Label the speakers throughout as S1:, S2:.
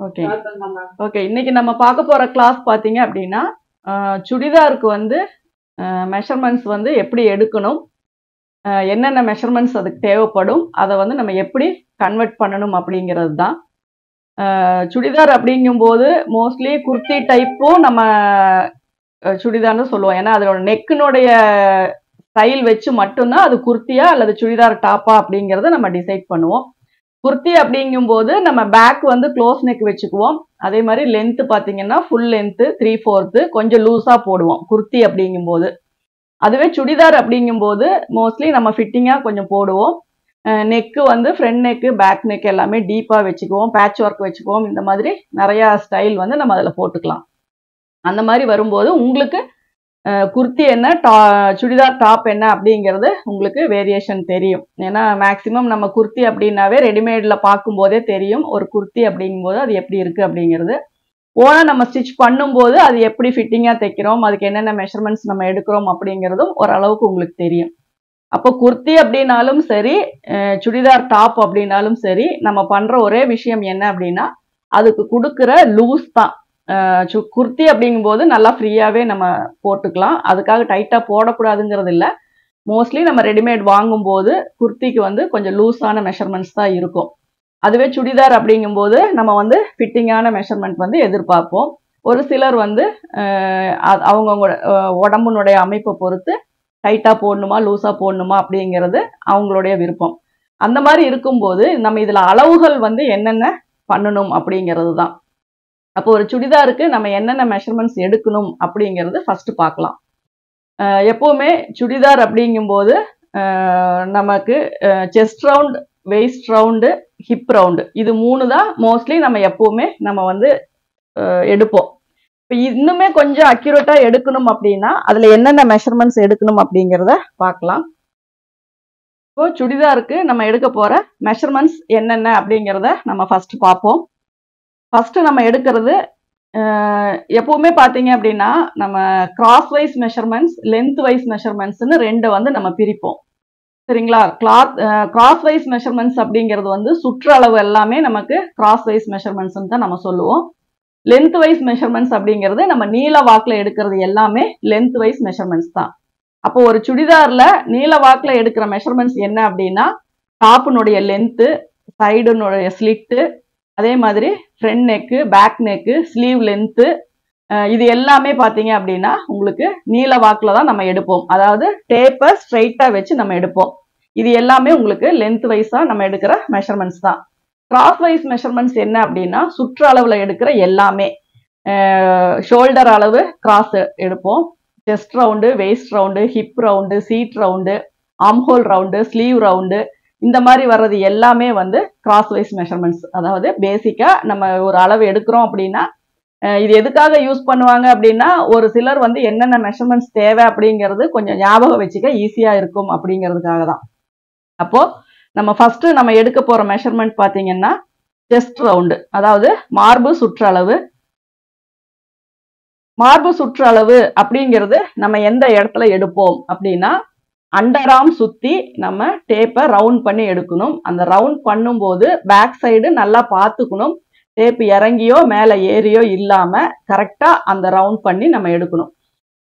S1: Okay okay இன்னைக்கு நம்ம பார்க்க போற கிளாஸ் பாத்தீங்க அப்படின்னா சுடிதாருக்கு வந்து மெஷர்மெண்ட்ஸ் வந்து எப்படி எடுக்கணும், என்னென்ன மெஷர்மெண்ட்ஸ் அதுக்கு தேவைப்படும், அதை வந்து நம்ம எப்படி கன்வெர்ட் பண்ணணும் அப்படிங்கிறது தான். சுடிதார் அப்படிங்கும்போது மோஸ்ட்லி குர்த்தி டைப்பும் நம்ம சுடிதார்னு சொல்லுவோம். ஏன்னா அதோட நெக்கினுடைய ஸ்டைல் வச்சு மட்டும்தான் அது குர்த்தியா அல்லது சுடிதார் டாப்பா அப்படிங்கிறத நம்ம டிசைட் பண்ணுவோம். குர்த்தி அப்படிங்கும்போது நம்ம பேக் வந்து க்ளோஸ் நெக் வச்சுக்குவோம். அதே மாதிரி லென்த் பார்த்தீங்கன்னா ஃபுல் லென்த்து 3/4 கொஞ்சம் லூஸாக போடுவோம் குர்த்தி அப்படிங்கும்போது. அதுவே சுடிதார் அப்படிங்கும்போது மோஸ்ட்லி நம்ம ஃபிட்டிங்காக கொஞ்சம் போடுவோம். நெக்கு வந்து ஃப்ரண்ட் நெக்கு பேக் நெக் எல்லாமே டீப்பாக வச்சுக்குவோம், பேட்ச் ஒர்க் வச்சுக்குவோம். இந்த மாதிரி நிறையா ஸ்டைல் வந்து நம்ம அதில் போட்டுக்கலாம். அந்த மாதிரி வரும்போது உங்களுக்கு குர்த்தி என்ன சுடிதார் டாப் என்ன அப்படிங்கிறது உங்களுக்கு வேரியேஷன் தெரியும். ஏன்னா மேக்சிமம் நம்ம குர்த்தி அப்படின்னாவே ரெடிமேடில் பார்க்கும்போதே தெரியும் ஒரு குர்த்தி அப்படிங்கும்போது அது எப்படி இருக்குது அப்படிங்கிறது. ஓனா நம்ம ஸ்டிச் பண்ணும்போது அது எப்படி ஃபிட்டிங்காக தைக்கிறோம், அதுக்கு என்னென்ன மெஷர்மெண்ட்ஸ் நம்ம எடுக்கிறோம் அப்படிங்கிறதும் ஓரளவுக்கு உங்களுக்கு தெரியும். அப்போ குர்த்தி அப்படின்னாலும் சரி, சுடிதார் டாப் அப்படின்னாலும் சரி, நம்ம பண்ணுற ஒரே விஷயம் என்ன அப்படின்னா அதுக்கு கொடுக்குற லூஸ் தான். குர்த்தி அப்படிங்கும்போது நல்லா ஃப்ரீயாகவே நம்ம போட்டுக்கலாம், அதுக்காக டைட்டாக போடக்கூடாதுங்கிறது இல்லை. மோஸ்ட்லி நம்ம ரெடிமேட் வாங்கும்போது குர்த்திக்கு வந்து கொஞ்சம் லூஸான மெஷர்மெண்ட்ஸ் தான் இருக்கும். அதுவே சுடிதார் அப்படிங்கும்போது நம்ம வந்து ஃபிட்டிங்கான மெஷர்மெண்ட் வந்து எதிர்பார்ப்போம். ஒரு சிலர் வந்து அவங்கவுங்க உடம்புனுடைய அமைப்பை பொறுத்து டைட்டாக போடணுமா லூஸாக போடணுமா அப்படிங்கிறது அவங்களுடைய விருப்பம். அந்த மாதிரி இருக்கும்போது நம்ம இதில் அளவுகள் வந்து என்னென்ன பண்ணணும் அப்படிங்கிறது தான். அப்போ ஒரு சுடிதாருக்கு நம்ம என்னென்ன மெஷர்மெண்ட்ஸ் எடுக்கணும் அப்படிங்கிறது ஃபர்ஸ்ட் பார்க்கலாம். எப்போவுமே சுடிதார் அப்படிங்கும்போது நமக்கு chest round, waist round, hip round, இது 3 தான் மோஸ்ட்லி நம்ம எப்போவுமே நம்ம வந்து எடுப்போம். இப்போ இன்னுமே கொஞ்சம் அக்யூரேட்டாக எடுக்கணும் அப்படின்னா அதில் என்னென்ன மெஷர்மெண்ட்ஸ் எடுக்கணும் அப்படிங்கிறத பார்க்கலாம். இப்போ சுடிதாருக்கு நம்ம எடுக்க போகிற மெஷர்மெண்ட்ஸ் என்னென்ன அப்படிங்கிறத நம்ம ஃபர்ஸ்ட் பார்ப்போம். ஃபர்ஸ்ட் நம்ம எடுக்கிறது எப்பவுமே பார்த்தீங்க அப்படின்னா நம்ம crosswise measurements, lengthwise மெஷர்மெண்ட்ஸ்னு 2 வந்து நம்ம பிரிப்போம். சரிங்களா? கிராஸ் வைஸ் மெஷர்மெண்ட்ஸ் அப்படிங்கிறது வந்து சுற்றளவு எல்லாமே நமக்கு கிராஸ் வைஸ் மெஷர்மெண்ட்ஸ்ன்னு தான் நம்ம சொல்லுவோம். லென்த் வைஸ் மெஷர்மெண்ட்ஸ் அப்படிங்கிறது நம்ம நீள வாக்கில் எடுக்கிறது எல்லாமே லென்த் வைஸ் மெஷர்மெண்ட்ஸ் தான். அப்போ ஒரு சுடிதாரில் நீள வாக்கில் எடுக்கிற மெஷர்மெண்ட்ஸ் என்ன அப்படின்னா டாப்புனுடைய லென்த்து, சைடுனுடைய ஸ்லிட்டு, அதே மாதிரி front neck, back neck, sleeve length, இது எல்லாமே பார்த்தீங்க அப்படின்னா உங்களுக்கு நீள வாக்கில் தான் நம்ம எடுப்போம். அதாவது டேப்பை ஸ்ட்ரைட்டாக வச்சு நம்ம எடுப்போம். இது எல்லாமே உங்களுக்கு லென்த் வைஸாக நம்ம எடுக்கிற மெஷர்மெண்ட்ஸ் தான். கிராஸ் வைஸ் மெஷர்மெண்ட்ஸ் என்ன அப்படின்னா சுற்று அளவில் எடுக்கிற எல்லாமே. ஷோல்டர் அளவு கிராஸ் எடுப்போம், chest round, waist round, hip round, seat round, armhole round, sleeve round, இந்த மாதிரி வர்றது எல்லாமே வந்து கிராஸ் வைஸ் மெஷர்மெண்ட்ஸ். அதாவது பேசிக்காக நம்ம ஒரு அளவு எடுக்கிறோம் அப்படின்னா இது எதுக்காக யூஸ் பண்ணுவாங்க அப்படின்னா ஒரு சிலர் வந்து என்னென்ன மெஷர்மெண்ட்ஸ் தேவை அப்படிங்கிறது கொஞ்சம் ஞாபகம் வச்சுக்க ஈஸியாக இருக்கும் அப்படிங்கிறதுக்காக தான். அப்போது நம்ம ஃபஸ்ட்டு நம்ம எடுக்க போகிற மெஷர்மெண்ட் பார்த்தீங்கன்னா செஸ்ட் ரவுண்டு, அதாவது மார்பு சுற்றளவு. மார்பு சுற்றளவு அப்படிங்கிறது நம்ம எந்த இடத்துல எடுப்போம் அப்படின்னா அண்டர் ஆர்ம் சுற்றி நம்ம டேப்பை ரவுண்ட் பண்ணி எடுக்கணும். அந்த ரவுண்ட் பண்ணும்போது பேக் சைடு நல்லா பார்த்துக்கணும், டேப் இறங்கியோ மேலே ஏறியோ இல்லாமல் கரெக்டாக அந்த ரவுண்ட் பண்ணி நம்ம எடுக்கணும்.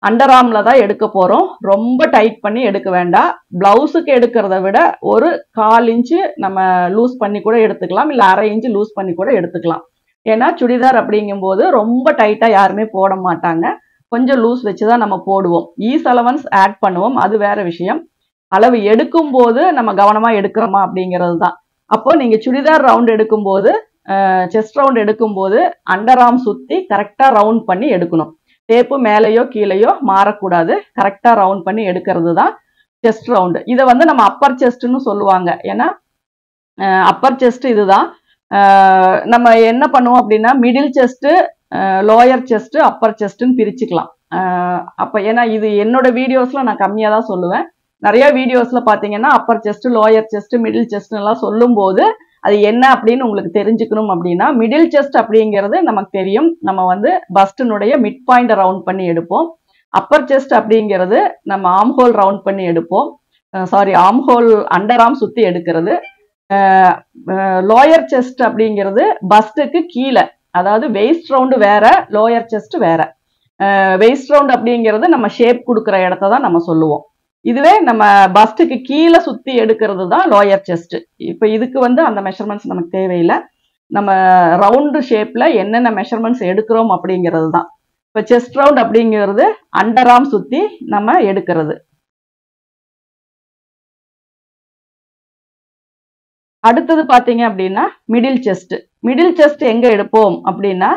S1: அண்டர் ஆர்மில் தான் எடுக்க போகிறோம், ரொம்ப டைட் பண்ணி எடுக்க வேண்டாம். ப்ளவுஸுக்கு எடுக்கிறத விட ஒரு 1/4 இன்ச்சு நம்ம லூஸ் பண்ணி கூட எடுத்துக்கலாம், இல்லை 1/2 இன்ச்சு லூஸ் பண்ணி கூட எடுத்துக்கலாம். ஏன்னா சுடிதார் அப்படிங்கும்போது ரொம்ப டைட்டாக யாருமே போட மாட்டாங்க, கொஞ்சம் லூஸ் வச்சு தான் நம்ம போடுவோம். ஈஸ் அலவன்ஸ் ஆட் பண்ணுவோம், அது வேற விஷயம். அளவு எடுக்கும்போது நம்ம கவனமாக எடுக்கிறோமா அப்படிங்கிறது தான். அப்போ நீங்கள் சுடிதார் ரவுண்ட் எடுக்கும்போது, செஸ்ட் ரவுண்ட் எடுக்கும்போது அண்டர் ஆர்ம் சுற்றி கரெக்டாக ரவுண்ட் பண்ணி எடுக்கணும். டேப்பு மேலேயோ கீழேயோ மாறக்கூடாது, கரெக்டாக ரவுண்ட் பண்ணி எடுக்கிறது தான் செஸ்ட் ரவுண்டு. இதை வந்து நம்ம அப்பர் செஸ்ட்னு சொல்லுவாங்க. ஏன்னா அப்பர் செஸ்ட் இதுதான். நம்ம என்ன பண்ணுவோம் அப்படின்னா middle chest, lower chest, upper செஸ்ட்டுன்னு பிரிச்சுக்கலாம். அப்போ ஏன்னா இது என்னோட வீடியோஸில் நான் கம்மியாக தான் சொல்லுவேன். நிறைய வீடியோஸில் பார்த்தீங்கன்னா upper chest, lower chest, middle செஸ்ட்னுலாம் சொல்லும்போது அது என்ன அப்படின்னு உங்களுக்கு தெரிஞ்சுக்கணும் அப்படின்னா மிடில் செஸ்ட் அப்படிங்கிறது நமக்கு தெரியும், நம்ம வந்து பஸ்டினுடைய மிட் பாயிண்டை ரவுண்ட் பண்ணி எடுப்போம். அப்பர் செஸ்ட் அப்படிங்கிறது நம்ம ஆம்ஹோல் ரவுண்ட் பண்ணி எடுப்போம், ஆம்ஹோல் அண்டர் ஆர்ம் சுற்றி எடுக்கிறது. லோயர் செஸ்ட் அப்படிங்கிறது பஸ்ட்டுக்கு கீழே, அதாவது வெயிஸ்ட் ரவுண்டு வேற, லோயர் செஸ்ட் வேற. வெயிஸ்ட் ரவுண்ட் அப்படிங்கிறது நம்ம ஷேப் கொடுக்குற இடத்த தான் நம்ம சொல்லுவோம். இதுவே நம்ம பஸ்ட்டுக்கு கீழே சுத்தி எடுக்கிறது தான் லோயர் செஸ்ட். இப்போ இதுக்கு வந்து அந்த மெஷர்மெண்ட்ஸ் நமக்கு தேவையில்லை. நம்ம ரவுண்டு ஷேப்ல என்னென்ன மெஷர்மெண்ட்ஸ் எடுக்கிறோம் அப்படிங்கிறது தான். இப்போ செஸ்ட் ரவுண்ட் அப்படிங்கிறது அண்டர் ஆர்ம் சுத்தி நம்ம எடுக்கிறது. அடுத்தது பாத்தீங்க அப்படின்னா மிடில் செஸ்ட். மிடில் செஸ்ட் எங்க எடுப்போம் அப்படின்னா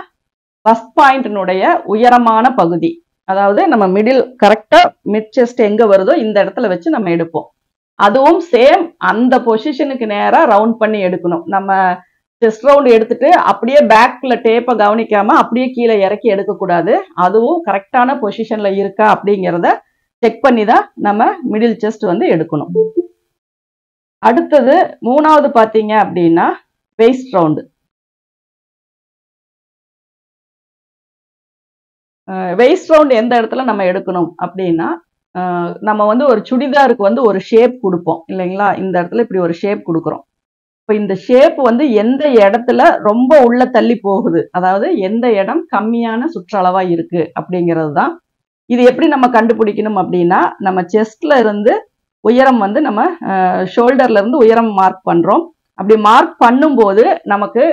S1: ஃபர்ஸ்ட் பாயிண்டினுடைய உயரமான பகுதி. அதாவது நம்ம மிடில் கரெக்டா மிட் செஸ்ட் எங்க வருதோ இந்த இடத்துல வச்சு நம்ம எடுப்போம். அதுவும் சேம் அந்த பொசிஷனுக்கு நேரா ரவுண்ட் பண்ணி எடுக்கணும். நம்ம செஸ்ட் ரவுண்ட் எடுத்துட்டு அப்படியே பேக்ல டேப்பை கவனிக்காம அப்படியே கீழே இறக்கி எடுக்கக்கூடாது. அதுவும் கரெக்டான பொசிஷன்ல இருக்கா அப்படிங்கிறத செக் பண்ணி தான் நம்ம மிடில் செஸ்ட் வந்து எடுக்கணும். அடுத்தது மூணாவது பாத்தீங்க அப்படின்னா வெயிஸ்ட் ரவுண்டு. வெயிஸ்ட் ரவுண்ட் எந்த இடத்துல நம்ம எடுக்கணும் அப்படின்னா, நம்ம வந்து ஒரு சுடிதாருக்கு வந்து ஒரு ஷேப் கொடுப்போம் இல்லைங்களா? இந்த இடத்துல இப்படி ஒரு ஷேப் கொடுக்குறோம். இப்போ இந்த ஷேப் வந்து எந்த இடத்துல ரொம்ப உள்ள தள்ளி போகுது, அதாவது எந்த இடம் கம்மியான சுற்றளவா இருக்கு அப்படிங்கிறது தான். இது எப்படி நம்ம கண்டுபிடிக்கணும் அப்படின்னா, நம்ம செஸ்ட்ல இருந்து உயரம் வந்து நம்ம ஷோல்டர்ல இருந்து உயரம் மார்க் பண்றோம். அப்படி மார்க் பண்ணும்போது நமக்கு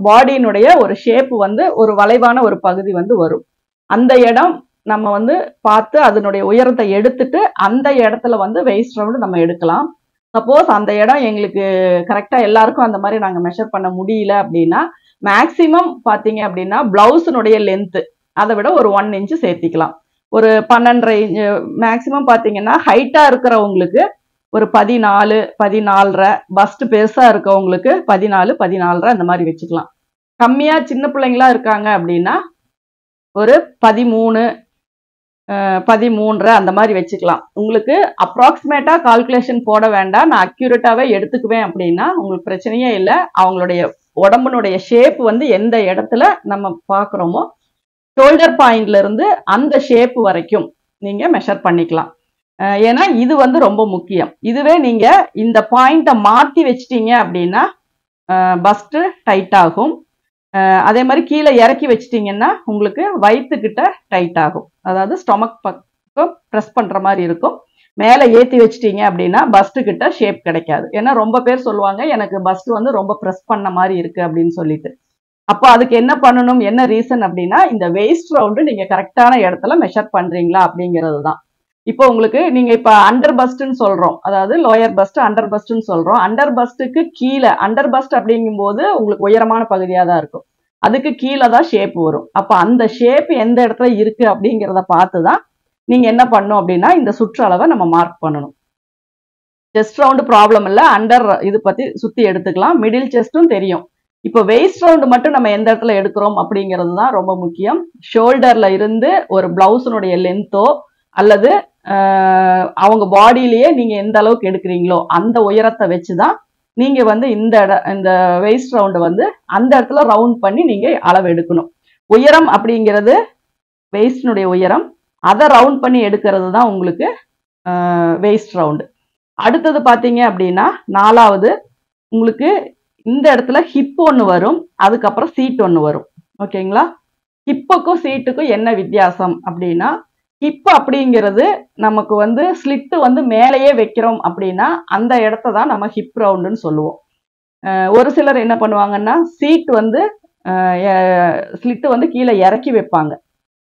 S1: பாடியினுடைய ஒரு ஷேப் வந்து ஒரு வளைவான ஒரு பகுதி வந்து வரும். அந்த இடம் நம்ம வந்து பார்த்து அதனுடைய உயரத்தை எடுத்துட்டு அந்த இடத்துல வந்து வெயிஸ்ட் ரவுண்டு நம்ம எடுக்கலாம். சப்போஸ் அந்த இடம் எங்களுக்கு கரெக்டா எல்லாருக்கும் அந்த மாதிரி நாங்க மெஷர் பண்ண முடியல அப்படின்னா, மேக்சிமம் பாத்தீங்க அப்படின்னா பிளவுஸினுடைய லென்த் அதை விட ஒரு 1 இன்ச் சேர்த்திக்கலாம். ஒரு 12.5 இன்ச் மேக்சிமம் பாத்தீங்கன்னா ஹைட்டா இருக்கிறவங்களுக்கு ஒரு 14, 14.5, பஸ்ட் பெருசா இருக்கவங்களுக்கு 14, 14.5 அந்த மாதிரி வச்சுக்கலாம். கம்மியா சின்ன பிள்ளைங்களா இருக்காங்க அப்படின்னா ஒரு 13, 13.5 அந்த மாதிரி வச்சுக்கலாம். உங்களுக்கு அப்ராக்சிமேட்டா கால்குலேஷன் போட வேண்டாம், நான் அக்யூரேட்டாவே எடுத்துக்குவேன் அப்படின்னா உங்களுக்கு பிரச்சனையே இல்லை. அவங்களுடைய உடம்புனுடைய ஷேப் வந்து எந்த இடத்துல நம்ம பார்க்குறோமோ ஷோல்டர் பாயிண்ட்ல இருந்து அந்த ஷேப் வரைக்கும் நீங்க மெஷர் பண்ணிக்கலாம். ஏன்னா இது வந்து ரொம்ப முக்கியம். இதுவே நீங்க இந்த பாயிண்ட்டை மாத்தி வச்சிட்டீங்க அப்படின்னா பஸ்ட் டைட் ஆகும். அதே மாதிரி கீழே இறக்கி வச்சிட்டீங்கன்னா உங்களுக்கு வயிற்றுக்கிட்ட டைட் ஆகும். அதாவது ஸ்டொமக் பக்கம் ப்ரெஸ் பண்ற மாதிரி இருக்கும். மேலே ஏற்றி வச்சிட்டீங்க அப்படின்னா பஸ்ட் கிட்ட ஷேப் கிடைக்காது. ஏன்னா ரொம்ப பேர் சொல்லுவாங்க எனக்கு பஸ்ட் வந்து ரொம்ப ப்ரெஸ் பண்ண மாதிரி இருக்கு அப்படின்னு சொல்லிட்டு. அப்போ அதுக்கு என்ன பண்ணணும், என்ன ரீசன் அப்படின்னா இந்த வெயிஸ்ட் ரவுண்டு நீங்க கரெக்டான இடத்துல மெஷர் பண்றீங்களா அப்படிங்கிறது தான். இப்போ உங்களுக்கு நீங்க இப்ப அண்டர் பஸ்ட்னு சொல்றோம், அதாவது லோயர் பஸ்ட் அண்டர் பஸ்ட்னு சொல்றோம். அண்டர் பஸ்ட்டுக்கு கீழே அண்டர் பஸ்ட் அப்படிங்கும் போது உங்களுக்கு உயரமான பகுதியா தான் இருக்கும். அதுக்கு கீழே தான் ஷேப் வரும். அப்ப அந்த ஷேப் எந்த இடத்துல இருக்கு அப்படிங்கிறத பார்த்துதான் நீங்க என்ன பண்ணும் அப்படின்னா இந்த சுற்றளவை நம்ம மார்க் பண்ணணும். செஸ்ட் ரவுண்டு ப்ராப்ளம் இல்லை, அண்டர் இது பத்தி சுத்தி எடுத்துக்கலாம். மிடில் செஸ்டும் தெரியும். இப்போ வெயிஸ்ட் ரவுண்டு மட்டும் நம்ம எந்த இடத்துல எடுக்கிறோம் அப்படிங்கிறது தான் ரொம்ப முக்கியம். ஷோல்டர்ல இருந்து ஒரு பிளவுஸினுடைய லென்த்தோ அல்லது அவங்க பாடியிலேயே நீங்க எந்த அளவுக்கு எடுக்கிறீங்களோ அந்த உயரத்தை வச்சுதான் நீங்க வந்து இந்த வெயிஸ்ட் ரவுண்டு வந்து அந்த இடத்துல ரவுண்ட் பண்ணி நீங்க அளவு எடுக்கணும். உயரம் அப்படிங்கிறது வெயிஸ்டினுடைய உயரம், அதை ரவுண்ட் பண்ணி எடுக்கிறது தான் உங்களுக்கு வெயிஸ்ட் ரவுண்டு. அடுத்தது பாத்தீங்க அப்படின்னா நாலாவது உங்களுக்கு இந்த இடத்துல ஹிப் ஒன்று வரும், அதுக்கப்புறம் சீட் ஒன்று வரும். ஓகேங்களா? ஹிப்புக்கும் சீட்டுக்கும் என்ன வித்தியாசம் அப்படின்னா, ஹிப் அப்படிங்கிறது நமக்கு வந்து ஸ்லிட்டு வந்து மேலேயே வைக்கிறோம் அப்படின்னா அந்த இடத்த தான் நம்ம ஹிப் ரவுண்டுன்னு சொல்லுவோம். ஒரு சிலர் என்ன பண்ணுவாங்கன்னா சீட் வந்து ஸ்லிட்டு வந்து கீழே இறக்கி வைப்பாங்க.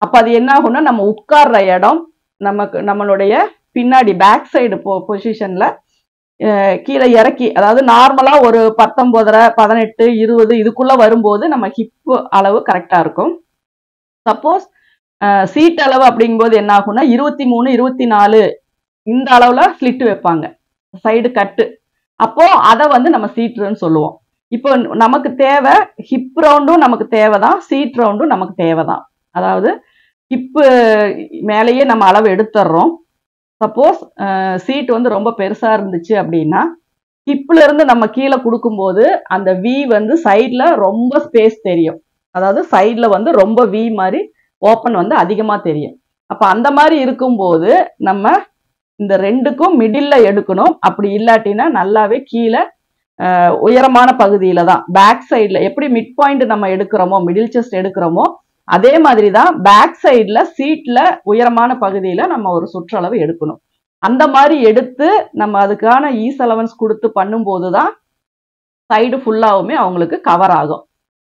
S1: அப்போ அது என்ன ஆகும்னா நம்ம உட்கார்ற இடம் நம்மளுடைய பின்னாடி பேக் சைடு பொசிஷன்ல கீழே இறக்கி, அதாவது நார்மலா ஒரு 19, 18, 20 இதுக்குள்ள வரும்போது நம்ம ஹிப் அளவு கரெக்டா இருக்கும். சப்போஸ் சீட் அளவு அப்படிங்கும்போது என்ன ஆகும்னா 23, 24 இந்த அளவுல ஸ்லிட் வைப்பாங்க, சைடு கட்டு. அப்போ அதை வந்து நம்ம சீட்னு சொல்லுவோம். இப்போ நமக்கு தேவை ஹிப் ரவுண்டும் நமக்கு தேவைதான், சீட் ரவுண்டும் நமக்கு தேவைதான். அதாவது ஹிப்பு மேலேயே நம்ம அளவு எடுத்துடுறோம். சப்போஸ் சீட் வந்து ரொம்ப பெருசா இருந்துச்சு அப்படின்னா ஹிப்ல இருந்து நம்ம கீழே கொடுக்கும்போது அந்த வி வந்து சைட்ல ரொம்ப ஸ்பேஸ் தெரியும். அதாவது சைட்ல வந்து ரொம்ப வி மாதிரி ஓப்பன் வந்து அதிகமா தெரியும். அப்ப அந்த மாதிரி இருக்கும்போது நம்ம இந்த ரெண்டுக்கும் மிடில்ல எடுக்கணும். அப்படி இல்லாட்டினா நல்லாவே கீழே உயரமான பகுதியில தான் பேக் சைட்ல எப்படி மிட் பாயிண்ட் நம்ம எடுக்கிறோமோ மிடில் செஸ்ட் எடுக்கிறோமோ அதே மாதிரி தான் பேக் சைட்ல சீட்ல உயரமான பகுதியில நம்ம ஒரு சுற்றளவு எடுக்கணும். அந்த மாதிரி எடுத்து நம்ம அதுக்கான ஈஸ் அலவன்ஸ் கொடுத்து பண்ணும்போது தான் சைடு ஃபுல்லாவுமே அவங்களுக்கு கவர் ஆகும்.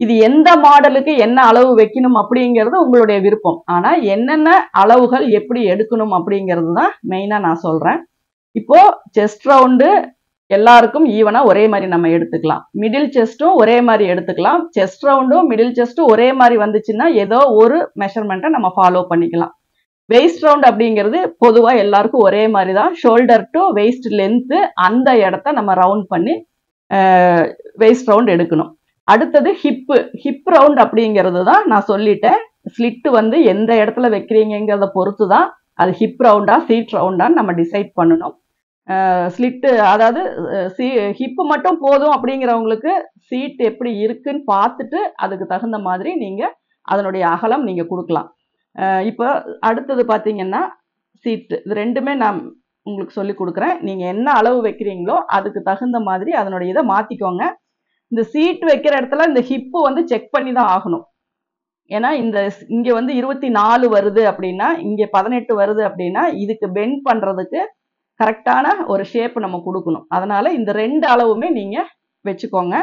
S1: இது எந்த மாடலுக்கு என்ன அளவு வைக்கணும் அப்படிங்கிறது உங்களுடைய விருப்பம். ஆனா என்னென்ன அளவுகள் எப்படி எடுக்கணும் அப்படிங்கிறது தான் மெயினா நான் சொல்றேன். இப்போ செஸ்ட் ரவுண்டு எல்லாருக்கும் ஈவனா ஒரே மாதிரி நம்ம எடுத்துக்கலாம். மிடில் செஸ்டும் ஒரே மாதிரி எடுத்துக்கலாம். செஸ்ட் ரவுண்டும் மிடில் செஸ்டும் ஒரே மாதிரி வந்துச்சுன்னா ஏதோ ஒரு மெஷர்மெண்ட்டை நம்ம ஃபாலோ பண்ணிக்கலாம். வெயிஸ்ட் ரவுண்ட் அப்படிங்கிறது பொதுவா எல்லாருக்கும் ஒரே மாதிரி தான். ஷோல்டர் டு வெயிஸ்ட் லென்த்து அந்த இடத்த நம்ம ரவுண்ட் பண்ணி வெயிஸ்ட் ரவுண்ட் எடுக்கணும். அடுத்தது ஹிப் ரவுண்ட் அப்படிங்கிறது தான் நான் சொல்லிட்டேன். ஸ்லிட்டு வந்து எந்த இடத்துல வைக்கிறீங்கிறத பொறுத்து தான் அது ஹிப் ரவுண்டா சீட் ரவுண்டான்னு நம்ம டிசைட் பண்ணணும். ஸ்லிட்டு அதாவது ஹிப்பு மட்டும் போதும் அப்படிங்கிறவங்களுக்கு சீட் எப்படி இருக்குன்னு பார்த்துட்டு அதுக்கு தகுந்த மாதிரி நீங்கள் அதனுடைய அகலம் நீங்கள் கொடுக்கலாம். இப்போ அடுத்தது பார்த்தீங்கன்னா சீட்டு, இது ரெண்டுமே நான் உங்களுக்கு சொல்லி கொடுக்குறேன். நீங்கள் என்ன அளவு வைக்கிறீங்களோ அதுக்கு தகுந்த மாதிரி அதனுடைய இதை மாற்றிக்கோங்க. இந்த சீட் வைக்கிற இடத்துல இந்த ஹிப்பு வந்து செக் பண்ணி தான் ஆகணும். ஏன்னா இங்கே வந்து 24 வருது அப்படின்னா இங்கே 18 வருது அப்படின்னா இதுக்கு பெண்ட் பண்ணுறதுக்கு கரெக்டான ஒரு ஷேப் நம்ம கொடுக்கணும். அதனால இந்த ரெண்டு அளவுமே நீங்கள் வச்சுக்கோங்க.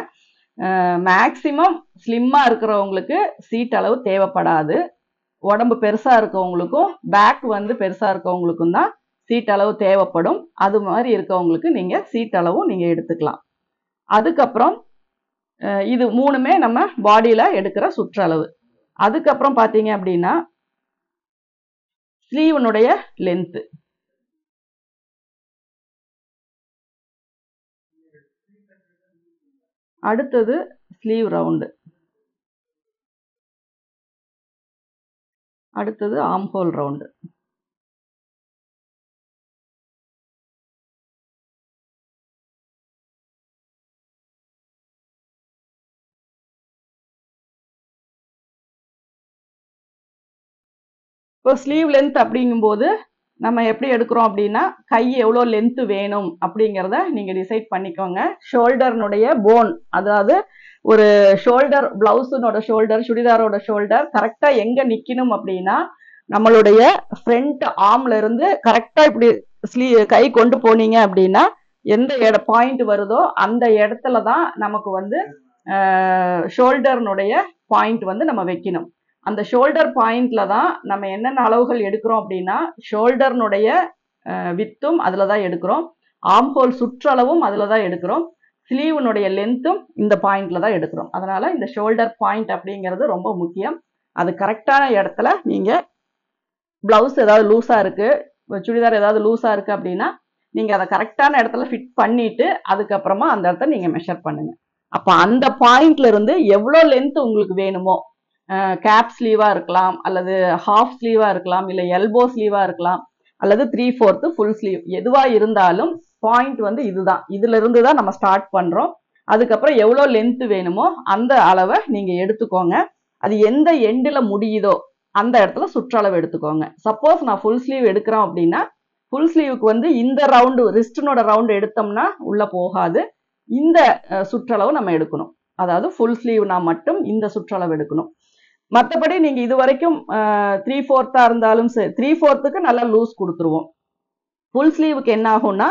S1: மேக்சிமம் ஸ்லிம்மாக இருக்கிறவங்களுக்கு சீட் அளவு தேவைப்படாது. உடம்பு பெருசாக இருக்கவங்களுக்கும் பேக் வந்து பெருசாக இருக்கவங்களுக்கும் தான் சீட் அளவு தேவைப்படும். அது மாதிரி இருக்கவங்களுக்கு நீங்கள் சீட் அளவும் நீங்கள் எடுத்துக்கலாம். அதுக்கப்புறம் இது மூணுமே நம்ம பாடியில் எடுக்கிற சுற்றளவு. அதுக்கப்புறம் பார்த்தீங்க அப்படின்னா ஸ்லீவனுடைய லென்த்து, அடுத்தது ஸ்லீவ் ரவுண்டு, அடுத்தது ஆம்ஹோல் ரவுண்டு, இப்போ ஸ்லீவ் லென்த் அப்படிங்கும்போது நம்ம எப்படி எடுக்கிறோம் அப்படின்னா கை எவ்வளோ லென்த்து வேணும் அப்படிங்கிறத நீங்கள் டிசைட் பண்ணிக்கோங்க. ஷோல்டர்னுடைய போன், அதாவது ஒரு ஷோல்டர் பிளவுஸுனோட ஷோல்டர் சுடிதாரோட ஷோல்டர் கரெக்டாக எங்கே நிற்கணும் அப்படின்னா நம்மளுடைய ஃப்ரண்ட் ஆர்ம்ல இருந்து கரெக்டாக இப்படி கை கொண்டு போனீங்க அப்படின்னா எந்த பாயிண்ட் வருதோ அந்த இடத்துல தான் நமக்கு வந்து ஷோல்டர்னுடைய பாயிண்ட் வந்து நம்ம வைக்கணும். அந்த ஷோல்டர் பாயிண்ட்ல தான் நம்ம என்னென்ன அளவுகள் எடுக்கிறோம் அப்படின்னா ஷோல்டர்னுடைய வித்தும் அதில் தான் எடுக்கிறோம், ஆம்ஹோல் சுற்றளவும் அதில் தான் எடுக்கிறோம், ஸ்லீவனுடைய லென்த்தும் இந்த பாயிண்ட்ல தான் எடுக்கிறோம். அதனால இந்த ஷோல்டர் பாயிண்ட் அப்படிங்கிறது ரொம்ப முக்கியம். அது கரெக்டான இடத்துல நீங்கள் பிளவுஸ் ஏதாவது லூஸாக இருக்கு, சுடிதார் ஏதாவது லூஸாக இருக்கு அப்படின்னா நீங்கள் அதை கரெக்டான இடத்துல ஃபிட் பண்ணிட்டு அதுக்கப்புறமா அந்த இடத்த நீங்கள் மெஷர் பண்ணுங்க. அப்போ அந்த பாயிண்ட்ல இருந்து எவ்வளோ லென்த் உங்களுக்கு வேணுமோ, கேப் ஸ்லீவா இருக்கலாம் அல்லது ஹாஃப் ஸ்லீவா இருக்கலாம், இல்லை எல்போ ஸ்லீவா இருக்கலாம் அல்லது 3/4 ஃபுல் ஸ்லீவ், எதுவா இருந்தாலும் பாயிண்ட் வந்து இதுதான். இதுல இருந்து தான் நம்ம ஸ்டார்ட் பண்றோம். அதுக்கப்புறம் எவ்வளோ லென்த் வேணுமோ அந்த அளவை நீங்க எடுத்துக்கோங்க. அது எந்த எண்டில் முடியுதோ அந்த இடத்துல சுற்றளவு எடுத்துக்கோங்க. சப்போஸ் நான் ஃபுல் ஸ்லீவ் எடுக்கிறோம் அப்படின்னா ஃபுல் ஸ்லீவுக்கு வந்து இந்த ரவுண்டு ரிஸ்டனோட ரவுண்டு எடுத்தோம்னா உள்ள போகாது, இந்த சுற்றளவு நம்ம எடுக்கணும். அதாவது ஃபுல் ஸ்லீவ்னா மட்டும் இந்த சுற்றளவு எடுக்கணும். மற்றபடி நீங்க இது வரைக்கும் 3/4 இருந்தாலும் சரி, 3/4க்கு நல்லா லூஸ் கொடுத்துருவோம். ஃபுல் ஸ்லீவுக்கு என்ன ஆகும்னா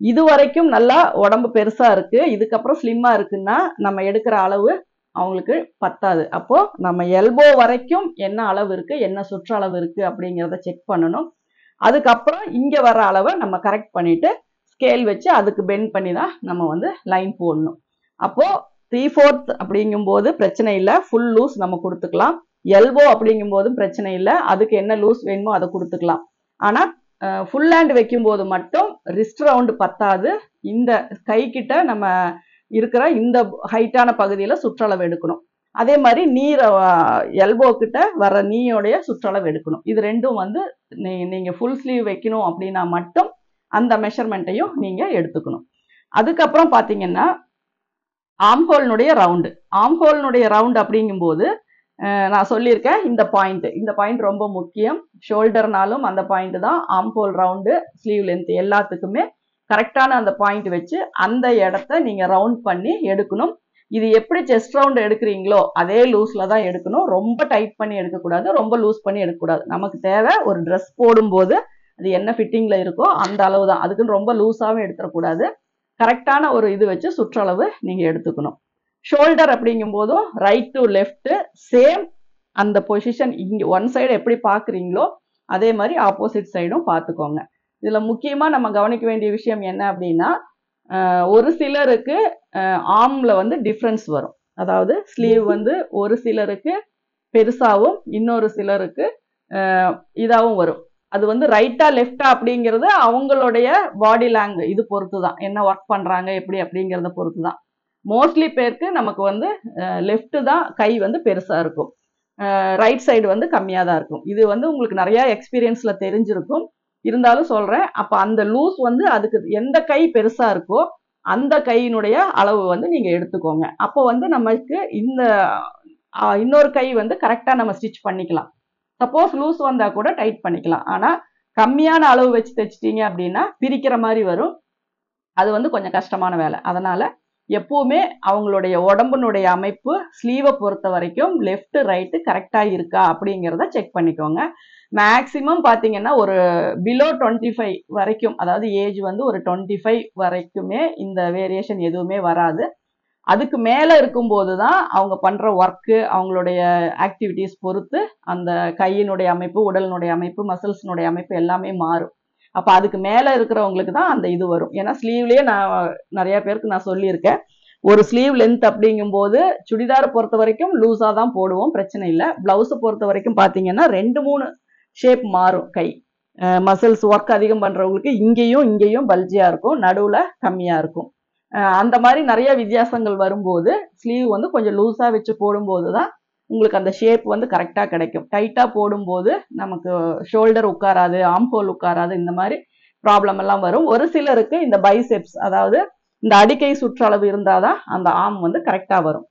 S1: இது வரைக்கும் நல்லா உடம்பு பெருசா இருக்கு, இதுக்கப்புறம் ஸ்லிம்மா இருக்குன்னா நம்ம எடுக்கிற அளவு அவங்களுக்கு பத்தாது. அப்போ நம்ம எல்போ வரைக்கும் என்ன அளவு இருக்கு, என்ன சுற்றளவு இருக்கு அப்படிங்கிறத செக் பண்ணணும். அதுக்கப்புறம் இங்க வர அளவை நம்ம கரெக்ட் பண்ணிட்டு ஸ்கேல் வச்சு அதுக்கு பெண்ட் பண்ணி தான் நம்ம வந்து லைன் போடணும். அப்போ 3/4 அப்படிங்கும்போது பிரச்சனை இல்லை, ஃபுல் லூஸ் நம்ம கொடுத்துக்கலாம். எல்போ அப்படிங்கும் போதும் பிரச்சனை இல்லை, அதுக்கு என்ன லூஸ் வேணுமோ அதை கொடுத்துக்கலாம். ஆனா ஃபுல் ஹேண்ட் வைக்கும் போது மட்டும் ரிஸ்ட் ரவுண்டு பத்தாது, இந்த கை கிட்ட நம்ம இருக்கிற இந்த ஹைட்டான பகுதியில சுற்றளவு எடுக்கணும். அதே மாதிரி எல்போ கிட்ட வர நீயோடைய சுற்றளவு எடுக்கணும். இது ரெண்டும் வந்து நீங்க ஃபுல் ஸ்லீவ் வைக்கணும் அப்படின்னா மட்டும் அந்த மெஷர்மெண்ட்டையும் நீங்க எடுத்துக்கணும். அதுக்கப்புறம் பாத்தீங்கன்னா ஆம்ஹோல்னுடைய ரவுண்டு அப்படிங்கும்போது நான் சொல்லியிருக்கேன் இந்த பாயிண்ட் ரொம்ப முக்கியம். ஷோல்டர்னாலும் அந்த பாயிண்ட் தான், ஆம்ஹோல் ரவுண்டு, ஸ்லீவ் லென்த் எல்லாத்துக்குமே கரெக்டான அந்த பாயிண்ட் வச்சு அந்த இடத்த நீங்க ரவுண்ட் பண்ணி எடுக்கணும். இது எப்படி செஸ்ட் ரவுண்ட் எடுக்கிறீங்களோ அதே லூஸ்ல தான் எடுக்கணும். ரொம்ப டைட் பண்ணி எடுக்கக்கூடாது, ரொம்ப லூஸ் பண்ணி எடுக்கக்கூடாது. நமக்கு தேவை ஒரு ட்ரெஸ் போடும்போது அது என்ன ஃபிட்டிங்ல இருக்கோ அந்த அளவு தான். அதுக்குன்னு ரொம்ப லூஸாவும் எடுத்துடக்கூடாது. கரெக்டான ஒரு இது வச்சு சுற்றளவு நீங்க எடுத்துக்கணும். ஷோல்டர் அப்படிங்கும் போதும் ரைட் டு லெஃப்ட் சேம் அந்த பொசிஷன் இங்க ஒன் சைடு எப்படி பாக்குறீங்களோ அதே மாதிரி ஆப்போசிட் சைடும் பார்த்துக்கோங்க. இதுல முக்கியமா நம்ம கவனிக்க வேண்டிய விஷயம் என்ன அப்படின்னா, ஒரு சிலருக்கு ஆர்ம்ல வந்து டிஃபரன்ஸ் வரும். அதாவது ஸ்லீவ் வந்து ஒரு சிலருக்கு பெருசாவும் இன்னொரு சிலருக்கு இதாகவும் வரும். அது வந்து ரைட்டா லெஃப்டா அப்படிங்கிறது அவங்களுடைய பாடி லாங்குவேஜ் இது பொறுத்து தான், என்ன ஒர்க் பண்றாங்க எப்படி அப்படிங்கிறத பொறுத்து தான். மோஸ்ட்லி பேருக்கு நமக்கு வந்து லெஃப்ட் தான் கை வந்து பெருசா இருக்கும், ரைட் சைடு வந்து கம்மியாக தான் இருக்கும். இது வந்து உங்களுக்கு நிறைய எக்ஸ்பீரியன்ஸ்ல தெரிஞ்சிருக்கும், இருந்தாலும் சொல்றேன். அப்ப அந்த லூஸ் வந்து அதுக்கு எந்த கை பெருசா இருக்கோ அந்த கையினுடைய அளவு வந்து நீங்க எடுத்துக்கோங்க. அப்போ வந்து நமக்கு இந்த இன்னொரு கை வந்து கரெக்டா நம்ம ஸ்டிச் பண்ணிக்கலாம். சப்போஸ் லூஸ் வந்தா கூட டைட் பண்ணிக்கலாம். ஆனா கம்மியான அளவு வச்சு தைச்சிட்டீங்க அப்படின்னா பிரிக்கிற மாதிரி வரும். அது வந்து கொஞ்சம் கஷ்டமான வேலை. அதனால எப்பவுமே அவங்களுடைய உடம்புனுடைய அமைப்பு ஸ்லீவை பொறுத்த வரைக்கும் லெஃப்ட் ரைட்டு கரெக்டா இருக்கா அப்படிங்கிறத செக் பண்ணிக்கோங்க. மேக்சிமம் பாத்தீங்கன்னா ஒரு பிலோ 25 வரைக்கும், அதாவது ஏஜ் வந்து ஒரு 25 வரைக்குமே இந்த வேரியேஷன் எதுவுமே வராது. அதுக்கு மேல இருக்கும்போது தான் அவங்க பண்ற ஒர்க்கு அவங்களுடைய ஆக்டிவிட்டிஸ் பொறுத்து அந்த கையினுடைய அமைப்பு, உடலினுடைய அமைப்பு, மசில்ஸ்னுடைய அமைப்பு எல்லாமே மாறும். அப்ப அதுக்கு மேல இருக்கிறவங்களுக்கு தான் அந்த இது வரும். ஏன்னா ஸ்லீவ்லயே நான் நிறைய பேருக்கு நான் சொல்லியிருக்கேன், ஒரு ஸ்லீவ் லென்த் அப்படிங்கும் போது சுடிதாரை பொறுத்த வரைக்கும் லூஸா தான் போடுவோம், பிரச்சனை இல்லை. பிளவுஸை பொறுத்த வரைக்கும் பாத்தீங்கன்னா 2-3 ஷேப் மாறும். கை மசில்ஸ் ஒர்க் அதிகம் பண்றவங்களுக்கு இங்கேயும் இங்கேயும் பல்ஜியா இருக்கும், நடுவுல கம்மியா இருக்கும். அந்த மாதிரி நிறைய வித்தியாசங்கள் வரும்போது ஸ்லீவ் வந்து கொஞ்சம் லூஸா வச்சு போடும்போது தான் உங்களுக்கு அந்த ஷேப் வந்து கரெக்டா கிடைக்கும். டைட்டா போடும்போது நமக்கு ஷோல்டர் உட்காராது, ஆர்ம் ஹோல் உட்காராது, இந்த மாதிரி ப்ராப்ளம் எல்லாம் வரும். ஒரு சிலருக்கு இந்த பைசெப்ஸ், அதாவது இந்த அடிக்கை சுற்றளவு இருந்தாதான் அந்த ஆர்ம் வந்து கரெக்டா வரும்.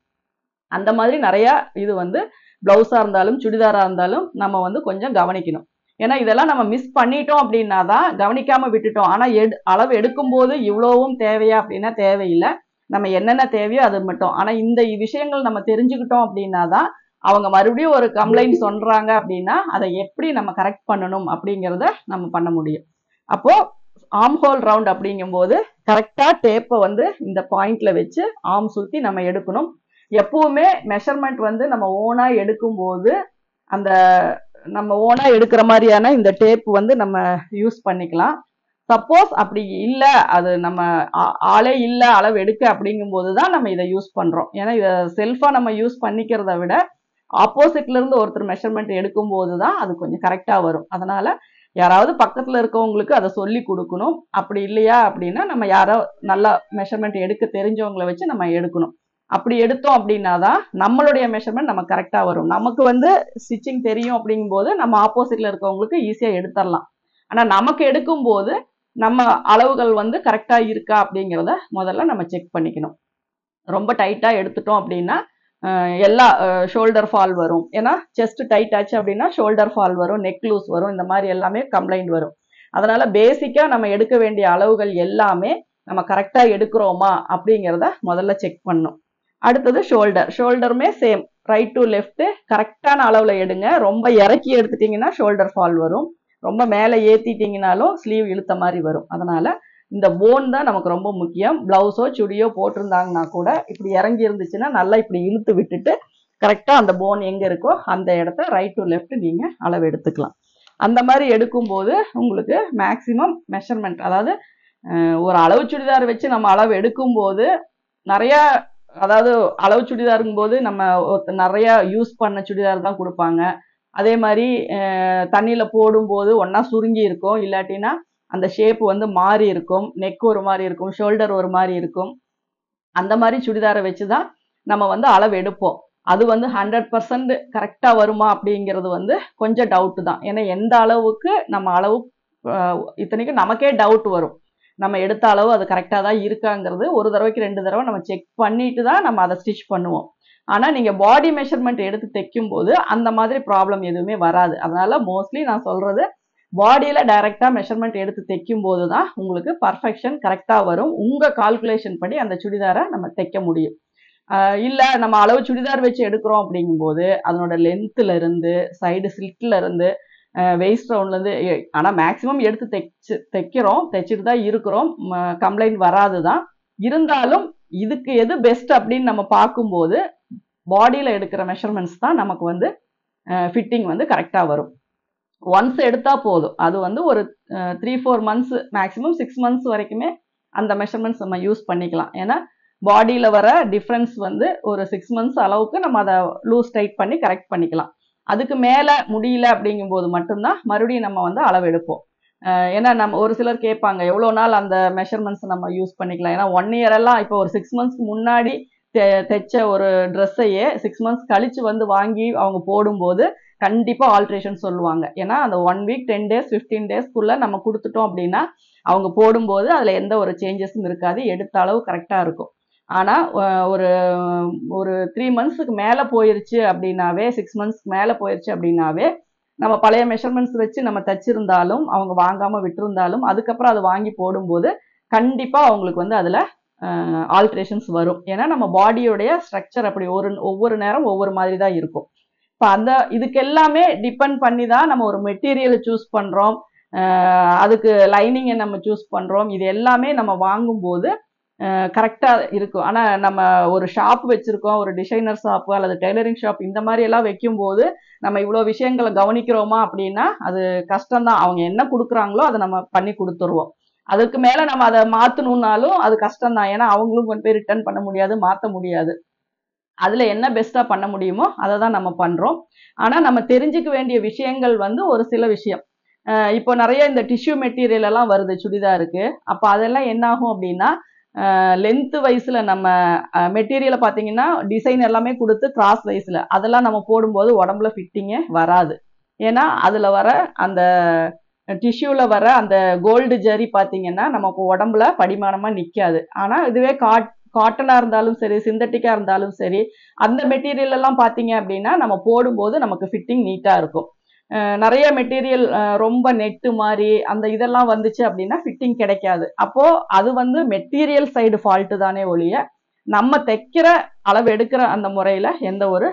S1: அந்த மாதிரி நிறைய இது வந்து பிளவுஸா இருந்தாலும் சுடிதாரா இருந்தாலும் நம்ம வந்து கொஞ்சம் கவனிக்கணும். ஏன்னா இதெல்லாம் நம்ம மிஸ் பண்ணிட்டோம் அப்படின்னா தான், கவனிக்காம விட்டுட்டோம் ஆனா அளவு எடுக்கும் போது இவ்வளவும் தேவையா அப்படின்னா தேவையில்லை. நம்ம என்னென்ன தேவையோ அது மட்டும். ஆனா இந்த விஷயங்கள் நம்ம தெரிஞ்சுக்கிட்டோம் அப்படின்னா தான் அவங்க மறுபடியும் ஒரு கம்ப்ளைண்ட் சொல்றாங்க அப்படின்னா அதை எப்படி நம்ம கரெக்ட் பண்ணணும் அப்படிங்கிறத நம்ம பண்ண முடியும். அப்போ ஆர்ம் ஹோல் ரவுண்ட் அப்படிங்கும் போது கரெக்டா டேப்பை வந்து இந்த பாயிண்ட்ல வச்சு ஆர்ம் சுத்தி நம்ம எடுக்கணும். எப்பவுமே மெஷர்மெண்ட் வந்து நம்ம ஓனா எடுக்கும் போது அந்த நம்ம ஓனா எடுக்கிற மாதிரியான இந்த டேப் வந்து நம்ம யூஸ் பண்ணிக்கலாம். சப்போஸ் அப்படி இல்லை, அது நம்ம ஆளே இல்லை அளவு எடுக்க அப்படிங்கும் போதுதான் நம்ம இதை யூஸ் பண்றோம். ஏன்னா இதை செல்ஃபா நம்ம யூஸ் பண்ணிக்கிறத விட ஆப்போசிட்ல இருந்து ஒருத்தர் மெஷர்மெண்ட் எடுக்கும் போதுதான் அது கொஞ்சம் கரெக்டா வரும். அதனால யாராவது பக்கத்துல இருக்கவங்களுக்கு அதை சொல்லி கொடுக்கணும். அப்படி இல்லையா அப்படின்னா நம்ம யாரோ நல்லா மெஷர்மெண்ட் எடுக்க தெரிஞ்சவங்களை வச்சு நம்ம எடுக்கணும். அப்படி எடுத்தோம் அப்படின்னா தான் நம்மளுடைய மெஷர்மெண்ட் நம்ம கரெக்டா வரும். நமக்கு வந்து ஸ்டிச்சிங் தெரியும் அப்படிங்கும் போது நம்ம ஆப்போசிட்ல இருக்கவங்களுக்கு ஈஸியா எடுத்துடலாம். ஆனா நமக்கு எடுக்கும் போது நம்ம அளவுகள் வந்து கரெக்டா இருக்கா அப்படிங்கிறத முதல்ல நம்ம செக் பண்ணிக்கணும். ரொம்ப டைட்டா எடுத்துட்டோம் அப்படின்னா எல்லா ஷோல்டர் ஃபால் வரும். ஏன்னா செஸ்ட் டைட் ஆச்சு அப்படின்னா ஷோல்டர் ஃபால் வரும், நெக் லூஸ் வரும், இந்த மாதிரி எல்லாமே கம்ப்ளைண்ட் வரும். அதனால பேசிக்கா நம்ம எடுக்க வேண்டிய அளவுகள் எல்லாமே நம்ம கரெக்டா எடுக்கிறோமா அப்படிங்கிறத முதல்ல செக் பண்ணணும். அடுத்தது ஷோல்டருமே சேம், ரைட் டு லெஃப்ட் கரெக்டான அளவுல எடுங்க. ரொம்ப இறக்கி எடுத்துட்டீங்கன்னா ஷோல்டர் ஃபால் வரும், ரொம்ப மேலே ஏத்திட்டீங்கனாலும் ஸ்லீவ் இழுத்த மாதிரி வரும். அதனால இந்த போன் தான் நமக்கு ரொம்ப முக்கியம். பிளவுஸோ சுடியோ போட்டிருந்தாங்கன்னா கூட இப்படி இறங்கி இருந்துச்சுன்னா நல்லா இப்படி இழுத்து விட்டுட்டு கரெக்டா அந்த போன் எங்க இருக்கோ அந்த இடத்த ரைட் டு லெஃப்ட் நீங்க அளவு எடுத்துக்கலாம். அந்த மாதிரி எடுக்கும்போது உங்களுக்கு மேக்சிமம் மெஷர்மெண்ட், அதாவது ஒரு அளவு சுடிதார் வச்சு நம்ம அளவு எடுக்கும்போது நிறைய, அதாவது அளவு சுடிதாருங்கும் போது நம்ம நிறைய யூஸ் பண்ண சுடிதார் தான் கொடுப்பாங்க. அதே மாதிரி தண்ணியில போடும்போது ஒன்னா சுருங்கி இருக்கும், இல்லாட்டினா அந்த ஷேப் வந்து மாறி இருக்கும், நெக் ஒரு மாதிரி இருக்கும், ஷோல்டர் ஒரு மாதிரி இருக்கும். அந்த மாதிரி சுடிதாரை வச்சுதான் நம்ம வந்து அளவு எடுப்போம். அது வந்து 100% கரெக்டா வருமா அப்படிங்கிறது வந்து கொஞ்சம் டவுட் தான். ஏன்னா எந்த அளவுக்கு நம்ம அளவு, இத்தனைக்கும் நமக்கே டவுட் வரும், நம்ம எடுத்த அளவு அது கரெக்டா தான் இருக்காங்கிறது ஒரு தடவைக்கு 2 தடவை நம்ம செக் பண்ணிட்டு தான் நம்ம அதை ஸ்டிச் பண்ணுவோம். ஆனா நீங்க பாடி மெஷர்மெண்ட் எடுத்து தைக்கும் போது அந்த மாதிரி ப்ராப்ளம் எதுவுமே வராது. அதனால மோஸ்ட்லி நான் சொல்றது பாடியில டைரக்டா மெஷர்மெண்ட் எடுத்து தைக்கும் போது தான் உங்களுக்கு பர்ஃபெக்ஷன் கரெக்டா வரும். உங்க கால்குலேஷன் படி அந்த சுடிதாரை நம்ம தைக்க முடியும். இல்ல நம்ம அளவு சுடிதார் வச்சு எடுக்கிறோம் அப்படிங்கும்போது அதனோட லென்த்ல இருந்து சைடு ஸ்லிட்ல இருந்து வெயிஸ்ட் ரவுண்ட்ல இருந்து ஆனா மேக்சிமம் எடுத்து தைச்சிட்டு தான் இருக்கிறோம். கம்ப்ளைண்ட் வராது தான். இருந்தாலும் இதுக்கு எது பெஸ்ட் அப்படின்னு நம்ம பார்க்கும்போது பாடியில எடுக்கிற மெஷர்மெண்ட்ஸ் தான் நமக்கு வந்து ஃபிட்டிங் வந்து கரெக்டா வரும். ஒன்ஸ் எடுத்தா போதும். அது வந்து ஒரு 3-4 மந்த்ஸ் மேக்ஸிமம் 6 மந்த்ஸ் வரைக்குமே அந்த மெஷர்மெண்ட்ஸ் நம்ம யூஸ் பண்ணிக்கலாம். ஏன்னா பாடியில வர டிஃப்ரென்ஸ் வந்து ஒரு 6 மந்த்ஸ் அளவுக்கு நம்ம அதை லூஸ் டைட் பண்ணி கரெக்ட் பண்ணிக்கலாம். அதுக்கு மேல முடியல அப்படிங்கும்போது மட்டும்தான் மறுபடியும் நம்ம வந்து அளவு எடுப்போம். ஏன்னா நம்ம ஒரு சிலர் கேட்பாங்க எவ்வளோ நாள் அந்த மெஷர்மெண்ட்ஸ் நம்ம யூஸ் பண்ணிக்கலாம். ஏன்னா 1 இயர் எல்லாம் இப்போ ஒரு 6 மந்த்ஸ்க்கு முன்னாடி தைச்ச ஒரு ட்ரெஸ்ஸையே 6 மந்த்ஸ் கழிச்சு வந்து வாங்கி அவங்க போடும்போது கண்டிப்பா ஆல்ட்ரேஷன் சொல்லுவாங்க. ஏன்னா அந்த 1 வீக் 10 டேஸ் 15 டேஸ்க்குள்ள நம்ம கொடுத்துட்டோம் அப்படின்னா அவங்க போடும்போது அதுல எந்த ஒரு சேஞ்சஸும் இருக்காது. எடுத்த அளவு கரெக்டா இருக்கும். ஆனா ஒரு ஒரு 3 மந்த்ஸ்க்கு மேல போயிருச்சு அப்படின்னாவே 6 மந்த்ஸ்க்கு மேல போயிருச்சு அப்படின்னாவே நம்ம பழைய மெஷர்மெண்ட்ஸ் வச்சு நம்ம தச்சிருந்தாலும் அவங்க வாங்காம விட்டுருந்தாலும் அதுக்கப்புறம் அதை வாங்கி போடும்போது கண்டிப்பா அவங்களுக்கு வந்து அதுல ஆல்ட்ரேஷன்ஸ் வரும். ஏன்னா நம்ம பாடியோடைய ஸ்ட்ரக்சர் அப்படி ஒவ்வொரு நேரம் ஒவ்வொரு மாதிரி தான் இருக்கும். இப்போ இதுக்கு எல்லாமே டிபெண்ட் பண்ணி தான் நம்ம ஒரு மெட்டீரியலை சூஸ் பண்றோம். அதுக்கு லைனிங்கை நம்ம சூஸ் பண்றோம். இது எல்லாமே நம்ம வாங்கும்போது கரெக்டா இருக்கும். ஆனா நம்ம ஒரு ஷாப் வச்சிருக்கோம், ஒரு டிசைனர் ஷாப்பு அல்லது டெய்லரிங் ஷாப் இந்த மாதிரி எல்லாம் வைக்கும்போது நம்ம இவ்வளோ விஷயங்களை கவனிக்கிறோமா அப்படின்னா அது கஷ்டம்தான். அவங்க என்ன கொடுக்குறாங்களோ அதை நம்ம பண்ணி கொடுத்துருவோம். அதுக்கு மேல நம்ம அதை மாத்தணும்னாலும் அது கஷ்டம்தான். ஏன்னா அவங்களும் கொண்டு போய் ரிட்டர்ன் பண்ண முடியாது, மாத்த முடியாது. அதுல என்ன பெஸ்டா பண்ண முடியுமோ அதை தான் நம்ம பண்றோம். ஆனா நம்ம தெரிஞ்சுக்க வேண்டிய விஷயங்கள் வந்து ஒரு சில விஷயம். இப்போ நிறைய இந்த டிஷ்யூ மெட்டீரியல் எல்லாம் வருது சுடிதாருக்கு. அப்ப அதெல்லாம் என்ன ஆகும் அப்படின்னா லென்த் வைஸ்ல நம்ம மெட்டீரியலை பார்த்தீங்கன்னா டிசைன் எல்லாமே கொடுத்து கிராஸ் வைஸ்ல அதெல்லாம் நம்ம போடும்போது உடம்புல ஃபிட்டிங்கே வராது. ஏன்னா அதுல வர அந்த டிஷ்யூல வர அந்த கோல்டு ஜரி பார்த்தீங்கன்னா நமக்கு உடம்புல படிமானமா நிக்காது. ஆனா இதுவே காட்டனா இருந்தாலும் சரி, சிந்தட்டிக்கா இருந்தாலும் சரி, அந்த மெட்டீரியல் எல்லாம் பார்த்தீங்க அப்படின்னா நம்ம போடும்போது நமக்கு ஃபிட்டிங் நீட்டா இருக்கும். நிறைய மெட்டீரியல் ரொம்ப நெட்டு மாதிரி அந்த இதெல்லாம் வந்துச்சு அப்படின்னா ஃபிட்டிங் கிடைக்காது. அப்போ அது வந்து மெட்டீரியல் சைடு ஃபால்ட்டு தானே ஒழிய நம்ம தைக்கிற அளவு எடுக்கிற அந்த முறையில எந்த ஒரு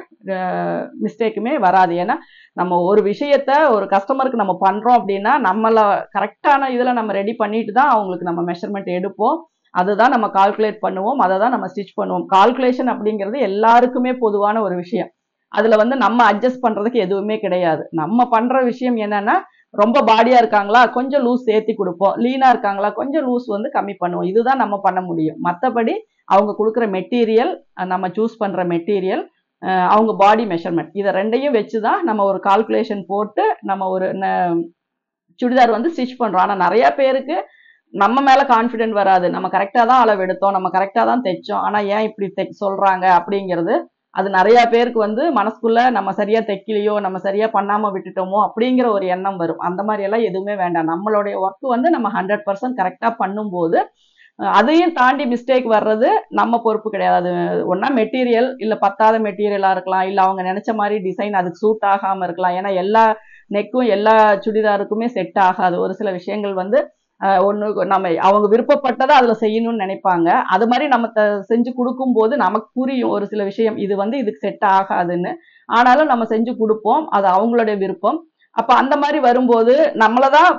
S1: மிஸ்டேக்குமே வராது. ஏன்னா நம்ம ஒரு விஷயத்த ஒரு கஸ்டமருக்கு நம்ம பண்றோம் அப்படின்னா நம்மள கரெக்டான இதுல நம்ம ரெடி பண்ணிட்டு தான் அவங்களுக்கு நம்ம மெஷர்மெண்ட் எடுப்போம். அதுதான் நம்ம கால்குலேட் பண்ணுவோம், அதை தான் நம்ம ஸ்டிச் பண்ணுவோம். கால்குலேஷன் அப்படிங்கிறது எல்லாருக்குமே பொதுவான ஒரு விஷயம். அதுல வந்து நம்ம அட்ஜஸ்ட் பண்றதுக்கு எதுவுமே கிடையாது. நம்ம பண்ற விஷயம் என்னன்னா ரொம்ப பாடியா இருக்காங்களா கொஞ்சம் லூஸ் சேர்த்தி கொடுப்போம், லீனா இருக்காங்களா கொஞ்சம் லூஸ் வந்து கம்மி பண்ணுவோம். இதுதான் நம்ம பண்ண முடியும். மற்றபடி அவங்க கொடுக்குற மெட்டீரியல், நம்ம சூஸ் பண்ற மெட்டீரியல், அவங்க பாடி மெஷர்மெண்ட் இதை ரெண்டையும் வச்சுதான் நம்ம ஒரு கால்குலேஷன் போட்டு நம்ம ஒரு சுடிதார் வந்து ஸ்டிச் பண்றோம். ஆனா நிறைய பேருக்கு நம்ம மேல கான்ஃபிடென்ட் வராது. நம்ம கரெக்டா தான் அளவு எடுத்தோம், நம்ம கரெக்டா தான் தைச்சோம், ஆனா ஏன் இப்படி சொல்றாங்க அப்படிங்கிறது அது நிறைய பேருக்கு வந்து மனசுக்குள்ள நம்ம சரியா தைக்கலையோ, நம்ம சரியா பண்ணாம விட்டுட்டோமோ அப்படிங்கிற ஒரு எண்ணம் வரும். அந்த மாதிரி எல்லாம் எதுவுமே வேண்டாம். நம்மளுடைய ஒர்க் வந்து நம்ம 100% கரெக்டா பண்ணும்போது அதையும் தாண்டி மிஸ்டேக் வர்றது நம்ம பொறுப்பு கிடையாது. ஒன்னா மெட்டீரியல் இல்ல பத்தாத மெட்டீரியலா இருக்கலாம், இல்ல அவங்க நினைச்ச மாதிரி டிசைன் அதுக்கு சூட் ஆகாம இருக்கலாம். ஏன்னா எல்லா நெக்கும் எல்லா சுடிதாருக்குமே செட் ஆகாது. ஒரு சில விஷயங்கள் வந்து ஒண்ணு நம்ம அவங்க விருப்பப்பட்டதை அதுல செய்யணும்னு நினைப்பாங்க. அது மாதிரி நம்ம செஞ்சு கொடுக்கும் போது நமக்கு புரியும் ஒரு சில விஷயம் இது வந்து இதுக்கு செட் ஆகாதுன்னு. ஆனாலும் நம்ம செஞ்சு கொடுப்போம், அது அவங்களுடைய விருப்பம். அப்ப அந்த மாதிரி வரும்போது நம்மளதான்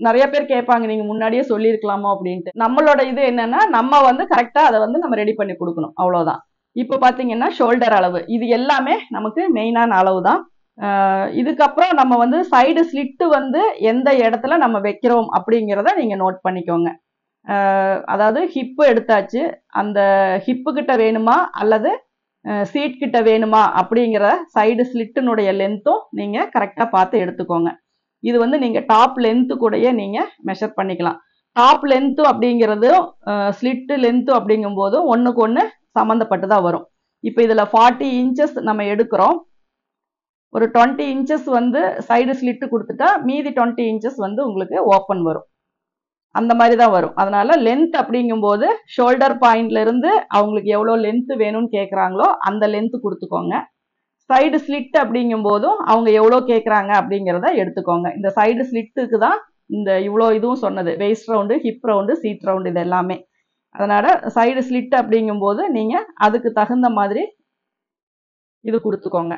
S1: நிறைய பேர் கேட்பாங்க நீங்க முன்னாடியே சொல்லியிருக்கலாமோ அப்படின்ட்டு. நம்மளோட இது என்னன்னா நம்ம வந்து கரெக்டா அதை வந்து நம்ம ரெடி பண்ணி கொடுக்கணும், அவ்வளவுதான். இப்ப பாத்தீங்கன்னா ஷோல்டர் அளவு இது எல்லாமே நமக்கு மெயினான அளவு தான். இதுக்கப்புறம் நம்ம வந்து சைடு ஸ்லிட்டு வந்து எந்த இடத்துல நம்ம வைக்கிறோம் அப்படிங்கிறத நீங்க நோட் பண்ணிக்கோங்க. அதாவது ஹிப்பு எடுத்தாச்சு, அந்த ஹிப்பு கிட்ட வேணுமா அல்லது சீட் கிட்ட வேணுமா அப்படிங்கிற சைடு ஸ்லிட்டினுடைய லென்த்தும் நீங்க கரெக்டா பார்த்து எடுத்துக்கோங்க. இது வந்து நீங்க டாப் லென்த்து கூடயே நீங்க மெஷர் பண்ணிக்கலாம். டாப் லென்த்து அப்படிங்கிறதும் ஸ்லிட்டு லென்த்து அப்படிங்கும் போதும் ஒண்ணுக்கு ஒண்ணு சம்மந்தப்பட்டு தான் வரும். இப்போ இதுல 40 இன்ச்சஸ் நம்ம எடுக்கிறோம். ஒரு 20 இன்ச்சஸ் வந்து சைடு ஸ்லிட்டு கொடுத்துட்டா மீதி 20 இன்ச்சஸ் வந்து உங்களுக்கு ஓப்பன் வரும். அந்த மாதிரி தான் வரும். அதனால லென்த் அப்படிங்கும்போது ஷோல்டர் பாயிண்ட்ல இருந்து அவங்களுக்கு எவ்வளோ லென்த் வேணும்னு கேட்குறாங்களோ அந்த லென்த் கொடுத்துக்கோங்க. சைடு ஸ்லிட் அப்படிங்கும் போதும் அவங்க எவ்வளோ கேட்குறாங்க அப்படிங்கிறத எடுத்துக்கோங்க. இந்த சைடு ஸ்லிட்டுக்கு தான் இந்த இவ்வளோ இதுவும் சொன்னது, waist round, hip round, seat round, இது எல்லாமே. அதனால சைடு ஸ்லிட் அப்படிங்கும் போது நீங்க அதுக்கு தகுந்த மாதிரி இது கொடுத்துக்கோங்க.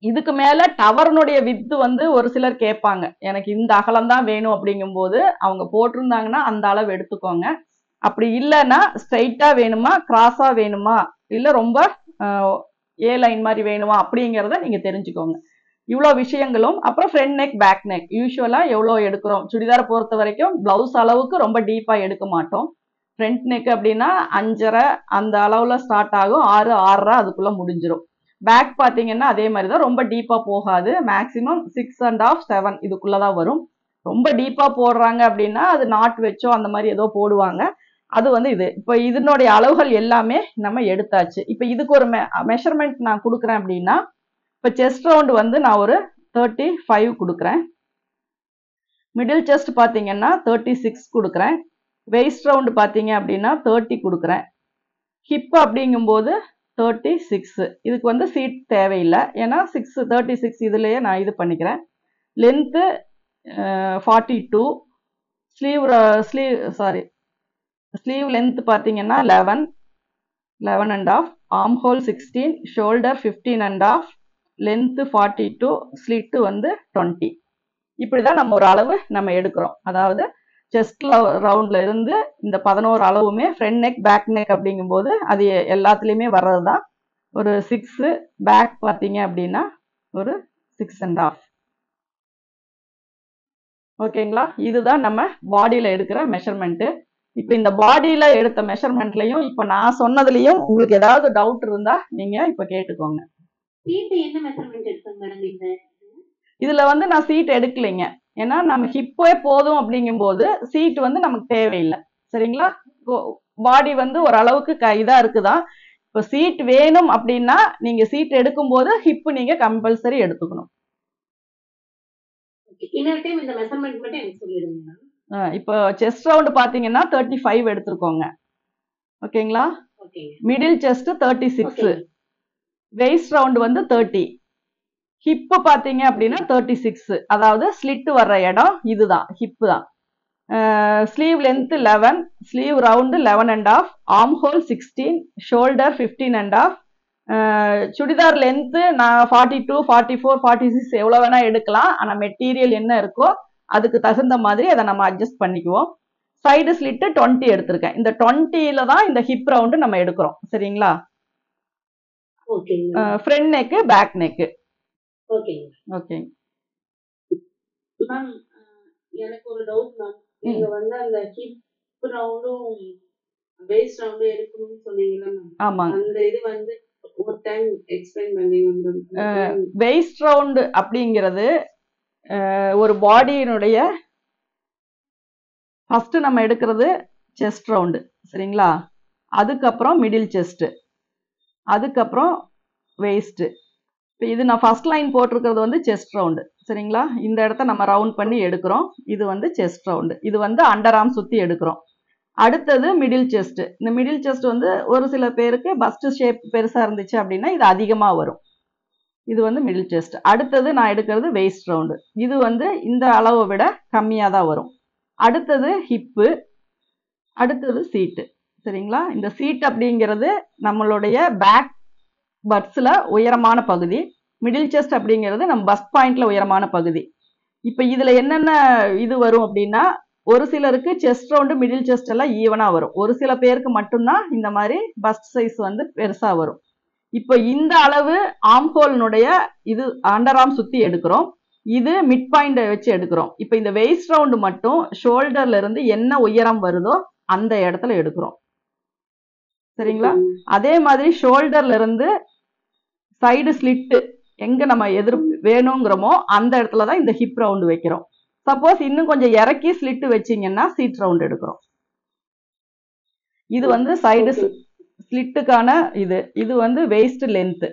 S1: இதுக்கு மேல டவர்னுடைய வித்து வந்து ஒரு சிலர் கேட்பாங்க, எனக்கு இந்த அகலம் தான் வேணும் அப்படிங்கும் போது அவங்க போட்டிருந்தாங்கன்னா அந்த அளவு எடுத்துக்கோங்க. அப்படி இல்லைன்னா ஸ்ட்ரைட்டா வேணுமா, கிராஸா வேணுமா, இல்ல ரொம்ப ஏ லைன் மாதிரி வேணுமா அப்படிங்கிறத நீங்க தெரிஞ்சுக்கோங்க. இவ்வளோ விஷயங்களும். அப்புறம் ஃப்ரண்ட் நெக், பேக் நெக் யூஸ்வலா எவ்வளோ எடுக்கிறோம், சுடிதாரை பொறுத்த வரைக்கும் பிளவுஸ் அளவுக்கு ரொம்ப டீப்பா எடுக்க மாட்டோம். ஃப்ரண்ட் நெக் அப்படின்னா 5.5 அந்த அளவுல ஸ்டார்ட் ஆகும், 6, 6.5 அதுக்குள்ள முடிஞ்சிடும். பேக் பார்த்தீங்கன்னா அதே மாதிரி தான், ரொம்ப டீப்பா போகாது, மேக்ஸிமம் 6.5, 7 இதுக்குள்ளதான் வரும். ரொம்ப டீப்பா போடுறாங்க அப்படின்னா அது நாட் வச்சோ அந்த மாதிரி ஏதோ போடுவாங்க. அது வந்து இது. இப்போ இதனுடைய அளவுகள் எல்லாமே நம்ம எடுத்தாச்சு. இப்போ இதுக்கு ஒரு மெஷர்மெண்ட் நான் கொடுக்குறேன் அப்படின்னா, இப்போ செஸ்ட் ரவுண்ட் வந்து நான் ஒரு 35 கொடுக்குறேன். மிடில் செஸ்ட் பார்த்தீங்கன்னா 36 கொடுக்குறேன். வெயிஸ்ட் ரவுண்ட் பார்த்தீங்க அப்படின்னா 30 கொடுக்குறேன். ஹிப் அப்படிங்கும்போது 36. இதுக்கு வந்து சீட் தேவையில்லை, ஏன்னா 36 இதுலயே நான் இது பண்ணிக்கிறேன். லென்த்து 42. ஸ்லீவ் லென்த் பார்த்தீங்கன்னா 11.5. Arm whole 16, shoulder 15.5, length 42, slit வந்து 20. இப்படிதான் நம்ம ஒரு அளவு நம்ம எடுக்கிறோம். அதாவது செஸ்ட் ரவுண்ட்ல இருந்து இந்த 11 அளவுமே ஃப்ரண்ட் நெக், பேக் நெக் அப்படிங்கும்போது அது எல்லாத்துலேயுமே வர்றது தான். ஒரு 6, பேக் பார்த்தீங்க அப்படின்னா ஒரு 6.5. ஓகேங்களா? இதுதான் நம்ம பாடியில் எடுக்கிற மெஷர்மெண்ட்டு. இப்போ இந்த பாடியில் எடுத்த மெஷர்மெண்ட்லையும் இப்போ நான் சொன்னதுலையும் உங்களுக்கு ஏதாவது டவுட் இருந்தா நீங்க இப்போ கேட்டுக்கோங்க. இதுல வந்து நான் சீட் எடுக்கலைங்க, ஏன்னா நம்ம ஹிப்பே போதும் அப்படிங்கும்போது சீட் வந்து நமக்கு தேவையில்லை. சரிங்களா? பாடி வந்து ஓரளவுக்கு இதா இருக்குதான். இப்போ சீட் வேணும் அப்படின்னா நீங்க சீட் எடுக்கும் போது ஹிப் நீங்க கம்பல்சரி எடுத்துக்கணும். இப்போ செஸ்ட் ரவுண்ட் பாத்தீங்கன்னா 35 எடுத்துக்கோங்க. ஓகேங்களா? மிடில் செஸ்ட் 36, வெயிஸ்ட் ரவுண்ட் வந்து 30, ஹிப் பாத்தீங்க அப்படின்னா 36. அதாவது ஸ்லிட் வர்ற இடம் இதுதான், ஹிப் தான். Sleeve length 11, sleeve round 11.5, arm whole 16, shoulder 15.5. Churidar length நான் 42, 44, 46 எவ்வளோ வேணா எடுக்கலாம். ஆனால் மெட்டீரியல் என்ன இருக்கோ அதுக்கு தகுந்த மாதிரி அதை நம்ம அட்ஜஸ்ட் பண்ணிக்குவோம். சைடு ஸ்லிட்டு 20 எடுத்திருக்கேன். இந்த 20ல தான் இந்த ஹிப் ரவுண்டு நம்ம எடுக்கிறோம். சரிங்களா? Front neck, back neck. Okay
S2: ma'am, எனக்கு ஒரு டவுட் மேம். நீங்க வந்து அந்த ஹிப் ரவுண்டும் வேஸ்ட் ரவுண்டும் எடுக்கணும்னு சொன்னீங்கல்ல மேம்.
S1: ஆமாங்க.
S2: அந்த இது வந்து ஒரு டைம் எக்ஸ்பிளைன் பண்ணுங்க.
S1: வேஸ்ட் ரவுண்ட் அப்படிங்கிறது ஒரு பாடியினுடைய ஃபர்ஸ்ட் நம்ம எடுக்கிறது செஸ்ட் ரவுண்டு. சரிங்களா? அதுக்கப்புறம் மிடில் செஸ்ட், அதுக்கப்புறம் வெயிஸ்ட். இப்போ இது நான் ஃபர்ஸ்ட் லைன் போட்டிருக்கிறது வந்து செஸ்ட் ரவுண்டு. சரிங்களா? இந்த இடத்த நம்ம ரவுண்ட் பண்ணி எடுக்கிறோம். இது வந்து செஸ்ட் ரவுண்டு. இது வந்து அண்டர் ஆர்ம் சுற்றி எடுக்கிறோம். அடுத்தது மிடில் செஸ்ட். இந்த மிடில் செஸ்ட் வந்து ஒரு சில பேருக்கு பஸ்ட் ஷேப் பெருசாக இருந்துச்சு அப்படின்னா இது அதிகமாக வரும். இது வந்து மிடில் செஸ்ட். அடுத்தது நான் எடுக்கிறது வெயிஸ்ட் ரவுண்டு. இது வந்து இந்த அளவை விட கம்மியாக தான் வரும். அடுத்தது ஹிப்பு, அடுத்தது சீட்டு. சரிங்களா? இந்த சீட் அப்படிங்கிறது நம்மளுடைய பேக் பட்ஸில் உயரமான பகுதி. மிடில் செஸ்ட் அப்படிங்கிறது நம்ம பஸ்ட் பாயிண்ட்ல உயரமான பகுதி. இப்போ இதில் என்னென்ன இது வரும் அப்படின்னா, ஒரு சிலருக்கு செஸ்ட் ரவுண்டு, மிடில் செஸ்ட் எல்லாம் ஈவனாக வரும். ஒரு சில பேருக்கு மட்டும்தான் இந்த மாதிரி பஸ்ட் சைஸ் வந்து பெருசாக வரும். இப்போ இந்த அளவு ஆர்ம் ஹோல்னுடைய இது அண்டர் ஆர்ம் சுற்றி எடுக்கிறோம். இது மிட் பாயிண்ட் வச்சு எடுக்கிறோம். இப்போ இந்த வெயிஸ்ட் ரவுண்டு மட்டும் ஷோல்டர்ல இருந்து என்ன உயரம் வருதோ அந்த இடத்துல எடுக்கிறோம். சரிங்களா? அதே மாதிரி ஷோல்டர்ல இருந்து சைடு ஸ்லிட்டு எங்க நம்ம வேணுங்கிறோமோ அந்த இடத்துல தான் இந்த ஹிப் ரவுண்டு வைக்கிறோம். சப்போஸ் இன்னும் கொஞ்சம் இறக்கி ஸ்லிட்டு வச்சிங்கன்னா சீட் ரவுண்ட் எடுக்கிறோம். இது வந்து சைடு ஸ்லிட்டுக்கான இது. இது வந்து வெயிஸ்ட் லென்த்.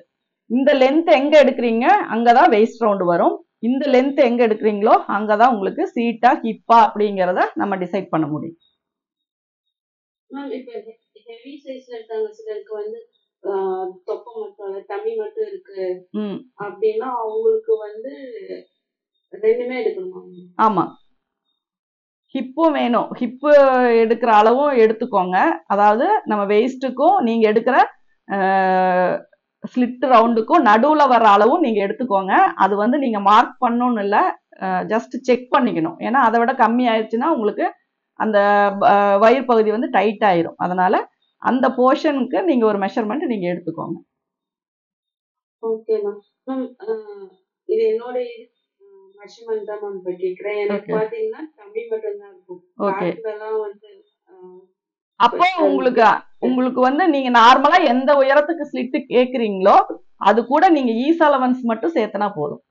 S1: இந்த லென்த் எங்க எடுக்கிறீங்க அங்கதான் வெயிஸ்ட் ரவுண்டு வரும். இந்த லென்த் எங்க எடுக்கிறீங்களோ அங்கதான் உங்களுக்கு சீட்டா ஹிப்பா அப்படிங்கிறத நம்ம டிசைட் பண்ண முடியும்.
S2: ஹெவி சைஸ்ல இருக்காங்க சிலருக்கு வந்து தொப்பை மட்டும் டம்மி மட்டும் இருக்கு
S1: ம்
S2: அப்படின்னா அவங்களுக்கு வந்து ரெண்டுமே எடுக்கணுமா?
S1: ஆமா, ஹிப்பும் வேணும். ஹிப்பு எடுக்கிற அளவும் எடுத்துக்கோங்க. அதாவது நம்ம வெயிஸ்ட்டுக்கும் நீங்க எடுக்கிற ஸ்லிட் ரவுண்டுக்கும் நடுவுல வர அளவும் நீங்க எடுத்துக்கோங்க. அது வந்து நீங்க மார்க் பண்ணணும்னு இல்லை, ஜஸ்ட் செக் பண்ணிக்கணும். ஏன்னா அதை விட கம்மி ஆயிடுச்சுன்னா உங்களுக்கு அந்த வயிறு பகுதி வந்து டைட் ஆயிரும். அதனால அந்த போர்ஷனுக்கு நீங்க ஒரு மெஷர்மெண்ட் நீங்க எடுத்துக்கோங்க.
S2: Okay ma'am. மேம் இது என்னோட மெஷர்மெண்ட் தான் மேம் கேட்கிறேன். எனக்கு
S1: ஓகே
S2: பாத்தீங்கன்னா டம்மி மட்டும் தான் இருக்கும்.
S1: ஓகே.
S2: பேக்லலாம் வந்து
S1: அப்போ உங்களுக்கு வந்து நீங்க நார்மலா எந்த உயரத்துக்கு ஸ்லிட் கேக்குறீங்களோ அது கூட நீங்க ஈஸ் அலவன்ஸ் மட்டும் சேர்த்தனா போதும்.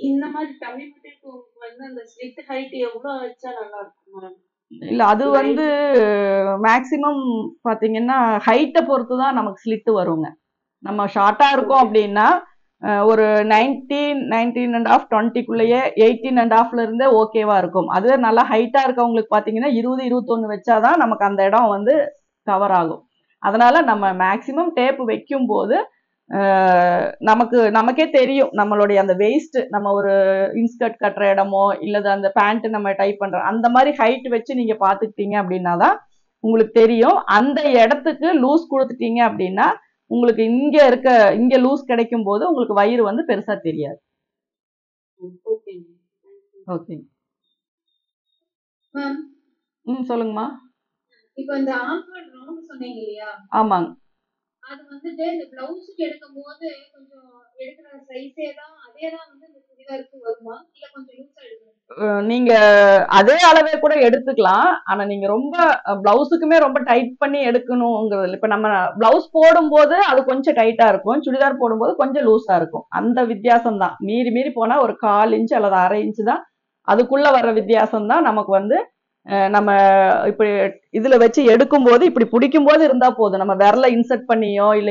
S2: இந்த மாதிரி டம்மி மட்டும் வந்து அந்த ஸ்லிட் ஹைட் எவ்வளவு வச்சா நல்லா இருக்கும் மேம்?
S1: இல்ல அது வந்து மேக்சிமம் பாத்தீங்கன்னா ஹைட்டை பொறுத்து தான் நமக்கு ஸ்லிட் வருங்க. நம்ம ஷார்ட்டா இருக்கோம் அப்படின்னா ஒரு 19.5 20க்குள்ளேயே 18.5ல இருந்தே ஓகேவா இருக்கும். அதுவே நல்லா ஹைட்டா இருக்கவங்களுக்கு பாத்தீங்கன்னா 20 21 வச்சாதான் நமக்கு அந்த இடம் வந்து கவர் ஆகும். அதனால நம்ம மேக்சிமம் டேப் வைக்கும் போது நமக்கே தெரியும் நம்மளுடைய அந்த வெயிஸ்ட், நம்ம ஒரு இன்ஸ்கர்ட் கட்டுற இடமோ இல்லது அந்த பேண்ட் நம்ம டைப் பண்ற அந்த மாதிரி ஹைட் வச்சு நீங்க பாத்துக்கிட்டீங்க அப்படின்னாதான் உங்களுக்கு தெரியும். அந்த இடத்துக்கு லூஸ் கொடுத்துட்டீங்க அப்படின்னா உங்களுக்கு இங்க லூஸ் கிடைக்கும் போது உங்களுக்கு வயிறு வந்து பெருசா தெரியாது. ஓகே சொல்லுங்கம்மா.
S3: இப்போ இந்த ஆம்ஹோல் ரவுண்ட் சொன்னீங்க இல்லையா?
S1: ஆமாங்க.
S3: அது வந்துட்டு இந்த பிளவுஸ்க்கு எடுக்கும்போது கொஞ்சம் எடுக்கிற சைஸே தான் அதே தான் வந்து இந்த சுடிதாருக்கு வருமா இல்ல கொஞ்சம் லூஸா எடுக்கணும்?
S1: நீங்க அதே அளவே கூட எடுத்துக்கலாம். ஆனா நீங்க ரொம்ப பிளவுஸுக்குமே ரொம்ப டைட் பண்ணி எடுக்கணுங்கிறது. இப்ப நம்ம பிளவுஸ் போடும்போது அது கொஞ்சம் டைட்டா இருக்கும், சுடிதார் போடும்போது கொஞ்சம் லூஸா இருக்கும். அந்த வித்தியாசம் தான். மீறி போனா ஒரு 1/4 இன்ச் அல்லது 1/2 இன்ச் தான். அதுக்குள்ள வர்ற வித்தியாசம் தான் நமக்கு வந்து நம்ம இப்படி இதுல வச்சு எடுக்கும்போது இப்படி பிடிக்கும் போது இருந்தா போதும். நம்ம விரல இன்சர்ட் பண்ணியோ இல்ல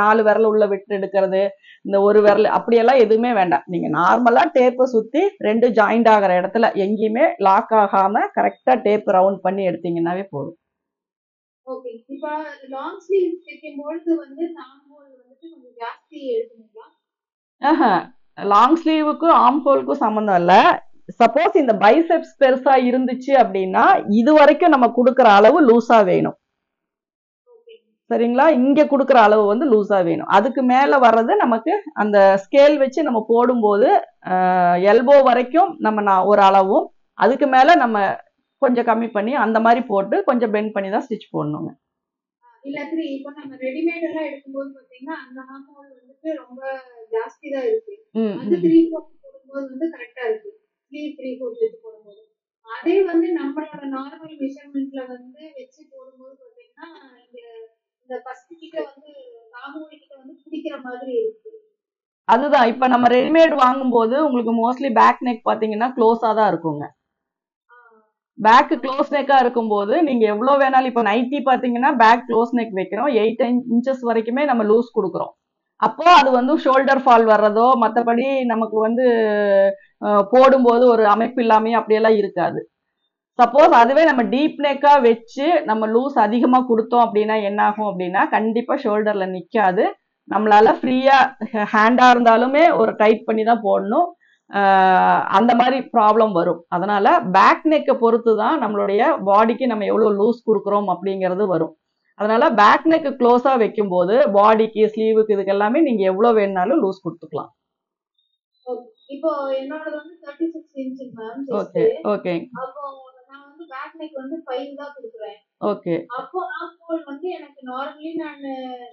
S1: 4 விரல உள்ள விட்டு எடுக்கிறது, இந்த ஒரு விரல் அப்படியெல்லாம் எதுவுமே வேண்டாம். நீங்க நார்மலா டேப்பை சுத்தி 2 ஜாயிண்ட் ஆகிற இடத்துல எங்கேயுமே லாக் ஆகாம கரெக்டா டேப் ரவுண்ட் பண்ணி எடுத்தீங்கன்னாவே போதும்.
S3: ஓகே. இப்போ லாங் ஸ்லீவ் தைக்கும்போது வந்து ஆம்ஹோல் வந்துட்டு கொஞ்சம் ஜாஸ்தி எடுக்கணுங்களா?
S1: லாங் ஸ்லீவுக்கும் ஆம்ஹோலுக்கும் சம்மந்தம் இல்லை. சப்போஸ் இந்த பைசெப்ஸ் பெருசா இருந்துச்சு அப்படின்னா இது வரைக்கும் நம்ம கொடுக்குற அளவு லூஸா வேணும். சரிங்களா? இங்க கொடுக்குற அளவு வந்து லூஸா வேணும். அதுக்கு மேல வர்றது நமக்கு அந்த ஸ்கேல் வச்சு நம்ம போடும்போது எல்போ வரைக்கும் நம்ம ஒரு அளவும், அதுக்கு மேல நம்ம கொஞ்சம் கம்மி பண்ணி அந்த மாதிரி போட்டு கொஞ்சம் பெண்ட் பண்ணி தான் ஸ்டிச் போடணுங்க.
S3: இல்லாட்டி இப்போ நம்ம ரெடிமேட் எல்லாம் எடுக்கும்போது பாத்தீங்கன்னா அந்த ஆம்ஹோல் வந்துட்டு ரொம்ப ஜாஸ்தி தான் இருக்கு. அது 3/4 போடும்போது வந்து கரெக்டா இருக்கு. 3/4 வச்சு போடும்போது அதே வந்து நம்மளோட நார்மல் மெஷர்மெண்ட்ல வந்து வச்சு போடும்போது பாத்தீங்கன்னா இந்த ஃபர்ஸ்ட் கிட்ட வந்து ஆம்ஹோல் கிட்ட வந்து பிடிக்கிற மாதிரி இருக்கு.
S1: அதுதான் இப்ப நம்ம ரெடிமேட் வாங்கும்போது உங்களுக்கு மோஸ்ட்லி பேக் நெக் பாத்தீங்கன்னா க்ளோஸா தான் இருக்குங்க. பேக் க்ளோஸ் நெக்கா இருக்கும்போது நீங்க எவ்வளவு வேணாலும் இப்ப நைட்டி பாத்தீங்கன்னா பேக் க்ளோஸ் நெக் வைக்கிறோம், 8 இன்ச்சஸ் வரைக்குமே நம்ம லூஸ் கொடுக்குறோம். அப்போ அது வந்து ஷோல்டர் ஃபால் வர்றதோ மற்றபடி நமக்கு வந்து போடும்போது ஒரு அமைப்பு இல்லாமையோ அப்படியெல்லாம் இருக்காது. சப்போஸ் அதுவே நம்ம டீப் நெக்கா வச்சு நம்ம லூஸ் அதிகமா கொடுத்தோம் அப்படின்னா என்ன ஆகும் அப்படின்னா கண்டிப்பா ஷோல்டர்ல நிக்காது. நம்மளால ஃப்ரீயா ஹேண்டா இருந்தாலுமே ஒரு டைட் பண்ணி தான் போடணும். அந்த மாதிரி ப்ராப்ளம் வரும். அதனால பேக் நெக்கை பொறுத்து தான் நம்மளுடைய பாடிக்கு நம்ம எவ்வளவு லூஸ் கொடுக்குறோம் அப்படிங்கிறது வரும். அதனால பேக் நெக் க்ளோஸா வைக்கும் போது பாடிக்கு ஸ்லீவுக்கு இதுக்கு எல்லாமே நீங்க எவ்வளவு வேணாலும் லூஸ் கொடுத்துக்கலாம்.
S3: இப்போ என்னோட வந்து 36 இன்ச் மேம்.
S1: Okay okay.
S3: அப்போ நான் வந்து பேக் நெக் வந்து 5 தான் கொடுக்குறேன்.
S1: ஓகே.
S3: அப்போ ஆம்ஹோல் வந்து எனக்கு நார்மலி நான்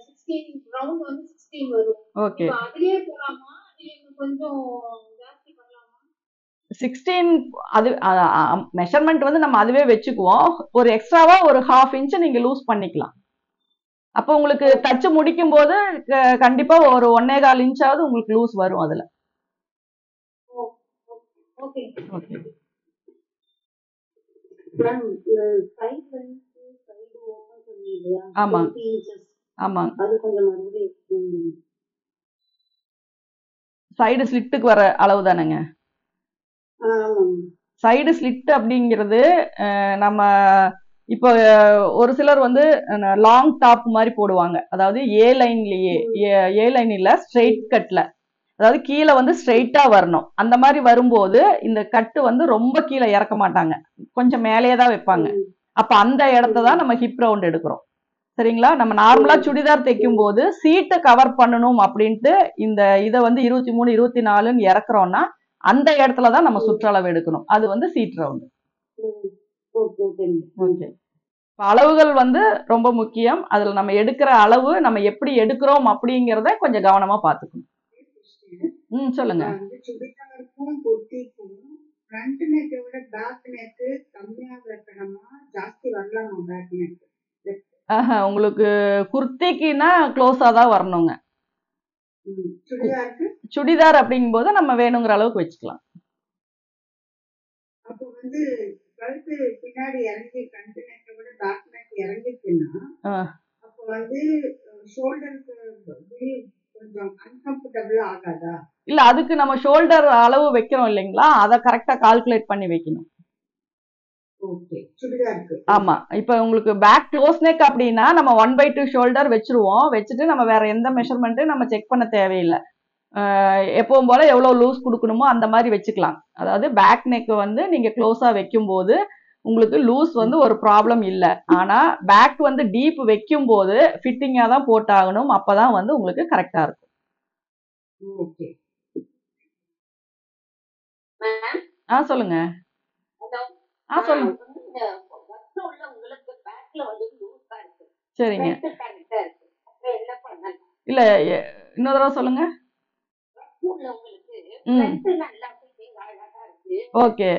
S3: 16 ரவுண்ட் வந்து 16 வரும்.
S1: ஓகே.
S3: அதுலயே போலாமா இல்ல கொஞ்சம் ஜாஸ்தி பண்ணலாமா?
S1: 16 அது மெஷர்மெண்ட் வந்து நம்ம அதுவே வச்சுக்குவோம். ஒரு எக்ஸ்ட்ராவா ஒரு 1/2 இன்ச் நீங்க லூஸ் பண்ணிக்கலாம். அப்போ உங்களுக்கு தச்சு முடிக்கும் போது கண்டிப்பா ஒரு 1.25 இன்ச்சாவது உங்களுக்கு லூஸ் வரும் அதுல.
S3: Okay
S1: okay. ஆமா ஆமா. சைடு ஸ்லிட்டுக்கு வர அளவு தானேங்க. சைடு ஸ்லிட் அப்படிங்கிறது நம்ம இப்போ ஒரு சிலர் வந்து லாங் டாப் மாதிரி போடுவாங்க, அதாவது ஏ லைன்லயே, ஏ லைன் இல்ல ஸ்ட்ரெயிட் கட்ல, அதாவது கீழே வந்து ஸ்ட்ரெயிட்டா வரணும். அந்த மாதிரி வரும்போது இந்த கட்டு வந்து ரொம்ப கீழே இறக்க மாட்டாங்க, கொஞ்சம் மேலேயே தான் வைப்பாங்க. அப்ப அந்த இடத்த தான் நம்ம ஹிப் ரவுண்ட் எடுக்கிறோம். சரிங்களா? நம்ம நார்மலா சுடிதார் தைக்கும் போது சீட்டை கவர் பண்ணணும் அப்படின்ட்டு இந்த இதை வந்து 23 24ன்னு இறக்குறோம்னா அந்த இடத்துல தான் நம்ம சுற்றளவு எடுக்கணும். அது வந்து சீட் ரவுண்டு. ஓகே. அளவுகள் வந்து ரொம்ப முக்கியம். அதுல நம்ம எடுக்கிற அளவு நம்ம எப்படி எடுக்கிறோம் அப்படிங்கிறத கொஞ்சம் கவனமா பார்த்துக்கணும். சொல்லுங்க.
S3: சுடிதாருக்கும் குர்த்திக்கும் ஃப்ரண்ட் நெக்கை விட பேக் நெக் கம்மியா வைக்கணுமா, ஜாஸ்தி வரலாமா பேக் நெக்?
S1: உங்களுக்கு குர்த்திக்குன்னா க்ளோஸா தான் வரணுங்க. சுடிதார் அப்படிங்கும்போது நம்ம வேணுங்கிற அளவுக்கு வச்சுக்கலாம்.
S3: அப்போ வந்து கழுத்து பின்னாடி இறங்கி ஃப்ரண்ட் நெக்கை விட பேக் நெக் இறங்கிச்சுன்னா அப்போ வந்து ஷோல்டருக்கு கொஞ்சம் அன்கம்ஃபர்டபிள் ஆகாதா?
S1: இல்ல, அதுக்கு நம்ம ஷோல்டர் அளவு வைக்கிறோம் இல்லைங்களா, அதை கரெக்டா கால்குலேட் பண்ணி வைக்கணும். ஆமா. இப்ப உங்களுக்கு பேக் க்ளோஸ் நெக் அப்படின்னா நம்ம 1/2 ஷோல்டர் வச்சிருவோம். வச்சுட்டு நம்ம வேற எந்த மெஷர்மெண்ட்டும் நம்ம செக் பண்ண தேவையில்லை. எப்பவும் போல எவ்வளவு லூஸ் கொடுக்கணுமோ அந்த மாதிரி வச்சுக்கலாம். அதாவது பேக் நெக் வந்து நீங்க க்ளோஸா வைக்கும் போது உங்களுக்கு லூஸ் வந்து ஒரு ப்ராப்ளம் இல்லை. ஆனா பேக் வந்து டீப் வைக்கும் போது ஃபிட்டிங்கா தான் போட்டாகணும். அப்பதான் வந்து உங்களுக்கு கரெக்டா இருக்கும். சொல்லுங்க. சொல்லுங்க. சரிங்க. இல்ல, இன்னொரு தடவை சொல்லுங்க. ஓகே.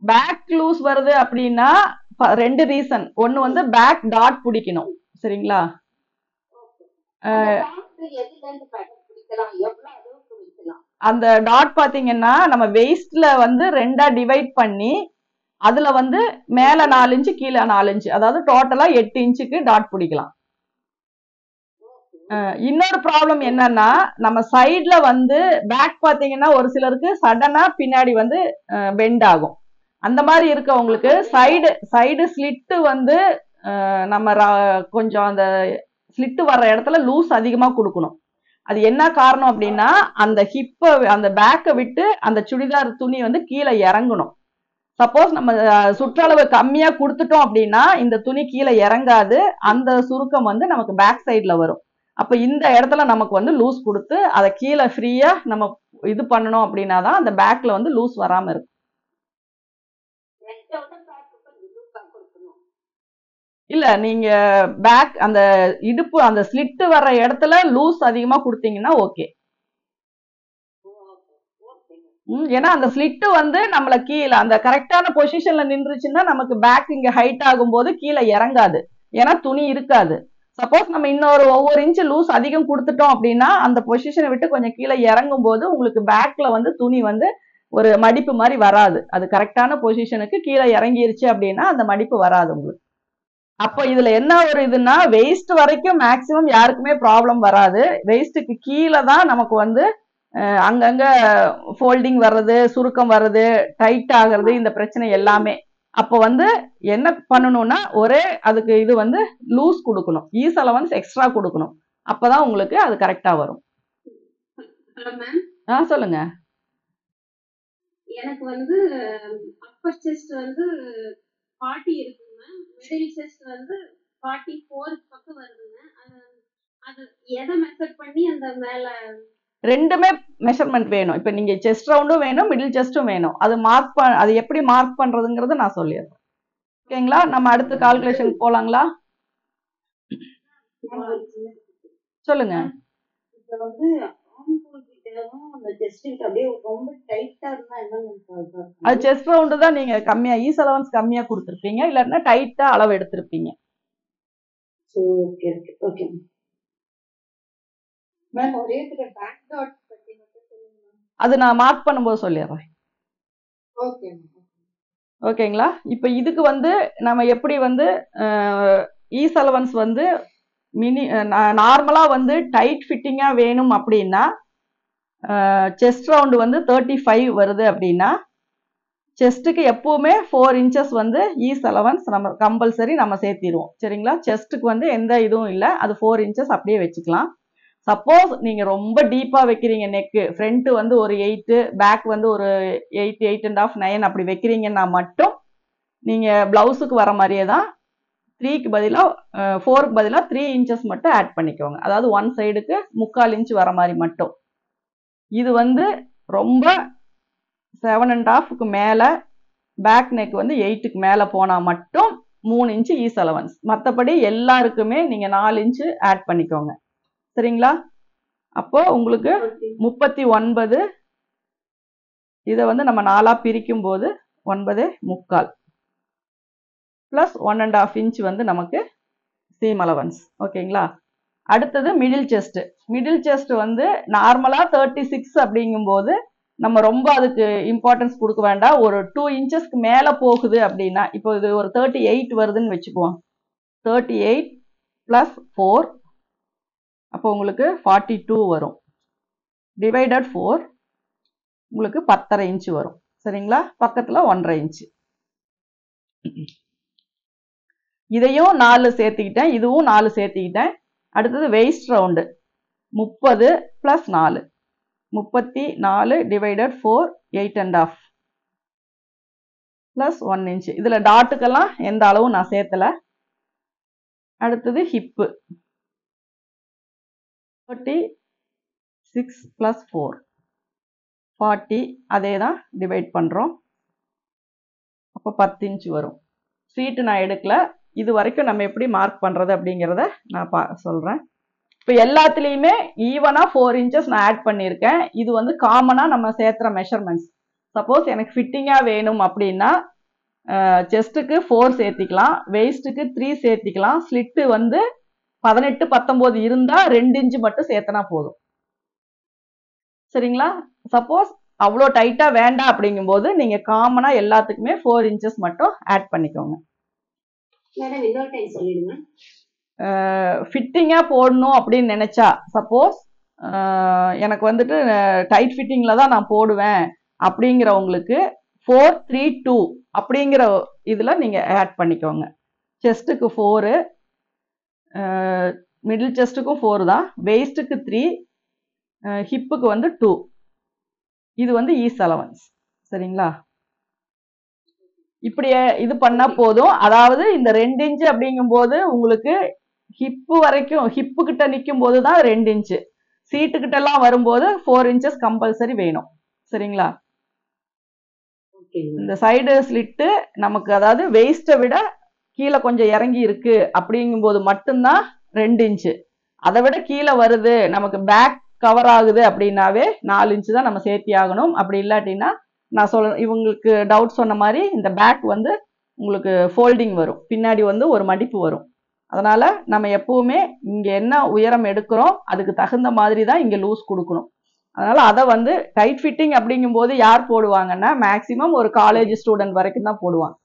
S1: பேக் லூஸ் வருது அப்படின்னா 2 ரீசன். ஒன்னு வந்து பேக் டாட் பிடிக்கணும். சரிங்களா? அந்த டாட் பாத்தீங்கன்னா நம்ம வெயிஸ்ட்ல வந்து 2ஆ டிவைட் பண்ணி அதுல வந்து மேல 4 இன்ச்சு கீழே 4 இன்ச்சு, அதாவது டோட்டலா 8 இன்ச்சுக்கு டாட் பிடிக்கலாம். இன்னொரு ப்ராப்ளம் என்னன்னா நம்ம சைட்ல வந்து பேக் பாத்தீங்கன்னா ஒரு சிலருக்கு சடனா பின்னாடி வந்து பெண்ட் ஆகும். அந்த மாதிரி இருக்கவங்களுக்கு சைடு ஸ்லிட்டு வந்து நம்ம கொஞ்சம் அந்த ஸ்லிட்டு வர்ற இடத்துல லூஸ் அதிகமா கொடுக்கணும். அது என்ன காரணம் அப்படின்னா அந்த ஹிப்பை அந்த பேக்கை விட்டு அந்த சுடிதார் துணி வந்து கீழே இறங்கணும். சப்போஸ் நம்ம சுற்றளவு கம்மியா கொடுத்துட்டோம் அப்படின்னா இந்த துணி கீழே இறங்காது, அந்த சுருக்கம் வந்து நமக்கு பேக் சைட்ல வரும். அப்ப இந்த இடத்துல நமக்கு வந்து லூஸ் கொடுத்து அதை கீழே ஃப்ரீயா நம்ம இது பண்ணணும் அப்படின்னா தான் அந்த பேக்ல வந்து லூஸ் வராம இருக்கும். இல்ல, நீங்க பேக் அந்த இடுப்பு அந்த ஸ்லிட் வர்ற இடத்துல லூஸ் அதிகமா கொடுத்தீங்கன்னா ஓகே. ஏன்னா அந்த ஸ்லிட் வந்து நம்மள கீழே அந்த கரெக்டான பொசிஷன்ல நின்றுச்சுன்னா நமக்கு பேக் இங்க ஹைட் ஆகும் போது கீழே இறங்காது, ஏன்னா துணி இருக்காது. சப்போஸ் நம்ம இன்னொரு ஒவ்வொரு இன்ச்சு லூஸ் அதிகம் கொடுத்துட்டோம் அப்படின்னா அந்த பொசிஷனை விட்டு கொஞ்சம் கீழே இறங்கும் போது உங்களுக்கு பேக்ல வந்து துணி வந்து ஒரு மடிப்பு மாதிரி வராது. அது கரெக்டான பொசிஷனுக்கு கீழே இறங்கிருச்சு அப்படின்னா அந்த மடிப்பு வராது உங்களுக்கு. அப்போ இதுல என்ன ஒரு இதுன்னா வெயிஸ்ட் வரைக்கும் மேக்சிமம் யாருக்குமே ப்ராப்ளம் வராது. வெயிஸ்டுக்கு கீழே தான் நமக்கு வந்து அங்கங்க ஃபோல்டிங் வர்றது, சுருக்கம் வர்றது, டைட் ஆகிறது, இந்த பிரச்சனை எல்லாமே. அப்போ வந்து என்ன பண்ணணும்னா ஒரே அதுக்கு இது வந்து லூஸ் கொடுக்கணும், ஈஸ் அலவன்ஸ் எக்ஸ்ட்ரா கொடுக்கணும். அப்பதான் உங்களுக்கு அது கரெக்டா வரும். சொல்லுங்க.
S3: எனக்கு வந்து அப்பர் செஸ்ட் வந்து 40 இருக்குங்க, மிடில் செஸ்ட் வந்து 44 பக்கம் வருதுங்க. அது எதை மெஷர் பண்ணி அந்த மேல?
S1: ரெண்டுமே மெஷர்மெண்ட் வேணும். இப்ப நீங்க செஸ்ட் ரவுண்டும் வேணும், மிடில் செஸ்டும் வேணும். அது அது எப்படி மார்க் பண்றதுங்கிறத நான் சொல்லிடுறேன். ஓகேங்களா? நம்ம அடுத்த கால்குலேஷன் போலாங்களா? சொல்லுங்க.
S2: இப்ப வந்து
S1: அது செஸ்ட் ரவுண்டு தான் நீங்க கம்மியா ஈஸ் அலவன்ஸ் கம்மியா கொடுத்துருப்பீங்க, இல்லன்னா டைட்டா அளவு எடுத்திருப்பீங்க. அது நான் மார்க் பண்ணும்போது சொல்லிடுறேன். ஓகேங்களா? இப்ப இதுக்கு வந்து நம்ம எப்படி வந்து ஈஸ் அலவன்ஸ் வந்து நார்மலா வந்து டைட் ஃபிட்டிங்கா வேணும் அப்படின்னா செஸ்ட் ரவுண்டு வந்து 35 வருது அப்படின்னா செஸ்ட்டுக்கு எப்பவுமே 4 இன்ச்சஸ் வந்து ஈஸ் அலவன்ஸ் நம்ம கம்பல்சரி நம்ம சேர்த்திடுவோம். சரிங்களா? செஸ்ட்டுக்கு வந்து எந்த இதுவும் இல்லை, அது 4 இன்ச்சஸ் அப்படியே வச்சுக்கலாம். சப்போஸ் நீங்க ரொம்ப டீப்பா வைக்கிறீங்க, நெக்கு ஃப்ரண்ட் வந்து ஒரு 8, பேக் வந்து ஒரு 8, 8.5, 9 அப்படி வைக்கிறீங்கன்னா மட்டும் நீங்க பிளவுஸுக்கு வர மாதிரியே தான் 3க்கு பதிலா 4க்கு பதிலா 3 இன்ச்சஸ் மட்டும் ஆட் பண்ணிக்கோங்க. அதாவது ஒன் சைடுக்கு 3/4 இன்ச் வர மாதிரி மட்டும். இது வந்து ரொம்ப 7.5க்கு மேல பேக் நெக் வந்து 8க்கு மேல போனா மட்டும் 3 இன்ச் ஈஸ் அலவன்ஸ். மற்றபடி எல்லாருக்குமே நீங்க 4 இன்ச் ஆட் பண்ணிக்கோங்க. சரிங்களா? அப்போ உங்களுக்கு 39. இதை வந்து நம்ம 4ஆ பிரிக்கும் போது 9.75 பிளஸ் 1.5 இன்ச் வந்து நமக்கு சீம் அலவன்ஸ். ஓகேங்களா? அடுத்தது மிடில் செஸ்ட். மிடில் செஸ்ட் வந்து நார்மலா 36 அப்படிங்கும்போது நம்ம ரொம்ப அதுக்கு இம்பார்ட்டன்ஸ் கொடுக்க வேண்டாம். ஒரு 2 இன்ச்சஸ்க்கு மேல போகுது அப்படின்னா, இப்போ இது ஒரு 38 வருதுன்னு வச்சுக்குவோம். 38 பிளஸ் 4 அப்போ உங்களுக்கு 42 வரும். டிவைடட் 4 உங்களுக்கு 10.5 இன்ச் வரும். சரிங்களா? பக்கத்துல 1.5 இன்ச். இதையும் 4 சேர்த்துக்கிட்டேன், இதுவும் 4 சேர்த்துக்கிட்டேன். அடுத்தது waist round 30 plus 4 34 divided 4 8.5 plus 1 inch. இதுல டாட்டுக்கெல்லாம் எந்த அளவும் நான் சேர்த்தல. அடுத்தது ஹிப்பு 36 பிளஸ் 4 40, அதே தான் டிவைட் பண்றோம். அப்போ 10 இன்ச் வரும். சீட்டு நான் எடுக்கல. இது வரைக்கும் நம்ம எப்படி மார்க் பண்றது அப்படிங்கிறத நான் சொல்றேன். இப்போ எல்லாத்துலேயுமே ஈவனா 4 இன்ச்சஸ் நான் ஆட் பண்ணியிருக்கேன். இது வந்து காமனா நம்ம சேர்த்துற மெஷர்மெண்ட்ஸ். சப்போஸ் எனக்கு ஃபிட்டிங்கா வேணும் அப்படின்னா செஸ்ட்டுக்கு 4 சேர்த்திக்கலாம், வெயிஸ்ட்டுக்கு 3 சேர்த்திக்கலாம். ஸ்லிட்டு வந்து 18, 19 இருந்தா 2 இன்ச் மட்டும் சேர்த்தனா போதும். சரிங்களா? சப்போஸ் அவ்வளோ டைட்டா வேண்டாம் அப்படிங்கும்போது நீங்க காமனா எல்லாத்துக்குமே 4 இன்ச்சஸ் மட்டும் ஆட் பண்ணிக்கோங்க.
S2: மேடம் இன்னொரு டைம் சொல்லிடுங்க.
S1: ஃபிட்டிங்கா போடணும் அப்படின்னு நினைச்சா, சப்போஸ் எனக்கு வந்துட்டு டைட் ஃபிட்டிங்ல தான் நான் போடுவேன் அப்படிங்கிறவங்களுக்கு 4-3-2 அப்படிங்கிற இதுல நீங்க ஆட் பண்ணிக்கோங்க. செஸ்ட்டுக்கு 4, மிடில் செஸ்ட்டுக்கும் 4 தான், வெயிஸ்ட்டுக்கு 3, ஹிப்புக்கு வந்து 2. இது வந்து ஈஸ் அலவன்ஸ். சரிங்களா? இப்படியே இது பண்ணா போதும். அதாவது இந்த 2 இன்ச் அப்படிங்கும்போது உங்களுக்கு ஹிப்பு வரைக்கும், ஹிப்பு கிட்ட நிற்கும் போது தான் 2 இன்ச், சீட்டு கிட்ட எல்லாம் வரும்போது 4 இன்ச்சஸ் கம்பல்சரி வேணும். சரிங்களா? இந்த சைடு ஸ்லிட்டு நமக்கு அதாவது வெயிஸ்ட்டை விட கீழே கொஞ்சம் இறங்கி இருக்கு அப்படிங்கும்போது மட்டும்தான் 2 இன்ச். அதை விட கீழே வருது, நமக்கு பேக் கவர் ஆகுது அப்படின்னாவே 4 இன்ச் தான் நம்ம சேர்த்தி ஆகணும். அப்படி இல்லாட்டினா நான் இவங்களுக்கு டவுட் சொன்ன மாதிரி இந்த பேக் வந்து உங்களுக்கு ஃபோல்டிங் வரும், பின்னாடி வந்து ஒரு மடிப்பு வரும். அதனால நம்ம எப்பவுமே இங்க என்ன உயரம் எடுக்கிறோம் அதுக்கு தகுந்த மாதிரி தான் இங்க லூஸ் கொடுக்கணும். அதனால அதை வந்து டைட் ஃபிட்டிங் அப்படிங்கும்போது யார் போடுவாங்கன்னா மேக்சிமம் ஒரு காலேஜ் ஸ்டூடெண்ட் வரைக்கும் தான் போடுவாங்க.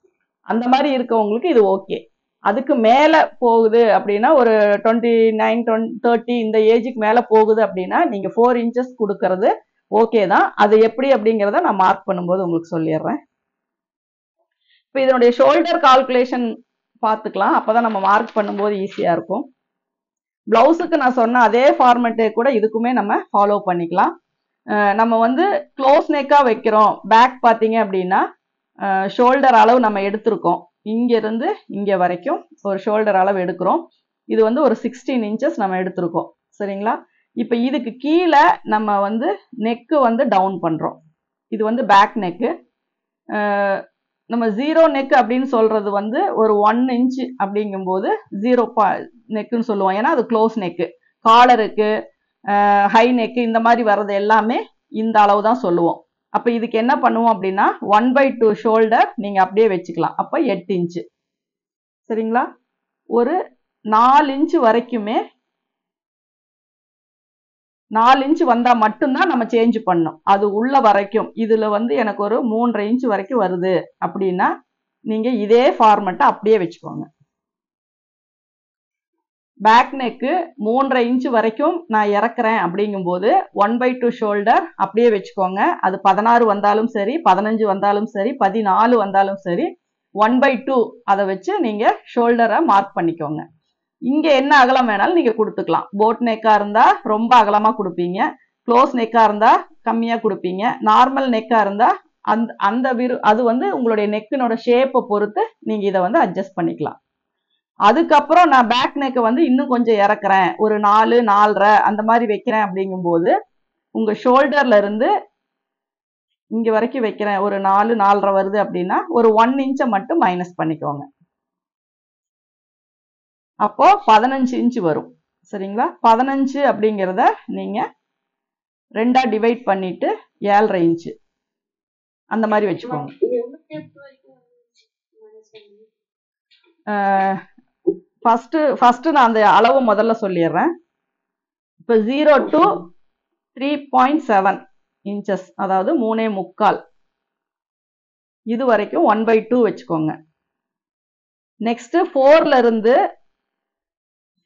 S1: அந்த மாதிரி இருக்கவங்களுக்கு இது ஓகே. அதுக்கு மேல போகுது அப்படின்னா ஒரு 29, 30 இந்த ஏஜுக்கு மேல போகுது அப்படின்னா நீங்க 4 இன்ச்சஸ் கொடுக்கறது ஓகே தான். அது எப்படி அப்படிங்கிறத நான் மார்க் பண்ணும்போது உங்களுக்கு சொல்லிடுறேன். இப்போ இதனுடைய ஷோல்டர் கால்குலேஷன் பார்த்துக்கலாம், அப்பதான் நம்ம மார்க் பண்ணும்போது ஈஸியா இருக்கும். பிளவுஸுக்கு நான் சொன்ன அதே ஃபார்மேட்டை கூட இதுக்குமே நம்ம ஃபாலோ பண்ணிக்கலாம். நம்ம வந்து க்ளோஸ் நெக்கா வைக்கிறோம். பேக் பார்த்தீங்க அப்படின்னா ஷோல்டர் அளவு நம்ம எடுத்திருக்கோம், இங்க இருந்து இங்க வரைக்கும் ஒரு ஷோல்டர் அளவு எடுக்கிறோம். இது வந்து ஒரு 16 இன்ச்சஸ் நம்ம எடுத்திருக்கோம். சரிங்களா? இப்போ இதுக்கு கீழே நம்ம வந்து நெக்கு வந்து டவுன் பண்றோம். இது வந்து பேக் நெக்கு. நம்ம 0 நெக் அப்படின்னு சொல்றது வந்து ஒரு 1 இன்ச் அப்படிங்கும்போது 0 நெக்குன்னு சொல்லுவோம். ஏன்னா அது க்ளோஸ் நெக்கு. காலருக்கு ஹை நெக்கு இந்த மாதிரி வர்றது எல்லாமே இந்த அளவு தான் சொல்லுவோம். அப்ப இதுக்கு என்ன பண்ணுவோம் அப்படின்னா 1/2 ஷோல்டர் நீங்க அப்படியே வச்சுக்கலாம். அப்ப 8 இன்ச். சரிங்களா? ஒரு 4 இன்ச் வரைக்குமே, 4 இன்ச் வந்தா மட்டும்தான் நம்ம சேஞ்ச் பண்ணணும். அது உள்ள வரைக்கும் இதுல வந்து எனக்கு ஒரு 3.5 இன்ச் வரைக்கும் வருது அப்படின்னா நீங்க இதே ஃபார்மேட்டை அப்படியே வச்சுக்கோங்க. பேக் நெக்கு 3.5 இன்ச் வரைக்கும் நான் இறக்குறேன் அப்படிங்கும்போது 1/2 ஷோல்டர் அப்படியே வச்சுக்கோங்க. அது 16 வந்தாலும் சரி, 15 வந்தாலும் சரி, 14 வந்தாலும் சரி, 1/2 அதை வச்சு நீங்க ஷோல்டரை மார்க் பண்ணிக்கோங்க. இங்க என்ன அகலம் வேணாலும் நீங்க கொடுத்துக்கலாம். போட் நெக்கா இருந்தா ரொம்ப அகலமா கொடுப்பீங்க, க்ளோஸ் நெக்கா இருந்தா கம்மியா கொடுப்பீங்க, நார்மல் நெக்கா இருந்தா அது வந்து உங்களுடைய நெக்கினோட ஷேப்பை பொறுத்து நீங்க இதை வந்து அட்ஜஸ்ட் பண்ணிக்கலாம். அதுக்கப்புறம் நான் பேக் நெக்கை வந்து இன்னும் கொஞ்சம் இறக்குறேன், ஒரு 4, 4.5 அந்த மாதிரி வைக்கிறேன் அப்படிங்கும்போது உங்க ஷோல்டர்ல இருந்து இங்க வரைக்கும் வைக்கிறேன், ஒரு 4, 4.5 வருது அப்படின்னா ஒரு 1 இன்ச்சை மட்டும் மைனஸ் பண்ணிக்கோங்க. அப்போ 15 இன்ச் வரும். சரிங்களா? 15 அப்படிங்கிறத நீங்க 2ஆ டிவைட் பண்ணிட்டு 7.5 இன்ச் அந்த மாதிரி வச்சுக்கோங்க. ஃபர்ஸ்ட் நான் அந்த அளவு முதல்ல சொல்லிடுறேன். இப்போ 0 to 3.7 இன்ச்சஸ், அதாவது 3.25 இது வரைக்கும் 1/2 வச்சுக்கோங்க. நெக்ஸ்ட் 4ல இருந்து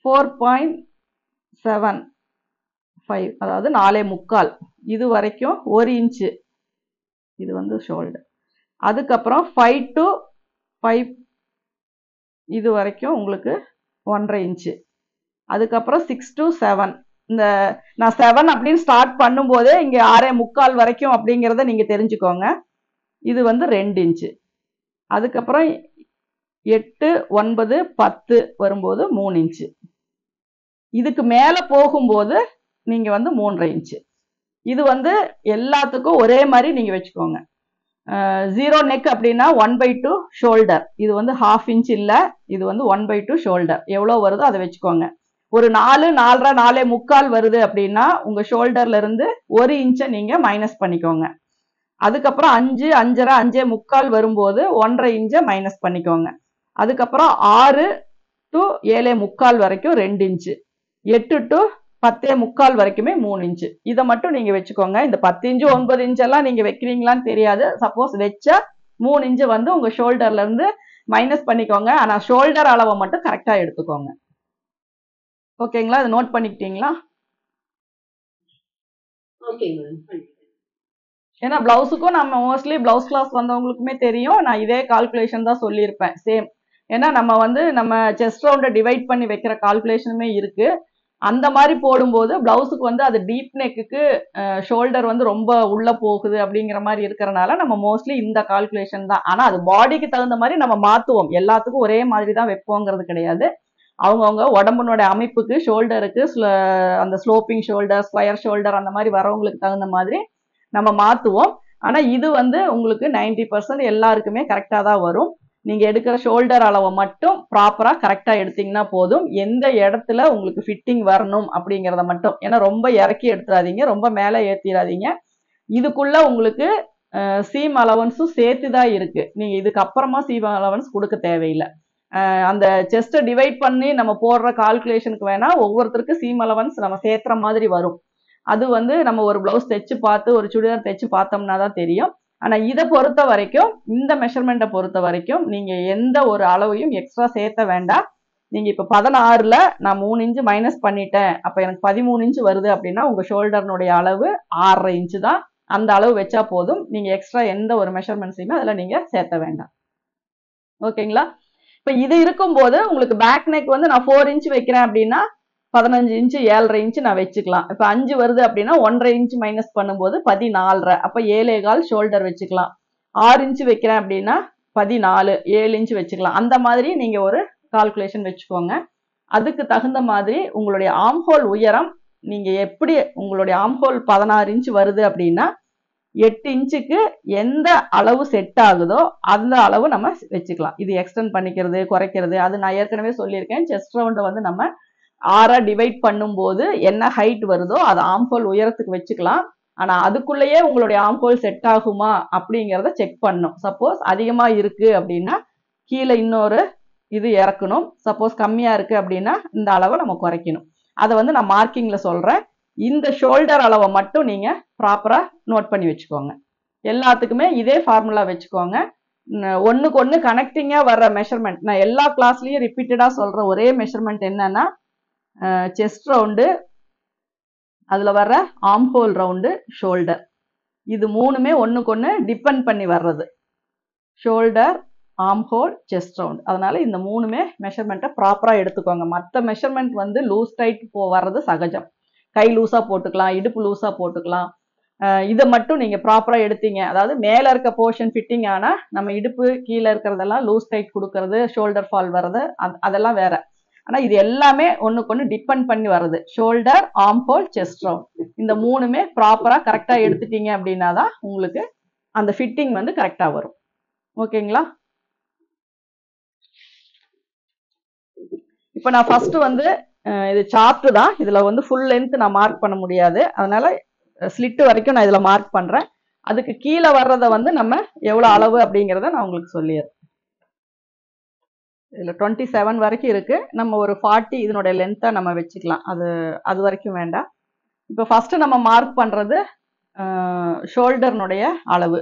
S1: 4.75 அதாவது 4.25 இது வரைக்கும் 1 இன்ச்சு, இது வந்து ஷோல்டர். அதுக்கப்புறம் 5 to 5 இது வரைக்கும் உங்களுக்கு 1.5 இன்ச்சு. அதுக்கப்புறம் 6 to 7, இந்த நான் 7 அப்படின்னு ஸ்டார்ட் பண்ணும்போதே இங்க 6.25 வரைக்கும் அப்படிங்கிறத நீங்க தெரிஞ்சுக்கோங்க. இது வந்து 2 இன்ச்சு. அதுக்கப்புறம் 8, 9, 10 வரும்போது 3 இன்ச்சு. இதுக்கு மேல போகும்போது நீங்க வந்து 3.5 இன்ச்சு. இது வந்து எல்லாத்துக்கும் ஒரே மாதிரி நீங்க வச்சுக்கோங்க. 0 நெக் அப்படின்னா 1/2 ஷோல்டர், இது வந்து 1/2 இன்ச் இல்ல, இது வந்து 1/2 ஷோல்டர். எவ்வளவு வருதோ அதை வச்சுக்கோங்க. ஒரு 4, 4.5, 4.25 வருது அப்படின்னா உங்க ஷோல்டர்ல இருந்து 1 இன்ச்சை நீங்க மைனஸ் பண்ணிக்கோங்க. அதுக்கப்புறம் 5, 5.5, 5.25 வரும்போது 1.5 இன்ச்சை மைனஸ் பண்ணிக்கோங்க. அதுக்கப்புறம் 6 to 7.25 வரைக்கும் 2 இன்ச்சு, 8 to 10.25 வரைக்குமே 3 இன்ச்சு. இதை மட்டும் நீங்க வச்சுக்கோங்க. இந்த 10 இன்ச்சு 9 இன்ச் எல்லாம் நீங்க வைக்கிறீங்களான்னு தெரியாது. சப்போஸ் வச்சா 3 இன்ச்சு வந்து உங்க ஷோல்டர்ல இருந்து மைனஸ் பண்ணிக்கோங்க. ஆனா ஷோல்டர் அளவை மட்டும் கரெக்டா எடுத்துக்கோங்க. ஓகேங்களா? அதை நோட் பண்ணிக்கிட்டீங்களா? ஏன்னா பிளவுஸுக்கும் நம்ம மோஸ்ட்லி பிளவுஸ் கிளாஸ் வந்தவங்களுக்குமே தெரியும், நான் இதே கால்குலேஷன் தான் சொல்லியிருப்பேன் சேம். ஏன்னா நம்ம வந்து நம்ம செஸ்ட் ரவுண்டை டிவைட் பண்ணி வைக்கிற கால்குலேஷனுமே இருக்கு. அந்த மாதிரி போடும்போது பிளவுஸுக்கு வந்து அது டீப் நெக்குக்கு ஷோல்டர் வந்து ரொம்ப உள்ள போகுது அப்படிங்கிற மாதிரி இருக்கிறனால நம்ம மோஸ்ட்லி இந்த கால்குலேஷன் தான். ஆனா அது பாடிக்கு தகுந்த மாதிரி நம்ம மாத்துவோம், எல்லாத்துக்கும் ஒரே மாதிரி தான் வைப்போங்கிறது கிடையாது. அவங்கவுங்க உடம்புனோட அமைப்புக்கு, ஷோல்டருக்கு அந்த ஸ்லோப்பிங் ஷோல்டர், ஸ்கொயர் ஷோல்டர் அந்த மாதிரி வரவங்களுக்கு தகுந்த மாதிரி நம்ம மாத்துவோம். ஆனா இது வந்து உங்களுக்கு 90% எல்லாருக்குமே கரெக்டா தான் வரும். நீங்க எடுக்கிற ஷோல்டர் அளவை மட்டும் ப்ராப்பரா கரெக்டா எடுத்தீங்கன்னா போதும். எந்த இடத்துல உங்களுக்கு ஃபிட்டிங் வரணும் அப்படிங்கிறத மட்டும், ஏன்னா ரொம்ப இறக்கி எடுத்துடாதீங்க, ரொம்ப மேலே ஏற்றிடாதீங்க. இதுக்குள்ள உங்களுக்கு சீம் அலவன்ஸும் சேர்த்து தான் இருக்கு. நீங்க இதுக்கு அப்புறமா சீம் அலவன்ஸ் கொடுக்க தேவையில்லை. அந்த செஸ்ட்டை டிவைட் பண்ணி நம்ம போடுற கால்குலேஷனுக்கு வேணா ஒவ்வொருத்தருக்கு சீம் அலவன்ஸ் நம்ம சேர்த்துற மாதிரி வரும். அது வந்து நம்ம ஒரு பிளவுஸ் தைச்சு பார்த்து, ஒரு சுடிதார் தைச்சு பார்த்தோம்னா தான் தெரியும். ஆனா இதை பொறுத்த வரைக்கும், இந்த மெஷர்மெண்ட்டை பொறுத்த வரைக்கும் நீங்க எந்த ஒரு அளவையும் எக்ஸ்ட்ரா சேர்த்த வேண்டாம். நீங்க இப்ப 16ல நான் 3 இன்ச்சு மைனஸ் பண்ணிட்டேன், அப்ப எனக்கு 13 இன்ச்சு வருது அப்படின்னா உங்க ஷோல்டர்னுடைய அளவு 6.5 இன்ச்சு தான். அந்த அளவு வச்சா போதும். நீங்க எக்ஸ்ட்ரா எந்த ஒரு மெஷர்மெண்ட்ஸையுமே அதுல நீங்க சேர்த்த வேண்டாம். ஓகேங்களா? இப்ப இது இருக்கும்போது உங்களுக்கு பேக் நெக் வந்து நான் 4 இன்ச் வைக்கிறேன் அப்படின்னா 15 இன்ச்சு 7.5 இன்ச்சு நான் வச்சுக்கலாம். இப்ப 5 வருது அப்படின்னா 1.5 இன்ச்சு மைனஸ் பண்ணும்போது 14.5, அப்ப 7.25 ஷோல்டர் வச்சுக்கலாம். 6 இன்ச்சு வைக்கிறேன் அப்படின்னா 14, 7 இன்ச்சு வச்சுக்கலாம். அந்த மாதிரி நீங்க ஒரு கால்குலேஷன் வச்சுக்கோங்க. அதுக்கு தகுந்த மாதிரி உங்களுடைய ஆர்ம் ஹோல் உயரம், நீங்க எப்படி உங்களுடைய ஆர்ம் ஹோல் 16 இன்ச்சு வருது அப்படின்னா 8 இன்ச்சுக்கு எந்த அளவு செட் ஆகுதோ அந்த அளவு நம்ம வச்சுக்கலாம். இது எக்ஸ்டெண்ட் பண்ணிக்கிறது, குறைக்கிறது, அது நான் ஏற்கனவே சொல்லியிருக்கேன். செஸ்ட் ரவுண்டை வந்து நம்ம 6ஆ டிவைட் பண்ணும்போது என்ன ஹைட் வருதோ அதை ஆர்ம் ஹோல் உயரத்துக்கு வச்சுக்கலாம். ஆனா அதுக்குள்ளேயே உங்களுடைய ஆர்ம் ஹோல் செட் ஆகுமா அப்படிங்கிறத செக் பண்ணணும். சப்போஸ் அதிகமா இருக்கு அப்படின்னா கீழே இன்னொரு இது இறக்கணும். சப்போஸ் கம்மியா இருக்கு அப்படின்னா இந்த அளவை நம்ம குறைக்கணும். அதை வந்து நான் மார்க்கிங்ல சொல்றேன். இந்த ஷோல்டர் அளவை மட்டும் நீங்க ப்ராப்பரா நோட் பண்ணி வச்சுக்கோங்க. எல்லாத்துக்குமே இதே ஃபார்முலா வச்சுக்கோங்க. ஒண்ணுக்கு ஒண்ணு கனெக்டிங்கா வர்ற மெஷர்மெண்ட், நான் எல்லா கிளாஸ்லயும் ரிப்பீட்டடா சொல்ற ஒரே மெஷர்மெண்ட் என்னன்னா செஸ்ட் ரவுண்டு, அதில் வர்ற ஆர்ம் ஹோல் ரவுண்டு, ஷோல்டர், இது மூணுமே ஒன்றுக்கு ஒன்று டிபெண்ட் பண்ணி வர்றது. Shoulder, arm whole, chest round. அதனால இந்த மூணுமே மெஷர்மெண்ட்டை ப்ராப்பராக எடுத்துக்கோங்க. மற்ற மெஷர்மெண்ட் வந்து லூஸ் டைட் வர்றது சகஜம். கை லூஸாக போட்டுக்கலாம், இடுப்பு லூஸாக போட்டுக்கலாம். இதை மட்டும் நீங்கள் ப்ராப்பராக எடுத்தீங்க, அதாவது மேலே இருக்க போர்ஷன் ஃபிட்டிங் ஆனால் நம்ம இடுப்பு கீழே இருக்கிறதெல்லாம் லூஸ் டைட் கொடுக்கறது, ஷோல்டர் ஃபால் வர்றது, அதெல்லாம் வேற. ஆனால் இது எல்லாமே ஒன்றுக்கு ஒன்று டிபெண்ட் பண்ணி வர்றது. Shoulder, arm whole, chest round, இந்த மூணுமே ப்ராப்பராக கரெக்டாக எடுத்துட்டீங்க அப்படின்னா தான் உங்களுக்கு அந்த ஃபிட்டிங் வந்து கரெக்டாக வரும். ஓகேங்களா? இப்போ நான் ஃபர்ஸ்ட் வந்து இது சார்ட் தான், இதில் வந்து ஃபுல் லென்த் நான் மார்க் பண்ண முடியாது, அதனால ஸ்லிட்டு வரைக்கும் நான் இதில் மார்க் பண்ணுறேன். அதுக்கு கீழே வர்றதை வந்து நம்ம எவ்வளோ அளவு அப்படிங்கிறத நான் உங்களுக்கு சொல்லிடுறேன். இதில் 27 வரைக்கும் இருக்குது. நம்ம ஒரு 40 இதனுடைய லென்த்தாக நம்ம வச்சுக்கலாம், அது வரைக்கும் வேண்டாம். இப்போ ஃபஸ்ட்டு நம்ம மார்க் பண்ணுறது ஷோல்டர்னுடைய அளவு.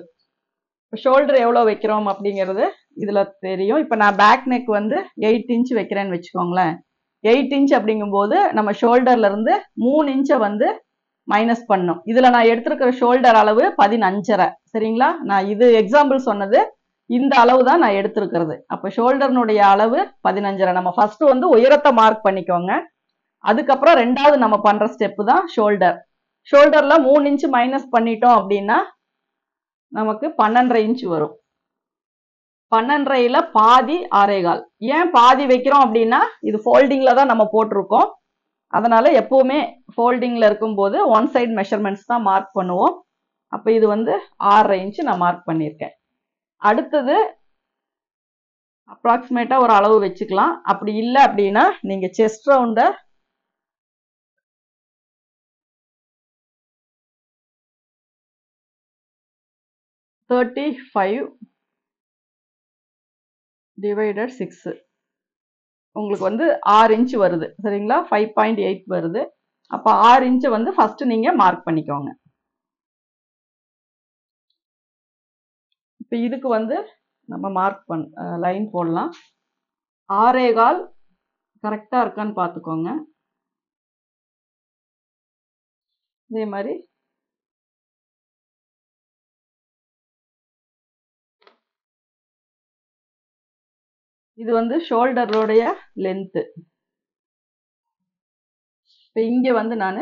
S1: இப்போ ஷோல்டர் எவ்வளோ வைக்கிறோம் அப்படிங்கிறது இதில் தெரியும். இப்போ நான் பேக் நெக் வந்து 8 இன்ச் வைக்கிறேன்னு வச்சுக்கோங்களேன். 8 இன்ச் அப்படிங்கும்போது நம்ம ஷோல்டர்லேருந்து 3 இன்ச்சை வந்து மைனஸ் பண்ணும். இதில் நான் எடுத்துருக்கிற ஷோல்டர் அளவு 15.5. சரிங்களா? நான் இது எக்ஸாம்பிள் சொன்னது, இந்த அளவு தான் நான் எடுத்திருக்கிறது. அப்போ ஷோல்டர்னுடைய அளவு 15.5. நம்ம ஃபர்ஸ்ட் வந்து உயரத்தை மார்க் பண்ணிக்கோங்க. அதுக்கப்புறம் ரெண்டாவது நம்ம பண்ற ஸ்டெப்பு தான் ஷோல்டர். ஷோல்டர்ல 3 இன்ச் மைனஸ் பண்ணிட்டோம் அப்படின்னா நமக்கு 12.5 இன்ச் வரும். 12.5ல பாதி 6.25. ஏன் பாதி வைக்கிறோம் அப்படின்னா இது ஃபோல்டிங்ல தான் நம்ம போட்டிருக்கோம். அதனால எப்பவுமே ஃபோல்டிங்ல இருக்கும்போது ஒன் சைடு மெஷர்மெண்ட்ஸ் தான் மார்க் பண்ணுவோம். அப்போ இது வந்து 6.5 இன்ச் நான் மார்க் பண்ணியிருக்கேன். அடுத்தது அப்ராக்சிமேட்டா ஒரு அளவு வச்சுக்கலாம். அப்படி இல்லை அப்படின்னா நீங்க செஸ்ட் ரவுண்ட 35 டிவைடட் 6 உங்களுக்கு வந்து 6 இன்ச் வருது. சரிங்களா? 5.8 வருது. அப்போ 6 இன்ச்சை வந்து ஃபர்ஸ்ட் நீங்க மார்க் பண்ணிக்கோங்க. இப்போ இதுக்கு வந்து நம்ம மார்க் லைன் போடலாம். 6.25 கரெக்டாக இருக்கான்னு பார்த்துக்கோங்க. இதே மாதிரி இது வந்து ஷோல்டரோடைய லென்த்து. இப்போ இங்கே வந்து நான்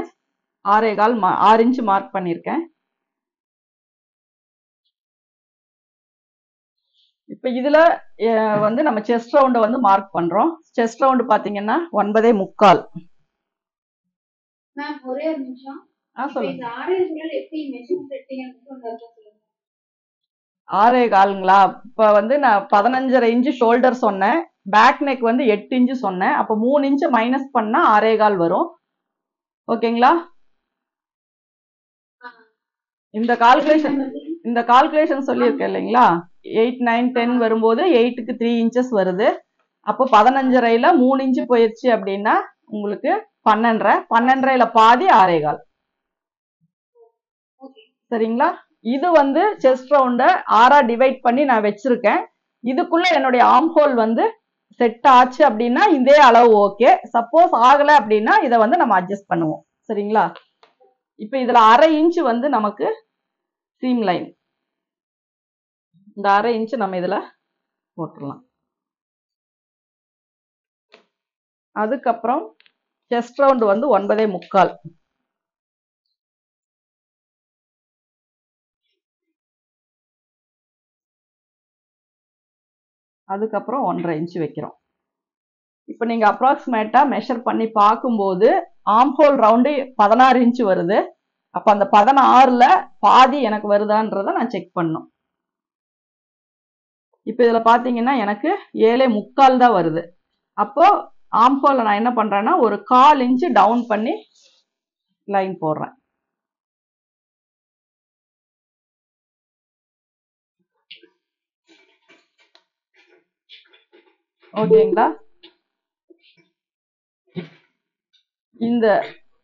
S1: 6.25 இன்ச் மார்க் பண்ணியிருக்கேன். இப்போ இதில் வந்து நம்ம செஸ்ட் ரவுண்டை வந்து மார்க் பண்ணுறோம். செஸ்ட் ரவுண்டு பார்த்தீங்கன்னா 9.25.
S3: மேம் ஒரே ஒரு நிமிஷம்.
S1: சொல்லுங்க.
S3: இந்த 6.25 எப்படி மெஷர்மென்ட் எடுத்தீங்கன்னு சொல்லுங்க.
S1: 6.25ங்களா? இப்போ வந்து நான் 15.5 இன்ச்சு ஷோல்டர் சொன்னேன், பேக் நெக் வந்து 8 இன்ச்சு சொன்னேன். அப்போ 3 இன்ச்சு மைனஸ் பண்ணா 6.25 வரும். ஓகேங்களா? இந்த கால்குலேஷன் சொல்லியிருக்கேன் இல்லைங்களா? 8, 9, 10 வரும்போது 8க்கு 3 இன்ச்சஸ் வருது. அப்போ 15.5ல 3 இன்ச்சு போயிடுச்சு அப்படின்னா உங்களுக்கு 12.5ல பாதி 6.25. சரிங்களா? இது வந்து செஸ்ட் ரவுண்டை 6ஆ டிவைட் பண்ணி நான் வச்சிருக்கேன். இதுக்குள்ள என்னுடைய ஆர்ம் ஹோல் வந்து செட் ஆச்சு அப்படின்னா இதே அளவு ஓகே. சப்போஸ் ஆகலை அப்படின்னா இதை வந்து நம்ம அட்ஜஸ்ட் பண்ணுவோம். சரிங்களா? இப்போ இதுல 1/2 இன்ச் வந்து நமக்கு சீம் லைன். இந்த 1/2 இன்ச் நம்ம இதுல போட்டுடலாம். அதுக்கப்புறம் செஸ்ட் ரவுண்ட் வந்து 9.25. அதுக்கப்புறம் 1.5 இன்ச் வைக்கிறோம். இப்போ நீங்க அப்ராக்சிமேட்டா மெஷர் பண்ணி பார்க்கும்போது ஆர்ம் ஹோல் ரவுண்டு 16 இன்ச் வருது. அப்போ அந்த 16ல பாதி எனக்கு வருதான்றதை நான் செக் பண்ணும். இப்போ இதில் பார்த்தீங்கன்னா எனக்கு 7.25 தான் வருது. அப்போ ஆர்ம் ஹோல்ல நான் என்ன பண்றேன்னா ஒரு 1/4 இன்ச் டவுன் பண்ணி லைன் போடுறேன். ஓகேங்களா?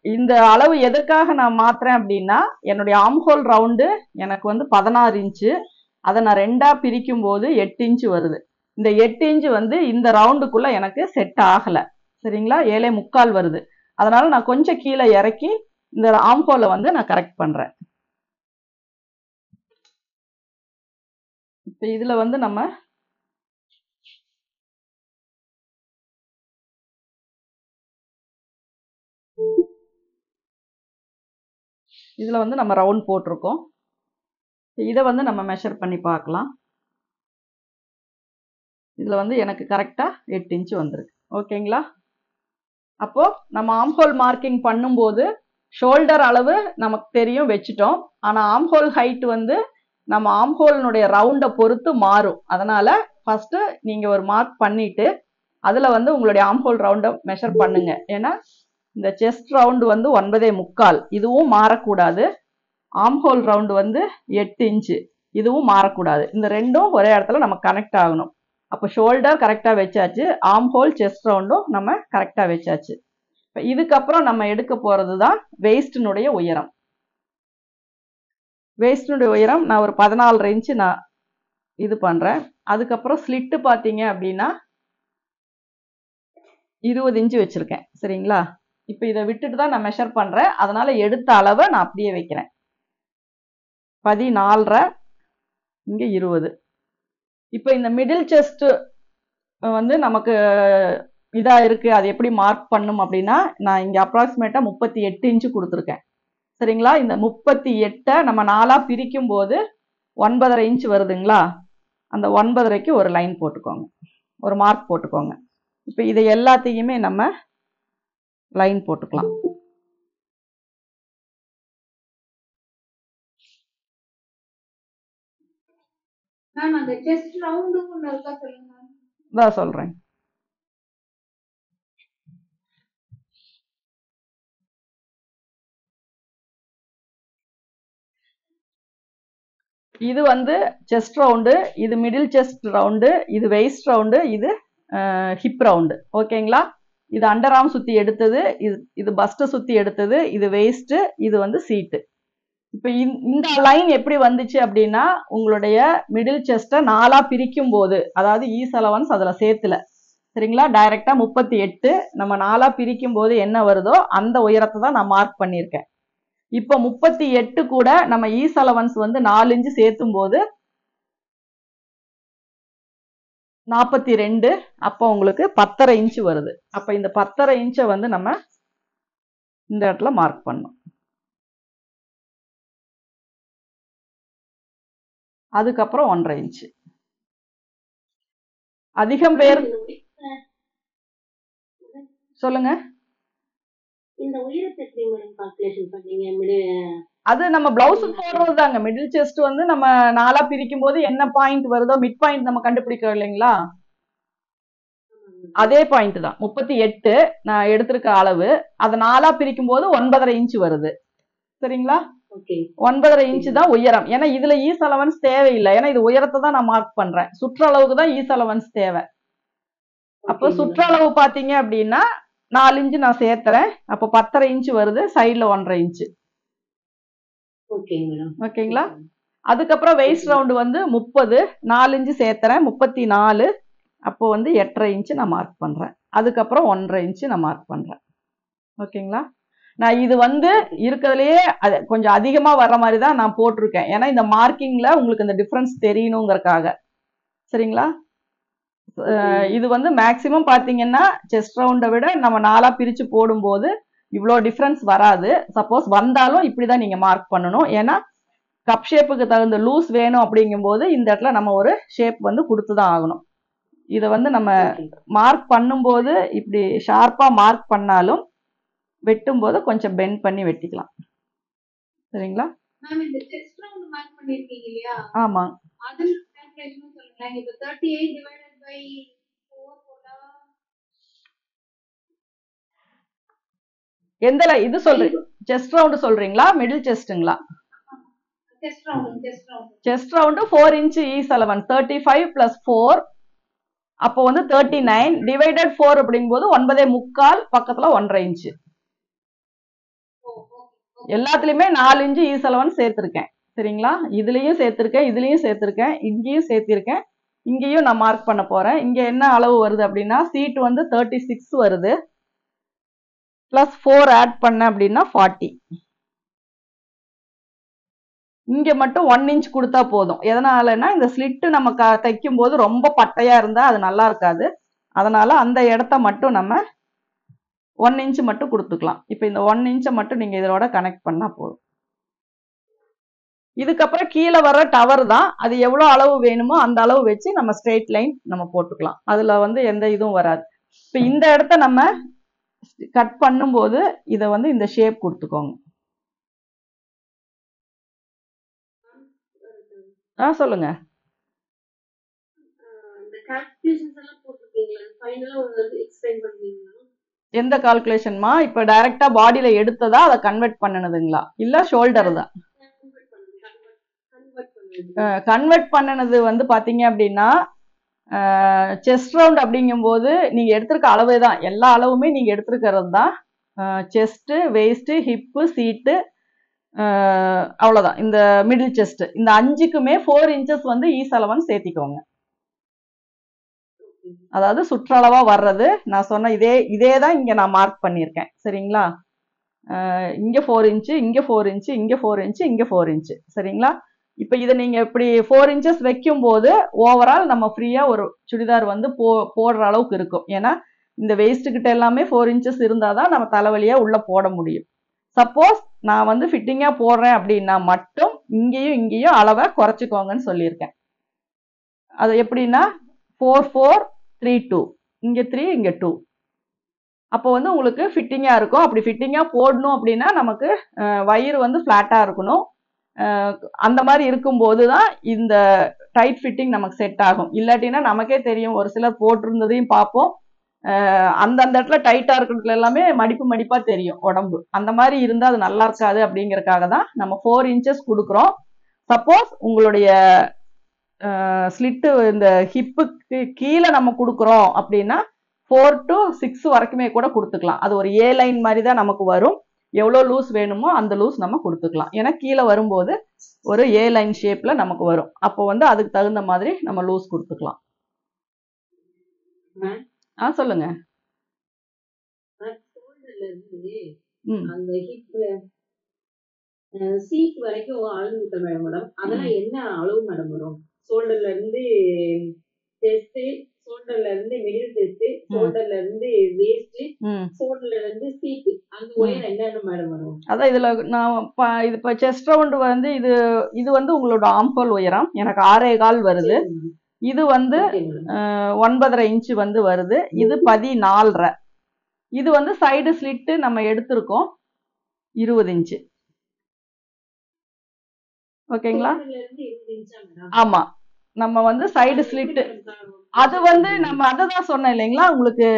S1: இந்த அளவு எதுக்காக நான் மாத்துறேன் அப்படின்னா என்னுடைய ஆர்ம் ஹோல் ரவுண்டு எனக்கு வந்து 16 இன்ச்சு. அதை நான் 2ஆ பிரிக்கும் போது 8 இன்ச்சு வருது. இந்த 8 இன்ச்சு வந்து இந்த ரவுண்டுக்குள்ள எனக்கு செட் ஆகலை. சரிங்களா? 7.25 வருது. அதனால நான் கொஞ்சம் கீழே இறக்கி இந்த ஆம்ஹோலை வந்து நான் கரெக்ட் பண்றேன். இப்போ இதுல வந்து நம்ம ரவுண்ட் போட்டிருக்கோம். இதை வந்து நம்ம மெஷர் பண்ணி பார்க்கலாம். இதுல வந்து எனக்கு கரெக்டா 8 இன்ச் வந்திருக்கு. ஓகேங்களா? அப்போ நம்ம ஆம்ஹோல் மார்க்கிங் பண்ணும்போது ஷோல்டர் அளவு நமக்கு தெரியும் வச்சுட்டோம். ஆனா ஆம்ஹோல் ஹைட் வந்து நம்ம ஆம்ஹோலினுடைய ரவுண்டை பொறுத்து மாறும். அதனால ஃபர்ஸ்ட் நீங்க ஒரு மார்க் பண்ணிட்டு அதுல வந்து உங்களுடைய ஆம்ஹோல் ரவுண்டை மெஷர் பண்ணுங்க. ஏன்னா இந்த செஸ்ட் ரவுண்டு வந்து 9.75, இதுவும் மாறக்கூடாது. ஆம்ஹோல் ரவுண்டு வந்து 8 இன்ச்சு, இதுவும் மாறக்கூடாது. இந்த ரெண்டும் ஒரே இடத்துல நம்ம கனெக்ட் ஆகணும். அப்போ ஷோல்டர் கரெக்டா வச்சாச்சு, ஆம்ஹோல் செஸ்ட் ரவுண்டும் நம்ம கரெக்டா வச்சாச்சு. இதுக்கப்புறம் நம்ம எடுக்க போறது தான் வெயிஸ்டினுடைய உயரம். வெயிஸ்டினுடைய உயரம் நான் ஒரு 14 இன்ச்சு நான் இது பண்றேன். அதுக்கப்புறம் ஸ்லிட்டு பார்த்தீங்க அப்படின்னா 20 இன்ச்சு வச்சிருக்கேன். சரிங்களா? இப்போ இதை விட்டுட்டு தான் நான் மெஷர் பண்றேன். அதனால எடுத்த அளவை நான் அப்படியே வைக்கிறேன். 14.5, இங்க 20. இப்போ இந்த மிடில் செஸ்ட் வந்து நமக்கு இதா இருக்கு, அது எப்படி மார்க் பண்ணும் அப்படின்னா நான் இங்க அப்ராக்சிமேட்டா 38 இன்ச்சு கொடுத்துருக்கேன். சரிங்களா? இந்த 38 நம்ம 4ஆ பிரிக்கும் போது 9.5 இன்ச் வருதுங்களா? அந்த 9.5க்கு ஒரு லைன் போட்டுக்கோங்க, ஒரு மார்க் போட்டுக்கோங்க. இப்போ இதை எல்லாத்தையுமே நம்ம லைன் போட்டுக்கலாம்.
S3: மேம் அந்த செஸ்ட் ரவுண்டும் ஒன்று இருக்கா சொல்லுங்க.
S1: தான் சொல்றேன். இது வந்து செஸ்ட் ரவுண்டு, இது மிடில் செஸ்ட் ரவுண்டு, இது வெயிஸ்ட் ரவுண்டு, இது ஹிப் ரவுண்டு. ஓகேங்களா? இது அண்டர் ஆர்ம் சுத்தி எடுத்தது, இது பஸ்ட் சுத்தி எடுத்தது, இது வெயிஸ்ட், இது வந்து சீட்டு. இப்போ இந்த லைன் எப்படி வந்துச்சு அப்படின்னா உங்களுடைய மிடில் செஸ்ட்டை 4ஆ பிரிக்கும் போது, அதாவது ஈஸ் அலவன்ஸ் அதுல சேர்த்துல, சரிங்களா? டைரக்டா 38 நம்ம 4ஆ பிரிக்கும் போது என்ன வருதோ அந்த உயரத்தை தான் நான் மார்க் பண்ணியிருக்கேன். இப்போ 38 கூட நம்ம ஈஸ் அலவன்ஸ் வந்து 4 இன்ச்சு சேர்த்தும் போது 42, அப்போ உங்களுக்கு 10.5 இன்ச்சு வருது. அப்போ இந்த 10.5 இன்ச்சை வந்து நம்ம இந்த இடத்துல மார்க் பண்ணணும். அதுக்கப்புறம் 1.5 இன்ச்சு. அதிகம் பேர் சொல்லுங்க.
S2: இந்த உயரத்தை எப்படி மேடம் கால்குலேஷன் பண்ணீங்க?
S1: அது நம்ம பிளவுஸ் போடுறது தாங்க. மிடில் செஸ்ட் வந்து நம்ம 4ஆ பிரிக்கும் போது என்ன பாயிண்ட் வருதோ மிட் பாயிண்ட் நம்ம கண்டுபிடிக்கிறோம் இல்லைங்களா? அதே பாயிண்ட் தான் 38 நான் எடுத்திருக்க அளவு. அதை 4ஆ பிரிக்கும் போது 9.5 இன்ச்சு வருது. சரிங்களா? 9.5 இன்ச்சு தான் உயரம். ஏன்னா இதுல ஈஸ் அலவன்ஸ் தேவையில்லை. ஏன்னா இது உயரத்தை தான் நான் மார்க் பண்றேன். சுற்றளவுக்கு தான் ஈஸ் அலவன்ஸ் தேவை. அப்போ சுற்றளவு பாத்தீங்க அப்படின்னா 4 இன்ச்சு நான் சேர்த்துறேன். அப்போ 10.5 இன்ச்சு வருது, சைட்ல 1.5 இன்ச்சு. ஓகேங்களா? அதுக்கப்புறம் வெயிஸ்ட் ரவுண்டு வந்து 30, 4 இன்ச்சு சேர்த்துறேன், 34. அப்போ வந்து 8.5 இன்ச்சு நான் மார்க் பண்றேன். அதுக்கப்புறம் 1.5 இன்ச்சு நான் மார்க் பண்றேன். ஓகேங்களா? நான் இது வந்து இருக்கிறதுலயே கொஞ்சம் அதிகமா வர்ற மாதிரி தான் நான் போட்டிருக்கேன். ஏன்னா இந்த மார்க்கிங்ல உங்களுக்கு இந்த டிஃபரன்ஸ் தெரியணுங்கிறதுக்காக. சரிங்களா? இது வந்து மேக்சிமம் பாத்தீங்கன்னா செஸ்ட் ரவுண்டை விட நம்ம 4ஆ பிரிச்சு போடும்போது இவ்வளோ டிஃபரன்ஸ் வராது. சப்போஸ் வந்தாலும் இப்படிதான் நீங்க மார்க் பண்ணணும். ஏன்னா கப் ஷேப்புக்கு தகுந்த லூஸ் வேணும் அப்படிங்கும்போது இந்த இடத்துல நம்ம ஒரு ஷேப் வந்து கொடுத்துதான் ஆகணும். இதை வந்து நம்ம மார்க் பண்ணும்போது இப்படி ஷார்ப்பா மார்க் பண்ணாலும் வெட்டும் போது கொஞ்சம் பெண்ட் பண்ணி வெட்டிக்கலாம். சரிங்களா?
S3: மேம் இந்த செஸ்ட் ரவுண்ட் மார்க் பண்ணிருக்கீங்க இல்லையா?
S1: ஆமா.
S3: அது கால்குலேஷன் சொல்லுங்க. இப்போ 38 டிவைடட் பை 4 போட்டா
S1: எந்த இது சொல்றீங்க? செஸ்ட் ரவுண்ட் சொல்றீங்களா மிடில் செஸ்ட்ங்களா? Chest round 4 inch ease allowance 35 + 4, அப்போ வந்து 39 டிவைடட் 4 அப்படிங்கும்போது 9.75 பக்கத்துல 1.5 இன்ச்சு. எல்லாத்துலயுமே 4 இன்ச்சு ஈஸ் அலவன்ஸ் சேர்த்திருக்கேன். சரிங்களா? இதுலயும் சேர்த்திருக்கேன், இதுலயும் சேர்த்திருக்கேன், இங்கேயும் சேர்த்திருக்கேன், இங்கேயும் நான் மார்க் பண்ண போறேன். இங்க என்ன அளவு வருது அப்படின்னா சீட் வந்து 36 வருது. பிளஸ் 4 ஆட் பண்ண அப்படின்னா 40. இங்க மட்டும் 1 இன்ச் கொடுத்தா போதும். எதனாலன்னா இந்த ஸ்லிட்டு நம்ம தைக்கும் போது ரொம்ப பட்டையா இருந்தா அது நல்லா இருக்காது. அதனால அந்த இடத்த மட்டும் நம்ம 1 இன்ச் மட்டும் கொடுத்துக்கலாம். இப்போ இந்த 1 இன்ச்சை மட்டும் நீங்க இதோட கனெக்ட் பண்ணா போதும். இதுக்கப்புறம் கீழே வர டவர் தான், அது எவ்வளோ அளவு வேணுமோ அந்த அளவு வச்சு நம்ம ஸ்ட்ரெயிட் லைன் நம்ம போட்டுக்கலாம். அதுல வந்து எந்த இதுவும் வராது. இப்போ இந்த இடத்த நம்ம கட் பண்ணும்போது இதை வந்து இந்த ஷேப் கொடுத்துக்கோங்க. சொல்லுங்க. எந்த கால்குலேஷன்மா? இப்ப டைரக்டா பாடியில எடுத்ததா அதை கன்வெர்ட் பண்ணனதுங்களா இல்ல ஷோல்டர் தான்? கன்வெர்ட் பண்ணனது வந்து பாத்தீங்க அப்படின்னா செஸ்ட் ரவுண்ட் அப்படிங்கும்போது நீங்க எடுத்திருக்க அளவே தான், எல்லா அளவுமே நீங்க எடுத்திருக்கிறது தான். செஸ்ட், வெயிஸ்ட், ஹிப்பு, சீட்டு, அவ்வளவுதான். இந்த மிடில் செஸ்ட் இந்த 5க்குமே 4 இன்ச்சஸ் வந்து ஈஸ்11 சேர்த்திக்கோங்க. அதாவது சுற்றளவா வர்றது நான் சொன்ன இதே தான் இங்க நான் மார்க் பண்ணியிருக்கேன். சரிங்களா? இங்க 4 இன்ச்சு, இங்க 4 இன்ச்சு, இங்க 4 இன்ச்சு, இங்க 4 இன்ச்சு. சரிங்களா? இப்ப இதை நீங்க இப்படி 4 இன்ச்சஸ் வைக்கும் போது ஓவரால் நம்ம ஃப்ரீயா ஒரு சுடிதார் வந்து போடுற அளவுக்கு இருக்கும். ஏன்னா இந்த வெயிஸ்ட் கிட்ட எல்லாமே 4 இன்ச்சஸ் இருந்தாதான் நம்ம தலைவலியா உள்ள போட முடியும். சப்போஸ் நான் வந்து ஃபிட்டிங்கா போடுறேன் அப்படின்னா மட்டும் இங்கேயும் இங்கேயும் அளவை குறைச்சிக்கோங்கன்னு சொல்லியிருக்கேன். அது எப்படின்னா 4 4 3 2, இங்க 3 இங்க 2. அப்போ வந்து உங்களுக்கு ஃபிட்டிங்கா இருக்கும். அப்படி ஃபிட்டிங்கா போடணும் அப்படின்னா நமக்கு வயிறு வந்து ஃபிளாட்டா இருக்கணும். அந்த மாதிரி இருக்கும்போது தான் இந்த டைட் ஃபிட்டிங் நமக்கு செட் ஆகும். இல்லாட்டினா நமக்கே தெரியும், ஒரு சிலர் போட்டிருந்ததையும் பார்ப்போம், அந்தந்த இடத்துல டைட்டா இருக்கிறதுல எல்லாமே மடிப்பு மடிப்பா தெரியும் உடம்பு. அந்த மாதிரி இருந்தா அது நல்லா இருக்காது. அப்படிங்கறக்காக தான் நம்ம 4 இன்ச்சஸ் கொடுக்குறோம். சப்போஸ் உங்களுடைய ஸ்லிட்டு இந்த ஹிப்புக்கு கீழே நம்ம கொடுக்குறோம் அப்படின்னா 4 to 6 வரைக்குமே கூட கொடுத்துக்கலாம். அது ஒரு ஏ லைன் மாதிரி தான் நமக்கு வரும். எவ்வளோ லூஸ் வேணுமோ அந்த லூஸ் நம்ம கொடுத்துக்கலாம். ஏன்னா கீழே வரும்போது ஒரு ஏ லைன் ஷேப்ல நமக்கு வரும். அப்போ வந்து அதுக்கு தகுந்த மாதிரி நம்ம லூஸ் கொடுத்துக்கலாம். சொல்லுங்க.
S2: சீட் வரைக்கும் அளந்து மேடம், அதெல்லாம் என்ன அளவு மேடம் வரும்? ஷோல்டர்ல இருந்து செஸ்ட், ஷோல்டர்ல இருந்து மிடில் செஸ்ட், ஷோல்டர்ல இருந்து வேஸ்ட், ஷோல்டர்ல இருந்து சீட், அந்த உயரம் என்னென்ன மேடம் வரும்? அதான்
S1: இதுல நான் இது இப்ப செஸ்ட் ரவுண்ட் வந்து இது வந்து உங்களோட ஆம்ஹோல் உயரம் எனக்கு 6.25 வருது. இது வந்து 9.5 இன்ச்சு வந்து வருது. இது 14.5. இது வந்து சைடு ஸ்லிட்டு நம்ம எடுத்திருக்கோம் 20 இன்ச்சு. ஓகேங்களா? ஆமா, நம்ம வந்து சைடு ஸ்லிட்டு அது வந்து நம்ம அததான் சொன்னேன் இல்லைங்களா, உங்களுக்கு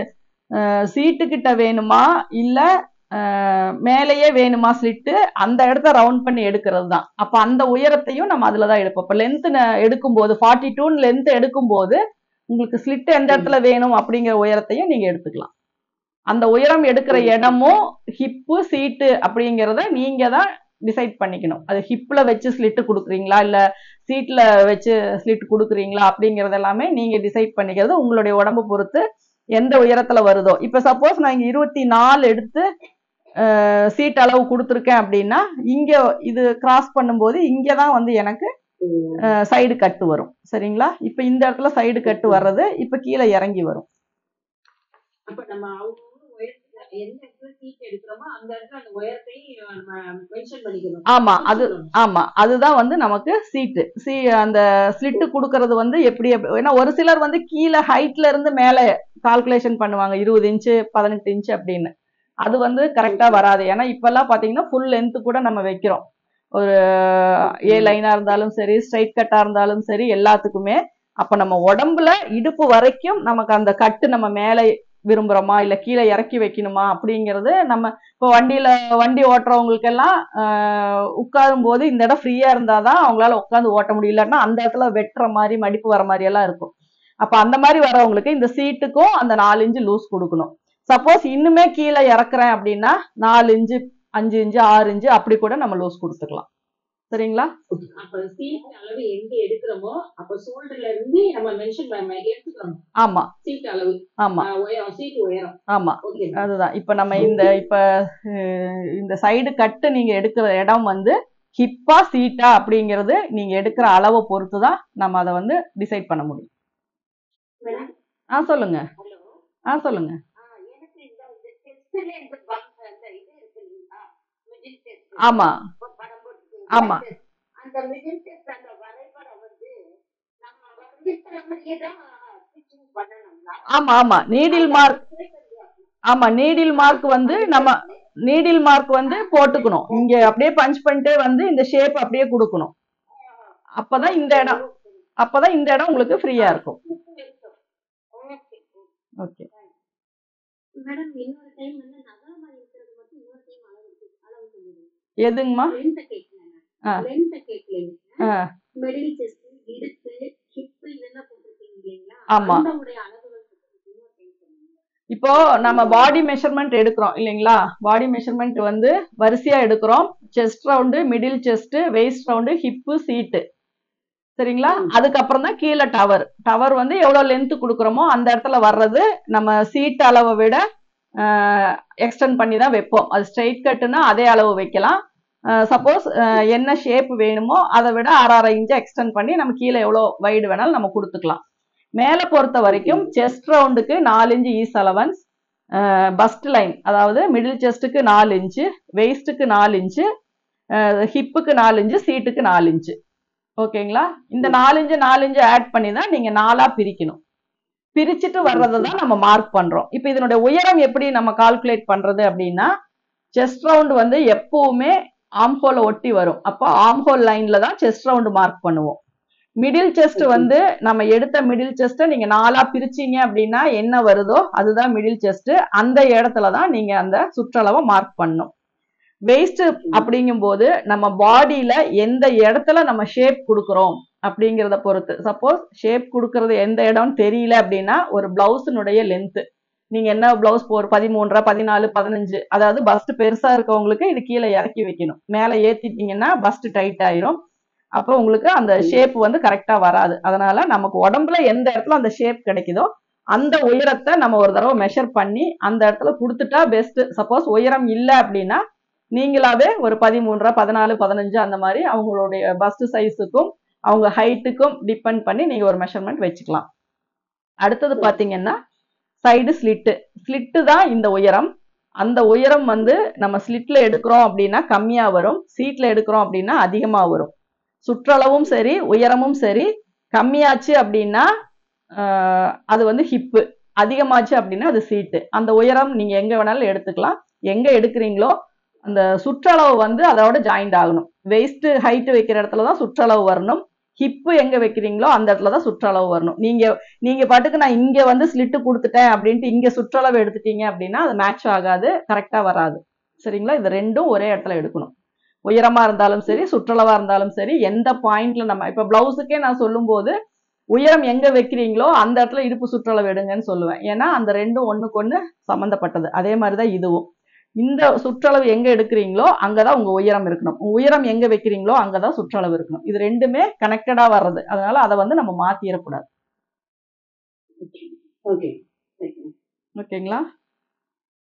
S1: சீட்டு கிட்ட வேணுமா இல்ல மேலேயே வேணுமா ஸ்லிட்டு, அந்த இடத்த ரவுண்ட் பண்ணி எடுக்கிறது தான். அப்ப அந்த உயரத்தையும் நம்ம அதுலதான் எடுப்போம். இப்ப லென்த் எடுக்கும் போது 42 லென்த் எடுக்கும் போது உங்களுக்கு ஸ்லிட் எந்த இடத்துல வேணும் அப்படிங்கிற உயரத்தையும் நீங்க எடுத்துக்கலாம். அந்த உயரம் எடுக்கிற இடமும் ஹிப்பு சீட்டு அப்படிங்கிறத நீங்க தான் டிசைட் பண்ணிக்கணும். அது ஹிப்ல வச்சு ஸ்லிட்டு கொடுக்குறீங்களா இல்ல சீட்ல வச்சு ஸ்லிட் கொடுக்குறீங்களா அப்படிங்கறது எல்லாமே நீங்க டிசைட் பண்ணிக்கிறது உங்களுடைய உடம்பு பொறுத்து எந்த உயரத்துல வருதோ. இப்ப சப்போஸ் நான் இங்க 24 எடுத்து சீட் அளவு கொடுத்துருக்கேன் அப்படின்னா இங்க இது கிராஸ் பண்ணும்போது இங்கதான் வந்து எனக்கு சைடு கட்டு வரும். சரிங்களா? இப்ப இந்த இடத்துல சைடு கட்டு வர்றது இப்ப கீழே இறங்கி வரும். ஆமா, அதுதான் வந்து நமக்கு சீட்டு. அந்த ஸ்லிட்டு குடுக்கறது வந்து எப்படி, ஏன்னா ஒரு சிலர் வந்து கீழே ஹைட்ல இருந்து மேல கால்குலேஷன் பண்ணுவாங்க 20 இன்ச்சு 18 இன்ச்சு அப்படின்னு. அது வந்து கரெக்டா வராது. ஏன்னா இப்ப எல்லாம் பாத்தீங்கன்னா ஃபுல் லென்த் கூட நம்ம வைக்கிறோம். ஒரு ஏ லைனா இருந்தாலும் சரி, ஸ்ட்ரைட் கட்டா இருந்தாலும் சரி, எல்லாத்துக்குமே. அப்ப நம்ம உடம்புல இடுப்பு வரைக்கும் நமக்கு அந்த கட்டு நம்ம மேல விரும்புறோமா இல்ல கீழே இறக்கி வைக்கணுமா அப்படிங்கிறது நம்ம இப்போ வண்டி ஓட்டுறவங்களுக்கு எல்லாம் உட்காரும் போது இந்த இடம் ஃப்ரீயா இருந்தாதான் அவங்களால உட்காந்து ஓட்ட முடியலன்னா அந்த இடத்துல வெட்டுற மாதிரி மடிப்பு வர மாதிரி எல்லாம் இருக்கும். அப்ப அந்த மாதிரி வரவங்களுக்கு இந்த சீட்டுக்கும் அந்த 4 இன்ச்சு லூஸ் கொடுக்கணும். சப்போஸ் இன்னுமே கீழே இறக்குறேன் அப்படின்னா 4 இன்ச்சு 5 இன்ச்சு 6 இன்ச்சு அப்படி கூட நம்ம லூஸ் கொடுத்துக்கலாம். சரிங்களா?
S2: அப்ப சீட் அளவு எங்க எடுக்கிறோமோ அப்ப ஷோல்டர்ல இருந்து நம்ம மென்ஷன் எடுத்துக்கணும்.
S1: ஆமா
S2: சீட் அளவு.
S1: ஆமா
S2: உயரம், சீட் உயரம்.
S1: ஆமா
S2: ஓகே.
S1: அதுதான். இப்ப நம்ம இந்த சைடு கட்டு நீங்க எடுக்கிற இடம் வந்து ஹிப்பா சீட்டா அப்படிங்கிறது நீங்க எடுக்கிற அளவை பொறுத்து தான் நம்ம அதை வந்து டிசைட் பண்ண முடியும். சொல்லுங்க. சொல்லுங்க. ஆமா ஆமா ஆமா ஆமா நீடில் மார்க். ஆமா நீடில் மார்க் வந்து நம்ம நீடில் மார்க் வந்து போட்டுக்கணும். இங்க அப்படியே பஞ்ச் பண்ணிட்டு வந்து இந்த ஷேப் அப்படியே கொடுக்கணும். அப்பதான் இந்த இடம் உங்களுக்கு ஃப்ரீயா இருக்கும். ஓகே
S3: மேடம், இன்னொரு டைம் வந்து நகரமா இருக்கிறது மட்டும் இன்னொரு டைம் அளவு சொல்லுங்க.
S1: எதுங்கம்மா?
S3: லென்த் கேட்கலீங்க. மிடில் செஸ்ட், இடுப்பு, ஹிப் இதெல்லாம் போட்டுருக்கீங்க இல்லைங்களா?
S1: ஆமா.
S3: அதோட அளவுகள் இன்னொரு டைம் சொல்லுங்க.
S1: இப்போ நம்ம பாடி மெஷர்மெண்ட் எடுக்கிறோம் இல்லைங்களா? பாடி மெஷர்மெண்ட் வந்து வரிசையா எடுக்கிறோம். Chest round, middle chest, waist round, hip, seat. சரிங்களா? அதுக்கப்புறம் தான் கீழே டவர் வந்து எவ்வளவு லென்த் கொடுக்குறோமோ அந்த இடத்துல வர்றது நம்ம சீட் அளவை விட எக்ஸ்டெண்ட் பண்ணி தான் வைப்போம். அது ஸ்ட்ரைட் கட்டுனா அதே அளவு வைக்கலாம். சப்போஸ் என்ன ஷேப் வேணுமோ அதை விட 1/2 இன்ச் எக்ஸ்டெண்ட் பண்ணி நம்ம கீழே எவ்வளோ வைடு வேணாலும் நம்ம கொடுத்துக்கலாம். மேலே பொறுத்த வரைக்கும் செஸ்ட் ரவுண்டுக்கு 4 inch ease allowance, bust line அதாவது மிடில் செஸ்ட்டுக்கு 4 இன்ச்சு, வெயிஸ்ட்டுக்கு 4 இன்ச்சு, ஹிப்புக்கு 4 இன்ச்சு, சீட்டுக்கு 4 இன்ச்சு. ஓகேங்களா? இந்த 4 இன்ச்சு ஆட் பண்ணி தான் நீங்க 4ஆ பிரிக்கணும். பிரிச்சுட்டு வர்றதை தான் நம்ம மார்க் பண்றோம். இப்போ இதனுடைய உயரம் எப்படி நம்ம கால்குலேட் பண்றது அப்படின்னா, செஸ்ட் ரவுண்ட் வந்து எப்பவுமே ஆம்ஹோலை ஒட்டி வரும். அப்போ ஆம்ஹோல் லைன்ல தான் செஸ்ட் ரவுண்ட் மார்க் பண்ணுவோம். மிடில் செஸ்ட் வந்து நம்ம எடுத்த மிடில் செஸ்ட்டை நீங்க 4ஆ பிரிச்சீங்க அப்படின்னா என்ன வருதோ அதுதான் மிடில் செஸ்ட். அந்த இடத்துல தான் நீங்க அந்த சுற்றளவை மார்க் பண்ணணும். வெயிஸ்ட் அப்படிங்கும் போது நம்ம பாடியில எந்த இடத்துல நம்ம ஷேப் கொடுக்குறோம் அப்படிங்கிறத பொறுத்து. சப்போஸ் ஷேப் கொடுக்கறது எந்த இடம்னு தெரியல அப்படின்னா ஒரு பிளவுஸினுடைய லென்த் நீங்க என்ன பிளவுஸ் 13, 14, 15, அதாவது பஸ்ட் பெருசா இருக்கவங்களுக்கு இது கீழே இறக்கி வைக்கணும். மேலே ஏத்திட்டீங்கன்னா பஸ்ட் டைட் ஆயிரும். அப்போ உங்களுக்கு அந்த ஷேப் வந்து கரெக்டா வராது. அதனால நமக்கு உடம்புல எந்த இடத்துல அந்த ஷேப் கிடைக்குதோ அந்த உயரத்தை நம்ம ஒரு தடவை மெஷர் பண்ணி அந்த இடத்துல கொடுத்துட்டா பெஸ்ட். சப்போஸ் உயரம் இல்லை அப்படின்னா நீங்களாவே ஒரு 13, 14, 15 அந்த மாதிரி அவங்களுடைய பஸ்ட் சைஸுக்கும் அவங்க ஹைட்டுக்கும் டிபெண்ட் பண்ணி நீங்க ஒரு மெஷர்மெண்ட் வச்சுக்கலாம். அடுத்தது பாத்தீங்கன்னா சைடு ஸ்லிட்டு தான் இந்த உயரம். அந்த உயரம் வந்து நம்ம ஸ்லிட்ல எடுக்கிறோம் அப்படின்னா கம்மியா வரும், சீட்ல எடுக்கிறோம் அப்படின்னா அதிகமா வரும். சுற்றளவும் சரி உயரமும் சரி கம்மியாச்சு அப்படின்னா அது வந்து ஹிப்பு, அதிகமாச்சு அப்படின்னா அது சீட்டு. அந்த உயரம் நீங்க எங்க வேணாலும் எடுத்துக்கலாம். எங்க எடுக்கிறீங்களோ அந்த சுற்றளவு வந்து அதோட ஜாயிண்ட் ஆகணும். வெயிஸ்ட் ஹைட் வைக்கிற இடத்துல தான் சுற்றளவு வரணும். ஹிப்பு எங்க வைக்கிறீங்களோ அந்த இடத்துல தான் சுற்றளவு வரணும். நீங்க பாட்டுக்கு நான் இங்க வந்து ஸ்லிட்டு கொடுத்துட்டேன் அப்படின்ட்டு இங்க சுற்றளவு எடுத்துட்டீங்க அப்படின்னா அது மேட்ச் ஆகாது, கரெக்டா வராது. சரிங்களா? இது ரெண்டும் ஒரே இடத்துல எடுக்கணும். உயரமா இருந்தாலும் சரி சுற்றளவா இருந்தாலும் சரி எந்த பாயிண்ட்ல நம்ம இப்ப பிளவுஸுக்கே நான் சொல்லும் போது உயரம் எங்க வைக்கிறீங்களோ அந்த இடத்துல இடுப்பு சுற்றளவு எடுங்கன்னு சொல்லுவேன். ஏன்னா அந்த ரெண்டும் ஒண்ணுக்கு ஒண்ணு சம்பந்தப்பட்டது. அதே மாதிரிதான் இதுவும். இந்த சுற்றளவு எங்க எடுக்கிறீங்களோ அங்கதான் உங்க உயரம் இருக்கணும். உயரம் எங்க வைக்கிறீங்களோ அங்கதான் சுற்றளவு இருக்கணும். இது ரெண்டுமே கனெக்டடா வர்றது. அதனால அதை வந்து நம்ம மாத்திரக்கூடாது. ஓகேங்களா?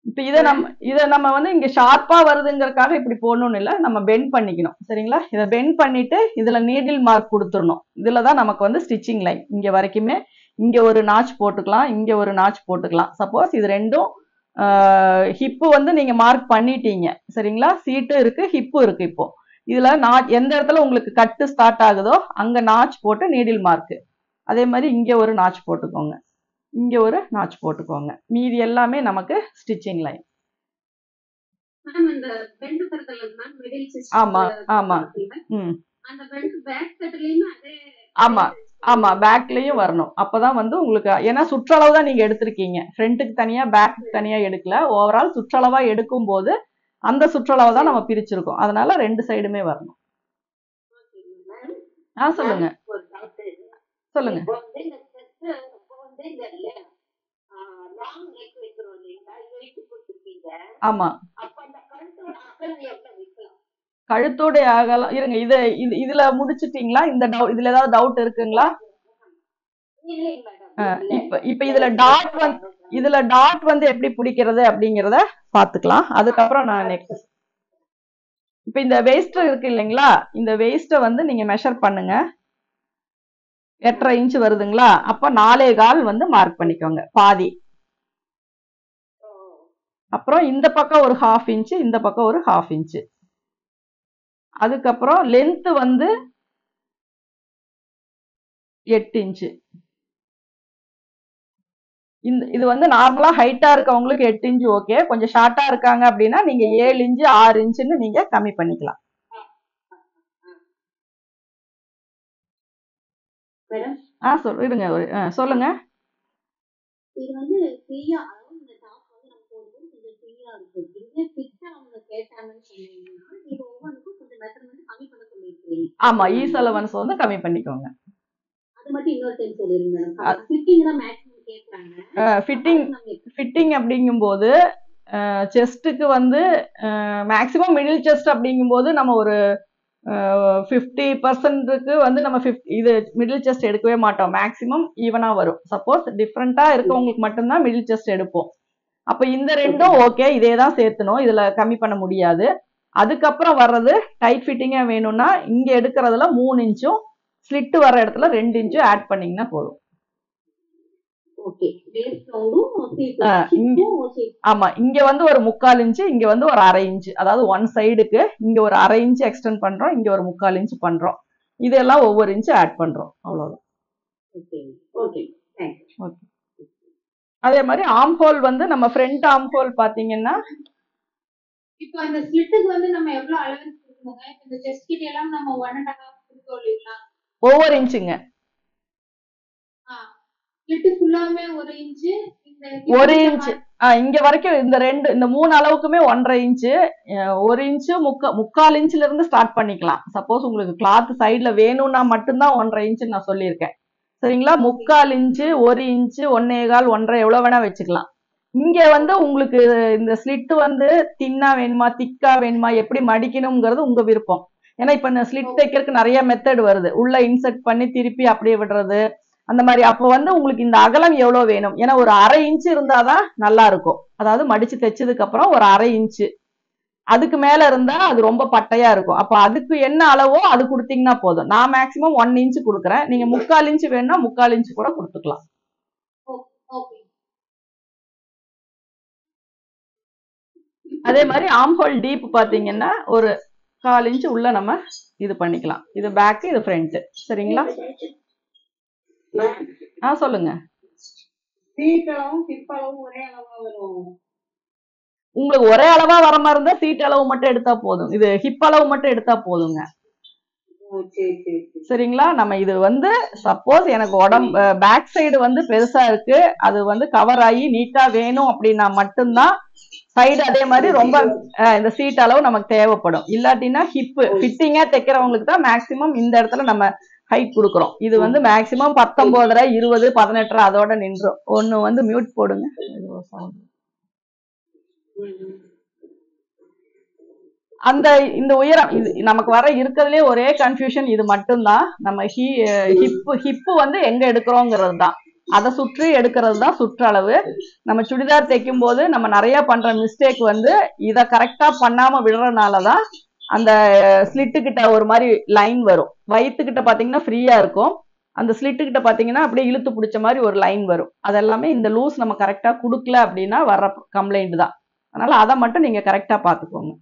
S1: இப்ப இதை நம்ம வந்து இங்க ஷார்ப்பா வருதுங்கிறதுக்காக இப்படி போடணும்னு இல்லை, நம்ம பெண்ட் பண்ணிக்கணும். சரிங்களா? இதை பெண்ட் பண்ணிட்டு இதுல நீடில் மார்க் கொடுத்துடணும். இதுலதான் நமக்கு வந்து ஸ்டிச்சிங் லைன் இங்க வரைக்குமே. இங்க ஒரு நாச் போட்டுக்கலாம், இங்க ஒரு நாச் போட்டுக்கலாம். சப்போஸ் இது ரெண்டும் ஹிப்பு வந்து நீங்க மார்க் பண்ணிட்டீங்க. சரிங்களா? சீட்டு இருக்கு, ஹிப்பு இருக்கு. இப்போ இதுல எந்த இடத்துல உங்களுக்கு கட்டு ஸ்டார்ட் ஆகுதோ அங்க நாச் போட்டு நீடில் மார்க். அதே மாதிரி இங்க ஒரு நாச் போட்டுக்கோங்க, இங்க ஒரு நாச் போட்டுக்கோங்க. மீதி எல்லாமே நமக்கு ஸ்டிச்சிங் லைன். ஆமா ஆமா ஆமா ஆமா பேக்லயும் வரணும். அப்பதான் வந்து உங்களுக்கு, ஏன்னா சுற்றளவு தான் நீங்க எடுத்திருக்கீங்க, ஃப்ரண்ட்டுக்கு தனியா பேக்கு தனியா எடுக்கல. ஓவரால் சுற்றளவா எடுக்கும் போது அந்த சுற்றளவை தான் நம்ம பிரிச்சிருக்கோம். அதனால ரெண்டு சைடுமே வரணும். சொல்லுங்க சொல்லுங்க. ஆமா கழுத்தோடைய அகலம் இருங்க. இதுல முடிச்சிட்டீங்களா? இதுல ஏதாவது டவுட் இருக்குங்களா? இப்ப இதுல டாட் வந்து எப்படி பிடிக்கிறது அப்படிங்கறத பாத்துக்கலாம். அதுக்கப்புறம் நான் நெக்ஸ்ட் இப்ப இந்த வேஸ்ட் இருக்கு இல்லைங்களா, இந்த வேஸ்ட வந்து நீங்க மெஷர் பண்ணுங்க. 8.5 இன்ச் வருதுங்களா? அப்ப 4.25 வந்து மார்க் பண்ணிக்கோங்க, பாதி. அப்புறம் இந்த பக்கம் ஒரு 1/2 இன்ச், இந்த பக்கம் ஒரு 1/2 இன்ச். அதுக்கப்புறம் லென்த் வந்து 8 இன்ச். இது வந்து நார்மலா ஹைட்டா இருக்கவங்களுக்கு 8 இன்ச் ஓகே. கொஞ்சம் ஷார்ட்டா இருக்காங்க அப்படின்னா நீங்க 7 இன்ச் 6 இன்ச்னு நீங்க கம்மி பண்ணிக்கலாம். சொல்லுங்க. சொல்லுங்க.
S2: இது வந்து ஃப்ரீயா, அதாவது இந்த டாப் வந்து நம்ம போடும்போது கொஞ்சம் ஃப்ரீயா இருக்கும். இதே ஃபிட்டா அவங்க கேட்டாங்கன்னு சொன்னீங்கன்னா நீங்க ஒவ்வொன்றுக்கும் கொஞ்சம் மெஷர்மெண்ட் கம்மி பண்ண சொல்லிருக்கீங்க.
S1: ஆமா, ஈஸ் அலவன்ஸ் வந்து கம்மி பண்ணிக்கோங்க.
S2: அது மட்டும் இன்னொரு டைம் சொல்லிருங்க. ஃபிட்டிங் தான் மேக்ஸிமம் கேக்குறாங்க.
S1: ஃபிட்டிங் அப்படிங்கும்போது செஸ்ட்டுக்கு வந்து மேக்ஸிமம் மிடில் செஸ்ட் அப்படிங்கும்போது நம்ம ஒரு 50%க்கு வந்து நம்ம இது மிடில் செஸ்ட் எடுக்கவே மாட்டோம். மேக்ஸிமம் ஈவனா வரும். சப்போஸ் டிஃப்ரெண்டா இருக்கவங்களுக்கு மட்டும்தான் மிடில் செஸ்ட் எடுப்போம். அப்ப இந்த ரெண்டும் ஓகே, இதே தான் சேர்த்தணும், இதுல கம்மி பண்ண முடியாது. அதுக்கப்புறம் வர்றது டைட் ஃபிட்டிங்கா வேணும்னா இங்க எடுக்கிறதுல 3 இன்ச்சும் ஸ்லிட் வர இடத்துல 2 இன்ச்சும் ஆட் பண்ணீங்கன்னா போதும். ஆமா, இங்க வந்து ஒரு 3/4 இன்ச், இங்க வந்து ஒரு 1/2 இன்ச். அதாவது ஒன் சைடுக்கு இங்க ஒரு 1/2 இன்ச் எக்ஸ்டெண்ட் பண்றோம், இங்க ஒரு 3/4 இன்ச் பண்றோம். இதெல்லாம் ஒவ்வொரு இன்ச் ஆட் பண்றோம், அவ்வளவுதான். அதே மாதிரி ஆர்ம் ஹோல் வந்து நம்ம ஃப்ரண்ட் ஆர்ம் ஹோல் பாத்தீங்கன்னா
S3: இப்போ அந்த ஸ்லிட்டுக்கு வந்து நம்ம எவ்வளவு அலவன்ஸ் கொடுக்கணுங்க? இந்த செஸ்ட் கிட்ட எல்லாம் நம்ம 1.5 கொடுத்தோம் இல்லைங்களா?
S1: ஒவ்வொரு இன்ச்சுங்க.
S3: ஸ்லிட் ஃபுல்லாமே 1 இன்ச், இந்த
S1: 1 இன்ச் இங்க வரைக்கும் இந்த 3 அளவுக்குமே 1.5 இன்ச், 1 இன்ச் 3/4 இன்ச்ல இருந்து ஸ்டார்ட் பண்ணிக்கலாம். சப்போஸ் உங்களுக்கு கிளாத் சைடுல வேணும்னா மட்டும்தான் 1.5 இன்ச் நான் சொல்லியிருக்கேன். சரிங்களா? 3/4 இன்ச், 1 இன்ச், 1.25, 1.5 எவ்வளவு வேணா வச்சுக்கலாம். இங்க வந்து உங்களுக்கு இந்த ஸ்லிட் வந்து தின்னா வேணுமா திக்கா வேணுமா எப்படி மடிக்கணுங்கிறது உங்க விருப்பம். ஏன்னா இப்ப இந்த ஸ்லிட் தைக்கிறதுக்கு நிறைய மெத்தட் வருது. உள்ள இன்சர்ட் பண்ணி திருப்பி அப்படியே விடுறது அந்த மாதிரி. அப்போ வந்து உங்களுக்கு இந்த அகலம் எவ்வளவு வேணும்? ஏன்னா ஒரு 1/2 இன்ச் இருந்தாதான் நல்லா இருக்கும். அதாவது மடிச்சு தைச்சதுக்கு அப்புறம் ஒரு 1/2 இன்ச், அதுக்கு மேல இருந்தா அது ரொம்ப பட்டையா இருக்கும். அப்ப அதுக்கு என்ன அளவோ அது கொடுத்தீங்கன்னா போதும். நான் மேக்சிமம் 1 இன்ச் கொடுக்குறேன். நீங்க 3/4 இன்ச் வேணும்னா 3/4 இன்ச் கூட கொடுத்துக்கலாம். அதே மாதிரி ஆர்ம் ஹோல் டீப் பாத்தீங்கன்னா ஒரு 1/4 இன்ச் உள்ள நம்ம இது பண்ணிக்கலாம். இது பேக், இது ஃப்ரண்ட். சரிங்களா? சொல்லுங்க. உங்களுக்கு ஒரே அளவா வர மாதிரி இருந்தா சீட் அளவு மட்டும் எடுத்தா போதும். இது ஹிப் அளவு மட்டும் எடுத்தா போதுங்க. சரிங்களா? நம்ம இது வந்து சப்போஸ் எனக்கு உடம்பு பேக் சைடு வந்து பெருசா இருக்கு, அது வந்து கவர் ஆகி நீட்டா வேணும் அப்படின்னா மட்டும்தான் சைடு அதே மாதிரி ரொம்ப இந்த சீட் அளவு நமக்கு தேவைப்படும். இல்லாட்டினா ஹிப் ஃபிட்டிங்கா தைக்கிறவங்களுக்கு தான் மேக்சிமம் இந்த இடத்துல நம்ம ஹைட் கொடுக்குறோம். இது வந்து மேக்சிமம் 19.5, 20, 18 அதோட நின்றோம். ஒண்ணு வந்து மியூட் போடுங்க. இந்த உயரம் இது நமக்கு வர இருக்கிறதுலே ஒரே கன்ஃபியூஷன் இது மட்டும்தான். நம்ம ஹிப் வந்து எங்க எடுக்கிறோங்கிறது தான். அதை சுற்றி எடுக்கிறது தான் சுற்றளவு. நம்ம சுடிதார் தைக்கும் போது நம்ம நிறைய பண்ற மிஸ்டேக் வந்து இதை கரெக்டா பண்ணாம விடுறதுனாலதான் அந்த ஸ்லிட்டு கிட்ட ஒரு மாதிரி லைன் வரும். வயிற்றுக்கிட்ட பாத்தீங்கன்னா ஃப்ரீயா இருக்கும், அந்த ஸ்லிட்டு கிட்ட பாத்தீங்கன்னா அப்படியே இழுத்து பிடிச்ச மாதிரி ஒரு லைன் வரும். அதெல்லாமே இந்த லூஸ் நம்ம கரெக்டா கொடுக்கல அப்படின்னா வர்ற கம்ப்ளைண்ட் தான். அதனால அதை மட்டும் நீங்க கரெக்டா பாத்துக்கோங்க.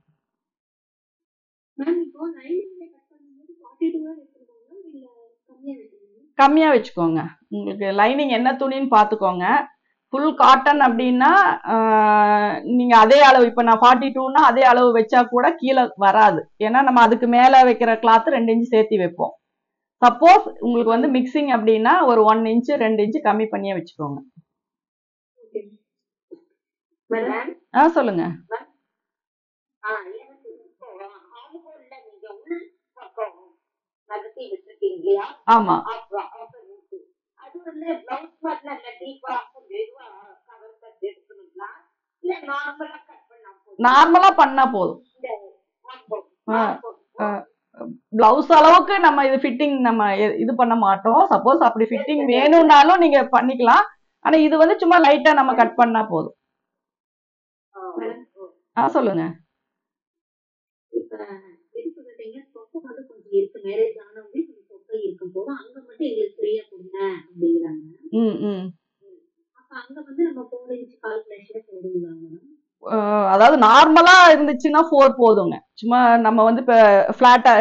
S1: கம்மியா வச்சுக்கோங்க. உங்களுக்கு லைனிங் என்ன துணின்னு பாத்துக்கோங்க. ஃபுல் காட்டன் அப்படின்னா நீங்க அதே அளவு, இப்ப நான் 42னா அதே அளவு வச்சா கூட கீழே வராது. ஏன்னா நம்ம அதுக்கு மேல வைக்கிற கிளாத் 2 இன்ச் சேர்த்தி வைப்போம். சப்போஸ் உங்களுக்கு வந்து மிக்சிங் அப்படின்னா ஒரு 1 இன்ச் 2 இன்ச் கம்மி பண்ணியே வச்சுக்கோங்க. சொல்லுங்க. ஆமா, நார்மலா பண்ணா போதும். பிளவுஸ் அளவுக்கு நம்ம இது ஃபிட்டிங் நம்ம இது பண்ண மாட்டோம். சப்போஸ் அப்படி ஃபிட்டிங் வேணும்னாலும் நீங்க பண்ணிக்கலாம். ஆனா இது வந்து சும்மா லைட்டா நம்ம கட் பண்ணா போதும். சொல்லுங்க.
S2: இப்ப எதுக்கு கேட்டீங்க, சொத்தை மட்டும் கொஞ்சம் இருக்கு, மேரேஜ் ஆனவங்க கொஞ்சம் சொத்தை இருக்கும் போது அங்க மட்டும் எங்களுக்கு ஃப்ரீயா கொடுங்க அப்படிங்கிறாங்க. அப்ப அங்க வந்து நம்ம 4 இன்ச் கால்குலேஷன் போடுங்களாங்க?
S1: அதாவது நார்மலா இருந்துச்சுன்னா 4 போதுங்க. சும்மா நம்ம வந்து இப்ப பிளாட்டா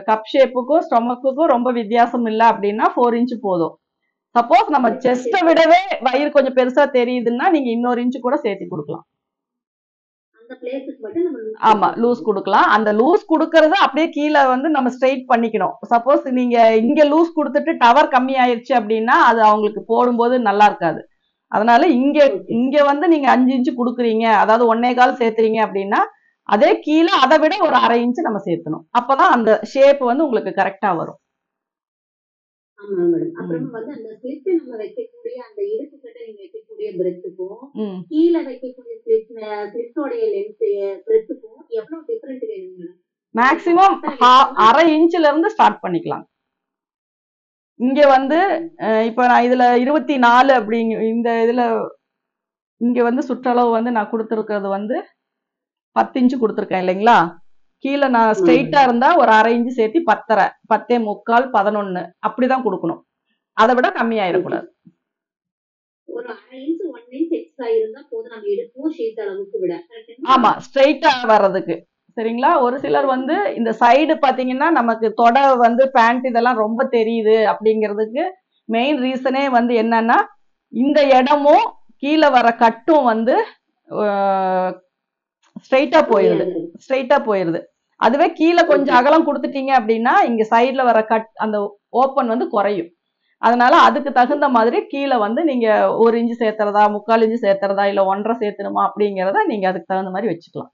S1: கப் ஷேப்புக்கும் ஸ்டொமக்குக்கும் ரொம்ப வித்தியாசம் இல்லை அப்படின்னா 4 இன்ச் போதும். சப்போஸ் நம்ம செஸ்ட்டை விடவே வயிறு கொஞ்சம் பெருசா தெரியுதுன்னா நீங்க இன்னொரு இன்ச்சு கூட சேர்த்து கொடுக்கலாம். ஆமா, லூஸ் கொடுக்கலாம். அந்த லூஸ் கொடுக்கறத அப்படியே கீழே வந்து நம்ம ஸ்ட்ரெயிட் பண்ணிக்கணும். சப்போஸ் நீங்க இங்க லூஸ் கொடுத்துட்டு டவர் கம்மி ஆயிடுச்சு அப்படின்னா அது அவங்களுக்கு போடும்போது நல்லா இருக்காது. அதனால இங்க வந்து நீங்க 5 இன்ச்சு கொடுக்குறீங்க, அதாவது 1.25 சேர்த்துறீங்க அப்படின்னா அதே கீழே அதை விட ஒரு 1/2 இன்ச்சு நம்ம சேர்த்தணும். அப்பதான் அந்த ஷேப் வந்து உங்களுக்கு கரெக்டா வரும்.
S2: ஆமா மேடம். அப்புறம் வந்து அந்த ஸ்லிட் நம்ம வைக்கக்கூடிய அந்த இடுப்பு கிட்ட நீங்க வைக்கக்கூடிய பிரெத்துக்கும் கீழே வைக்கக்கூடிய ஸ்லிட்டோடைய லென்த் பிரெத்துக்கும் எவ்வளவு டிஃபரெண்ட் வேணும் மேடம்?
S1: மேக்ஸிமம் 1/2 இன்ச்ல இருந்து ஸ்டார்ட் பண்ணிக்கலாம். இங்க வந்து இப்ப நான் இதுல 24 அப்படிங்க இந்த இதுல இங்க வந்து சுற்றளவு வந்து நான் கொடுத்துருக்கிறது வந்து 10 இன்ச்சு கொடுத்துருக்கேன் இல்லைங்களா? கீழே நான் ஸ்ட்ரெயிட்டா இருந்தா ஒரு 1/2 இன்ச்சு சேர்த்து 10.5, 10.75, 11 அப்படிதான் கொடுக்கணும். அதை விட கம்மியாயிடக்கூடாது.
S2: ஒரு 1/2 இன்ச் 1 இன்ச் எக்ஸ்ட்ரா இருந்தா போதும் நம்ம எடுப்போம் ஷேட் அளவுக்கு விட.
S1: ஆமா, ஸ்ட்ரெயிட்டா வர்றதுக்கு. சரிங்களா? ஒரு சிலர் வந்து இந்த சைடு பாத்தீங்கன்னா நமக்கு தொடை வந்து பேண்ட் இதெல்லாம் ரொம்ப தெரியுது அப்படிங்கிறதுக்கு மெயின் ரீசனே வந்து என்னன்னா இந்த இடமும் கீழே வர கட்டும் வந்து ஸ்ட்ரெயிட்டா போயிருது. அதுவே கீழே கொஞ்சம் அகலம் கொடுத்துட்டீங்க அப்படின்னா இங்க சைட்ல வர கட் அந்த ஓப்பன் வந்து குறையும். அதனால அதுக்கு தகுந்த மாதிரி கீழே வந்து நீங்க 1 இன்ச்சு சேர்த்துறதா, 3/4 இன்ச்சு சேர்த்துறதா, இல்ல 1.5 சேர்த்தணுமா அப்படிங்கிறத நீங்க அதுக்கு தகுந்த மாதிரி வச்சுக்கலாம்.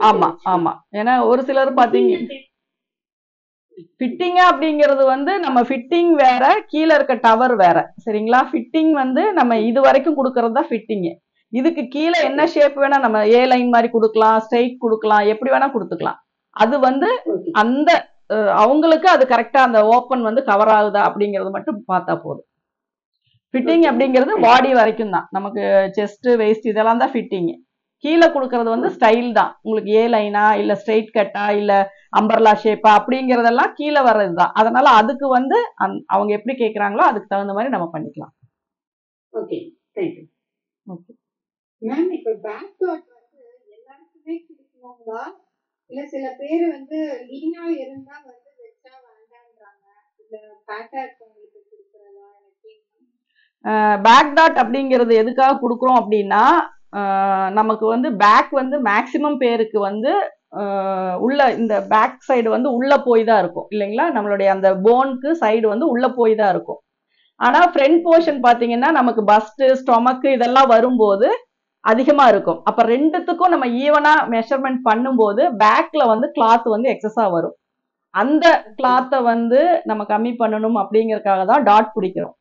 S1: ஆமா ஆமா. ஏன்னா ஒரு சிலர் பாத்தீங்க ஃபிட்டிங் அப்படிங்கிறது வந்து நம்ம ஃபிட்டிங் வேற, கீழே இருக்க டவர் வேற. சரிங்களா? ஃபிட்டிங் வந்து நம்ம இது வரைக்கும் கொடுக்கறது தான் ஃபிட்டிங். இதுக்கு கீழே என்ன ஷேப் வேணா நம்ம ஏ லைன் மாதிரி கொடுக்கலாம், ஸ்ட்ரெயிட் கொடுக்கலாம், எப்படி வேணா கொடுத்துக்கலாம். அது வந்து அந்த அவங்களுக்கு அது கரெக்டா அந்த ஓப்பன் வந்து கவர் ஆகுதா அப்படிங்கறது மட்டும் பார்த்தா போதும். ஃபிட்டிங் அப்படிங்கிறது பாடி வரைக்கும் தான். நமக்கு செஸ்ட் வெயிஸ்ட் இதெல்லாம் தான் ஃபிட்டிங். கீழே கொடுக்கறது வந்து ஸ்டைல் தான். உங்களுக்கு ஏ லைனா இல்ல ஸ்ட்ரெயிட் கட்டா இல்ல அம்பர்லா ஷேப்பா அப்படிங்கறதெல்லாம் கீழே வர்றதுதான். அதனால அதுக்கு வந்து அவங்க எப்படி கேக்குறாங்களோ அதுக்கு தகுந்த மாதிரி நம்ம பண்ணிக்கலாம்.
S2: Okay, thank you.
S1: ஓகே
S3: மேம், இப்ப பேக் டாட் வந்து எல்லாருக்குமே கொடுக்கணுங்களா, இல்ல சில பேர் வந்து லீனா இருந்தா வந்து வெச்சா வேண்டான்றாங்க, இல்ல பேட்டா இருக்கவங்களுக்கு கொடுக்கறதா?
S1: பேக் டாட் அப்படிங்கிறது எதுக்காக கொடுக்குறோம் அப்படின்னா நமக்கு வந்து பேக் வந்து மேக்சிமம் பேருக்கு வந்து உள்ள இந்த பேக் சைடு வந்து உள்ள போய் தான் இருக்கும் இல்லைங்களா? நம்மளுடைய அந்த போனுக்கு சைடு வந்து உள்ள போய் தான் இருக்கும். ஆனா ஃப்ரண்ட் போர்ஷன் பாத்தீங்கன்னா நமக்கு பஸ்ட் ஸ்டொமக்கு இதெல்லாம் வரும்போது அதிகமா இருக்கும். அப்ப ரெண்டுத்துக்கும் நம்ம ஈவனா மெஷர்மெண்ட் பண்ணும்போது பேக்ல வந்து கிளாத் வந்து எக்ஸஸா வரும். அந்த கிளாத்தை வந்து நம்ம கம்மி பண்ணணும் அப்படிங்கறதுக்காக தான் டாட் பிடிக்கிறோம்.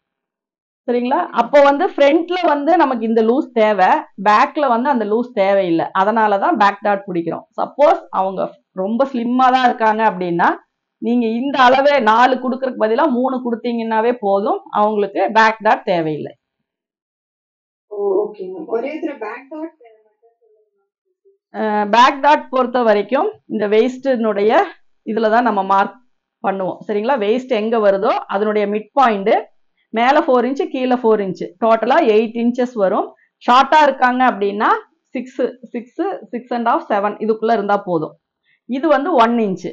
S1: சரிங்களா? அப்போ வந்து ஃப்ரண்ட்ல வந்து நமக்கு இந்த லூஸ் தேவை, பேக்ல வந்து அந்த லூஸ் தேவையில்லை. அதனாலதான் பேக் டாட் பிடிக்கிறோம். சப்போஸ் அவங்க ரொம்ப ஸ்லிம்மா தான் இருக்காங்க அப்படின்னா நீங்க இந்த அளவே 4 கொடுக்கறதுக்கு பதிலா 3 கொடுத்தீங்கன்னாவே போதும், அவங்களுக்கு பேக் டாட் தேவையில்லை. பேக் டாட் பொறுத்த வரைக்கும் இந்த வெயிஸ்டினுடைய இதுலதான் நம்ம மார்க் பண்ணுவோம். சரிங்களா? வெயிஸ்ட் எங்க வருதோ அதனுடைய மிட் பாயிண்ட் மேல 4 இன்ச்சு கீழே 4 இன்ச்சு டோட்டலா 8 இன்ச்சஸ் வரும். ஷார்ட்டா இருக்காங்க அப்படின்னா 6, 6.5, 7 இதுக்குள்ள இருந்தா போதும். இது வந்து 1 இன்ச்சு.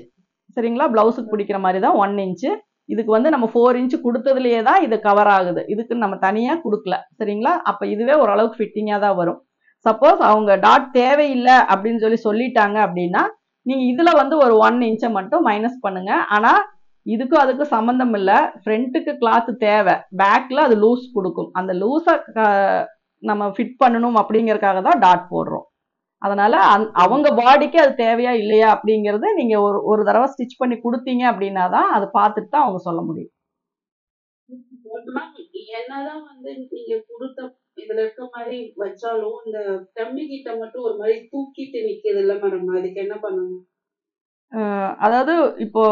S1: சரிங்களா? பிளவுஸுக்கு பிடிக்கிற மாதிரி தான் 1 இன்ச்சு. இதுக்கு வந்து நம்ம 4 இன்ச்சு கொடுத்ததுலயே தான் இது கவர் ஆகுது. இதுக்கு நம்ம தனியா கொடுக்கல. சரிங்களா? அப்ப இதுவே ஓரளவுக்கு ஃபிட்டிங்கா தான் வரும். சப்போஸ் அவங்க டாட் தேவையில்லை அப்படின்னு சொல்லிட்டாங்க அப்படின்னா நீங்க இதுல வந்து ஒரு 1 இன்ச்சை மட்டும் மைனஸ் பண்ணுங்க. ஆனா இதுக்கும் அதுக்கு சம்பந்தம் இல்லை. ஃப்ரண்ட்டுக்கு கிளாத் தேவை, பேக்ல அது லூஸ் கொடுக்கும். அந்த லூஸை நம்ம ஃபிட் பண்ணணும் அப்படிங்கறதுக்காக தான் டாட் போடுறோம். அதனால அவங்க பாடிக்கு அது தேவையா இல்லையா அப்படிங்கறது நீங்க ஒரு தடவை ஸ்டிச் பண்ணி கொடுத்தீங்க அப்படின்னா தான் அதை பார்த்துட்டு தான் அவங்க சொல்ல முடியும்.
S2: என்னதான் வந்து நீங்க கொடுத்த இதுல இருக்க மாதிரி வச்சாலும் இந்த கம்மி கிட்ட மட்டும் ஒரு மாதிரி தூக்கிட்டு நிக்குது இல்ல மேடம், அதுக்கு என்ன பண்ணணும்?
S1: அதாவது இப்போ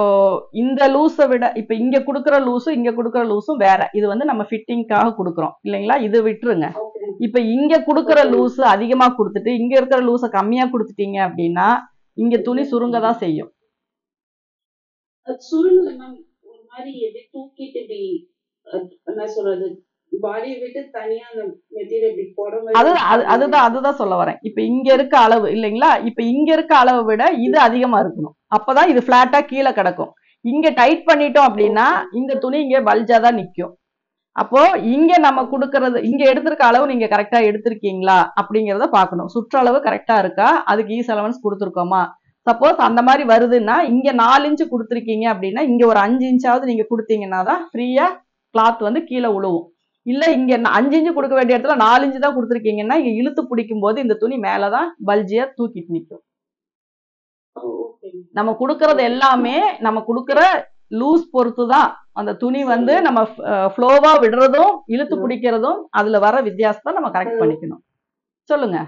S1: இந்த லூஸை விட இப்போ இங்க கொடுக்குற லூஸும் இங்க கொடுக்குற லூஸும் வேற. இது வந்து நம்ம ஃபிட்டிங்காக கொடுக்குறோம் இல்லைங்களா, இது விட்டுருங்க. இப்போ இங்க கொடுக்குற லூஸ் அதிகமா கொடுத்துட்டு இங்க இருக்கிற லூஸை கம்மியா கொடுத்துட்டீங்க அப்படின்னா இங்க துணி சுருங்க தான் செய்யும்.
S2: சுருங்கல மேம் ஒரு மாதிரி எப்படி தூக்கிட்டு இப்படி என்ன சொல்றது பாடியை விட்டு தனியா அந்த மெட்டீரியல் இப்படி போட
S1: அதுதான் சொல்ல வரேன். இப்ப இங்க இருக்க அளவு இல்லைங்களா, இப்ப இங்க இருக்க அளவை விட இது அதிகமா இருக்கணும். அப்பதான் இது பிளாட்டா கீழே கிடக்கும். இங்க டைட் பண்ணிட்டோம் அப்படின்னா இந்த துணி இங்க பல்ஜாதான் நிக்கும். அப்போ இங்க நம்ம கொடுக்கறது இங்க எடுத்திருக்க அளவு நீங்க கரெக்டா எடுத்திருக்கீங்களா அப்படிங்கறத பாக்கணும். சுற்றளவு கரெக்டா இருக்கா, அதுக்கு ஈஸ் அலவன்ஸ் கொடுத்துருக்கோமா. சப்போஸ் அந்த மாதிரி வருதுன்னா இங்க 4 இன்ச்சு கொடுத்துருக்கீங்க அப்படின்னா இங்க ஒரு 5 இன்ச்சாவது நீங்க கொடுத்தீங்கன்னா தான் ஃப்ரீயா கிளாத் வந்து கீழே விழுவும். இல்ல இங்க 5 இன்ச்சு கொடுக்க வேண்டிய இடத்துல 4 இன்ச்சு தான் கொடுத்துருக்கீங்கன்னா இங்க இழுத்து பிடிக்கும் போது இந்த துணி மேலதான் பல்ஜியா தூக்கிட்டு நிற்கும். நம்ம கொடுக்கறது எல்லாமே நம்ம கொடுக்கற லூஸ் பொறுத்து தான் அந்த துணி வந்து நம்ம ஃப்ளோவா விடுறதும் இழுத்து பிடிக்கிறதும் அதுல வர வித்தியாசத்தை நம்ம கரெக்ட் பண்ணிக்கணும். சொல்லுங்க.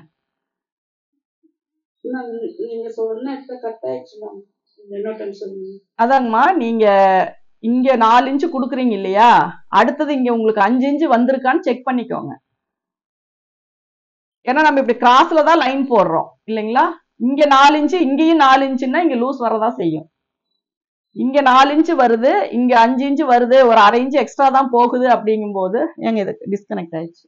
S1: அதாங்கம்மா, நீங்க இங்க 4 இன்ச்சு கொடுக்குறீங்க இல்லையா, அடுத்தது இங்க உங்களுக்கு 5 இன்ச்சு வந்திருக்கான்னு செக் பண்ணிக்கோங்க. ஏன்னா நம்ம இப்படி கிராஸ்ல தான் லைன் போடுறோம் இல்லைங்களா. இங்க 4 இன்ச்சு இங்கேயும் 4 இன்ச்சுன்னா இங்க லூஸ் வரதான் செய்யும். இங்க 4 இன்ச்சு வருது, இங்க 5 இன்ச்சு வருது, ஒரு அரை இன்ச்சு எக்ஸ்ட்ரா தான் போகுது அப்படிங்கும் போது எங்க இது டிஸ்கனெக்ட் ஆயிடுச்சு.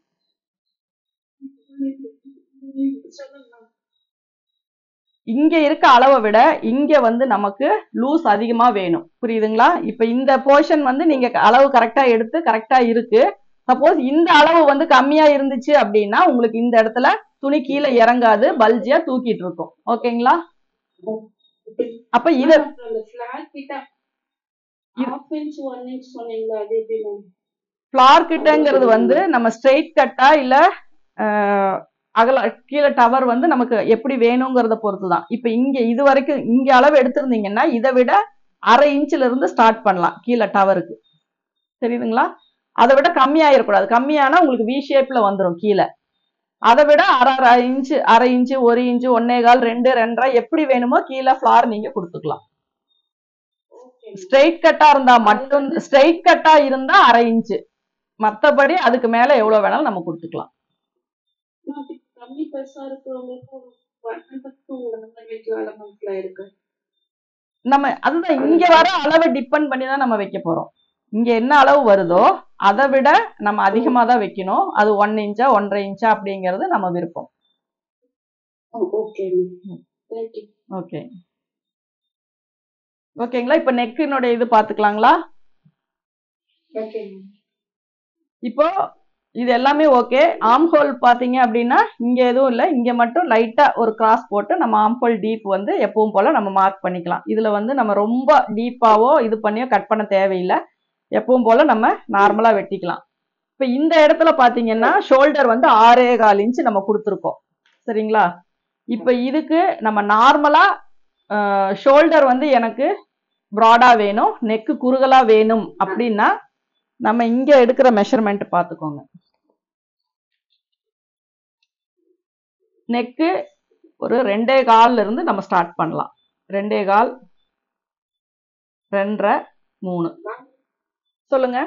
S1: இங்க இருக்க அளவை விட இங்க வந்து நமக்கு லூஸ் அதிகமா வேணும், புரியுதுங்களா. இப்ப இந்த போர்ஷன் வந்து நீங்க அளவு கரெக்டா எடுத்து கரெக்டா இருக்கு. சப்போஸ் இந்த அளவு வந்து கம்மியா இருந்துச்சு அப்படின்னா உங்களுக்கு இந்த இடத்துல துணி கீழே இறங்காது, பல்ஜியா தூக்கிட்டு இருக்கும். ஓகேங்களா. அப்ப இது ஃபிளார் கிட்டங்கிறது வந்து நம்ம ஸ்ட்ரெயிட் கட்டா இல்ல அகல கீழே டவர் வந்து நமக்கு எப்படி வேணுங்கிறத பொறுத்துதான். இப்ப இங்க இது வரைக்கும் இங்க அளவு எடுத்திருந்தீங்கன்னா இதை விட அரை இன்ச்சுல இருந்து ஸ்டார்ட் பண்ணலாம் கீழே டவருக்கு, தெரியுதுங்களா. அதை விட கம்மியாயிடக்கூடாது. கம்மியானா உங்களுக்கு வி ஷேப்ல வந்துடும் கீழே. அதை விட அரை இன்ச்சு 1 இன்ச்சு 1.25 2 2.5 எப்படி வேணுமோ கீழே ஃபிளார் நீங்க கொடுத்துக்கலாம். ஸ்ட்ரெயிட் கட்டா இருந்தா மட்டும் ஸ்ட்ரெயிட் கட்டா இருந்தா அரை இன்ச்சு, மத்தபடி அதுக்கு மேல எவ்வளவு வேணாலும் நம்ம கொடுத்துக்கலாம். நம்ம அதுதான் இங்க வர அளவை டிபெண்ட் பண்ணி தான் நம்ம வைக்க போறோம். இங்க என்ன அளவு வருதோ அதை விட நம்ம அதிகமா தான் வைக்கணும். அது 1 இன்ச்சா 1.5 இன்ச்சா அப்படிங்கிறது நம்ம விருப்பம். ஓகே ஓகேங்களா. இப்ப நெக்கினுடைய இது பாத்துக்கலாங்களா. இப்போ இது எல்லாமே ஓகே. ஆம் ஹோல் பாத்தீங்க அப்படின்னா இங்க எதுவும் இல்லை, இங்க மட்டும் லைட்டா ஒரு கிராஸ் போட்டு நம்ம ஆம் ஹோல் டீப் வந்து எப்பவும் போல நம்ம மார்க் பண்ணிக்கலாம். இதுல வந்து நம்ம ரொம்ப டீப்பாவோ இது பண்ணியோ கட் பண்ண தேவையில்லை, எப்பவும் போல நம்ம நார்மலா வெட்டிக்கலாம். இப்ப இந்த இடத்துல பாத்தீங்கன்னா ஷோல்டர் வந்து 6.25 இன்ச்சு நம்ம கொடுத்துருக்கோம், சரிங்களா. இப்ப இதுக்கு நம்ம நார்மலா ஷோல்டர் வந்து எனக்கு ப்ராடா வேணும், நெக்கு குறுகலா வேணும் அப்படின்னா நம்ம இங்க எடுக்கிற மெஷர்மெண்ட் பாத்துக்கோங்க. நெக்கு ஒரு 2.25 இருந்து நம்ம ஸ்டார்ட் பண்ணலாம். 2.25 2.5 3 சொல்லுங்க.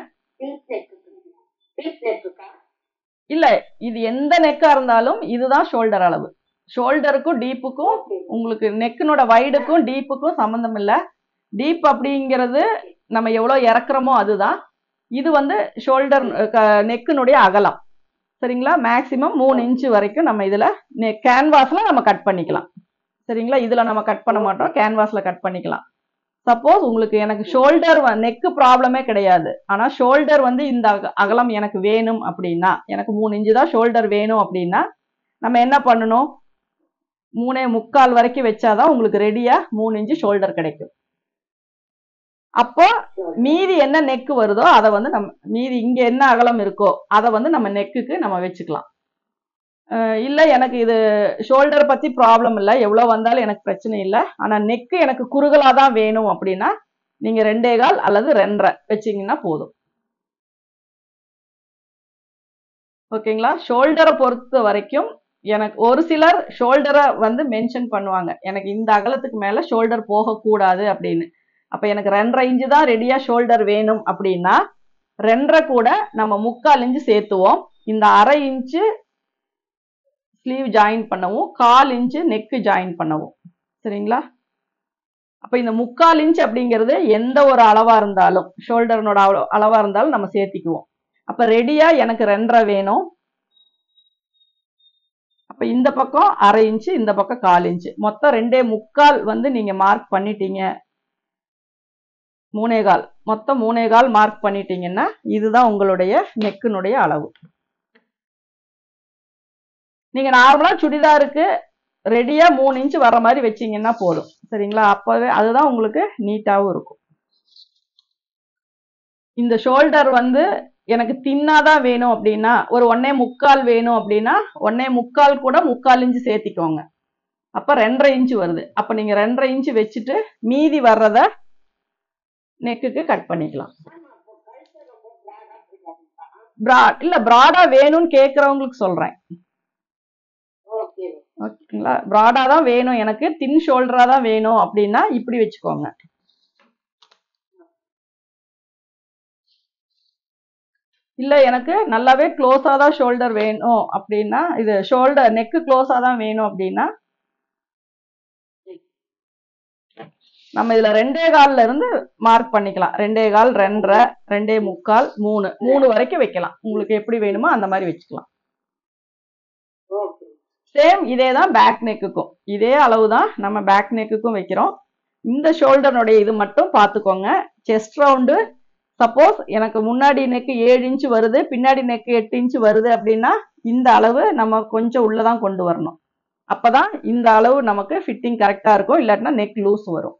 S1: இல்ல, இது எந்த நெக்கா இருந்தாலும் இதுதான் ஷோல்டர் அளவு. ஷோல்டருக்கும் டீப்புக்கும் உங்களுக்கு நெக்கினோட வைடுக்கும் டீப்புக்கும் சம்பந்தம் இல்லை. டீப் அப்படிங்கிறது நம்ம எவ்வளவு இறக்குறோமோ அதுதான். இது வந்து ஷோல்டர் நெக்கினுடைய அகலம், சரிங்களா. மேக்சிமம் 3 இன்ச்சு வரைக்கும் நம்ம இதுல கேன்வாஸ்ல நம்ம கட் பண்ணிக்கலாம், சரிங்களா. இதுல நம்ம கட் பண்ண மாட்டோம், கேன்வாஸ்ல கட் பண்ணிக்கலாம். சப்போஸ் உங்களுக்கு எனக்கு ஷோல்டர் நெக்கு ப்ராப்ளமே கிடையாது, ஆனா ஷோல்டர் வந்து இந்த அகலம் எனக்கு வேணும் அப்படின்னா, எனக்கு 3 இன்ச்சு தான் ஷோல்டர் வேணும் அப்படின்னா நம்ம என்ன பண்ணணும், 3.25 வரைக்கும் வச்சாதான் உங்களுக்கு ரெடியா 3 இன்ச்சு ஷோல்டர் கிடைக்கும். அப்போ மீதி என்ன நெக்கு வருதோ அதை வந்து நம்ம மீதி இங்க என்ன அகலம் இருக்கோ அதை வந்து நம்ம நெக்குக்கு நம்ம வச்சுக்கலாம். இல்ல எனக்கு இது ஷோல்டர் பத்தி ப்ராப்ளம் இல்லை, எவ்வளவு வந்தாலும் எனக்கு பிரச்சனை இல்லை, ஆனா நெக்கு எனக்கு குறுகலா தான் வேணும் அப்படின்னா நீங்க 2.25 அல்லது 2.5 வச்சீங்கன்னா போதும். ஓகேங்களா. ஷோல்டரை பொறுத்த வரைக்கும் எனக்கு ஒரு சிலர் ஷோல்டரை வந்து மென்ஷன் பண்ணுவாங்க, எனக்கு இந்த அகலத்துக்கு மேல ஷோல்டர் போகக்கூடாது அப்படின்னு. அப்ப எனக்கு 2.5 இன்ச்சு தான் ரெடியா ஷோல்டர் வேணும் அப்படின்னா 2.5 கூட நம்ம 3/4 இன்ச்சு சேர்த்துவோம். இந்த 1/2 இன்ச்சு ஸ்லீவ் ஜாயின் பண்ணவும், 1/4 இன்ச்சு நெக்கு ஜாயின் பண்ணவும். சரிங்களா? அப்ப இந்த 3/4 இன்ச் அப்படிங்கிறது எந்த ஒரு அளவா இருந்தாலும், ஷோல்டர்னோட அளவா இருந்தாலும் நம்ம சேர்த்திக்குவோம். அப்ப ரெடியா எனக்கு 2.5 வேணும். அப்ப இந்த பக்கம் 1/2 இன்ச்சு, இந்த பக்கம் 1/4 இன்ச்சு, மொத்தம் 2.25 வந்து நீங்க மார்க் பண்ணிட்டீங்க. 3.25 மொத்தம் 3.25 மார்க் பண்ணிட்டீங்கன்னா இதுதான் உங்களுடைய நெக்கினுடைய அளவு. நீங்க நார்மலா சுடிதாருக்கு ரெடியா 3 இன்ச் வர மாதிரி வச்சீங்கன்னா போதும். சரிங்களா? அப்பவே அதுதான் உங்களுக்கு நீட்டாவும் இருக்கும். இந்த ஷோல்டர் வந்து எனக்கு தின்னாதான் வேணும் அப்படின்னா, ஒரு 1.25 வேணும் அப்படின்னா 1.25 கூட 3/4 இன்ச்சு சேர்த்திக்கோங்க. அப்ப 2.5 இன்ச்சு வருது. அப்ப நீங்க 2.5 இன்ச்சு வச்சுட்டு மீதி வர்றத நெக்குக்கு கட் பண்ணிக்கலாம். இல்ல, பிராடா வேணும்னு கேக்குறவங்களுக்கு சொல்றேன். ஓகேங்களா? பிராடா தான் வேணும், எனக்கு தின் ஷோல்டரா தான் வேணும் அப்படின்னா இப்படி வச்சுக்கோங்க. இல்ல, எனக்கு நல்லாவே க்ளோஸா தான் ஷோல்டர் வேணும் அப்படின்னா, இது ஷோல்டர் நெக்கு க்ளோஸா தான் வேணும் அப்படின்னா நம்ம இதுல 2.25 இருந்து மார்க் பண்ணிக்கலாம். 2.25, 2.5, 2.25, 3 வரைக்கும் வைக்கலாம். உங்களுக்கு எப்படி வேணுமோ அந்த மாதிரி வச்சுக்கலாம். சேம் இதே தான் பேக் நெக்குக்கும், இதே அளவு தான் நம்ம பேக் நெக்குக்கும் வைக்கிறோம். இந்த ஷோல்டருடைய இது மட்டும் பார்த்துக்கோங்க. செஸ்ட் ரவுண்டு சப்போஸ் எனக்கு முன்னாடி நெக்கு 7 இன்ச்சு வருது, பின்னாடி நெக்கு 8 இன்ச்சு வருது அப்படின்னா இந்த அளவு நம்ம கொஞ்சம் உள்ளதான் கொண்டு வரணும். அப்பதான் இந்த அளவு நமக்கு ஃபிட்டிங் கரெக்டா இருக்கும். இல்லாட்டினா நெக் லூஸ் வரும்.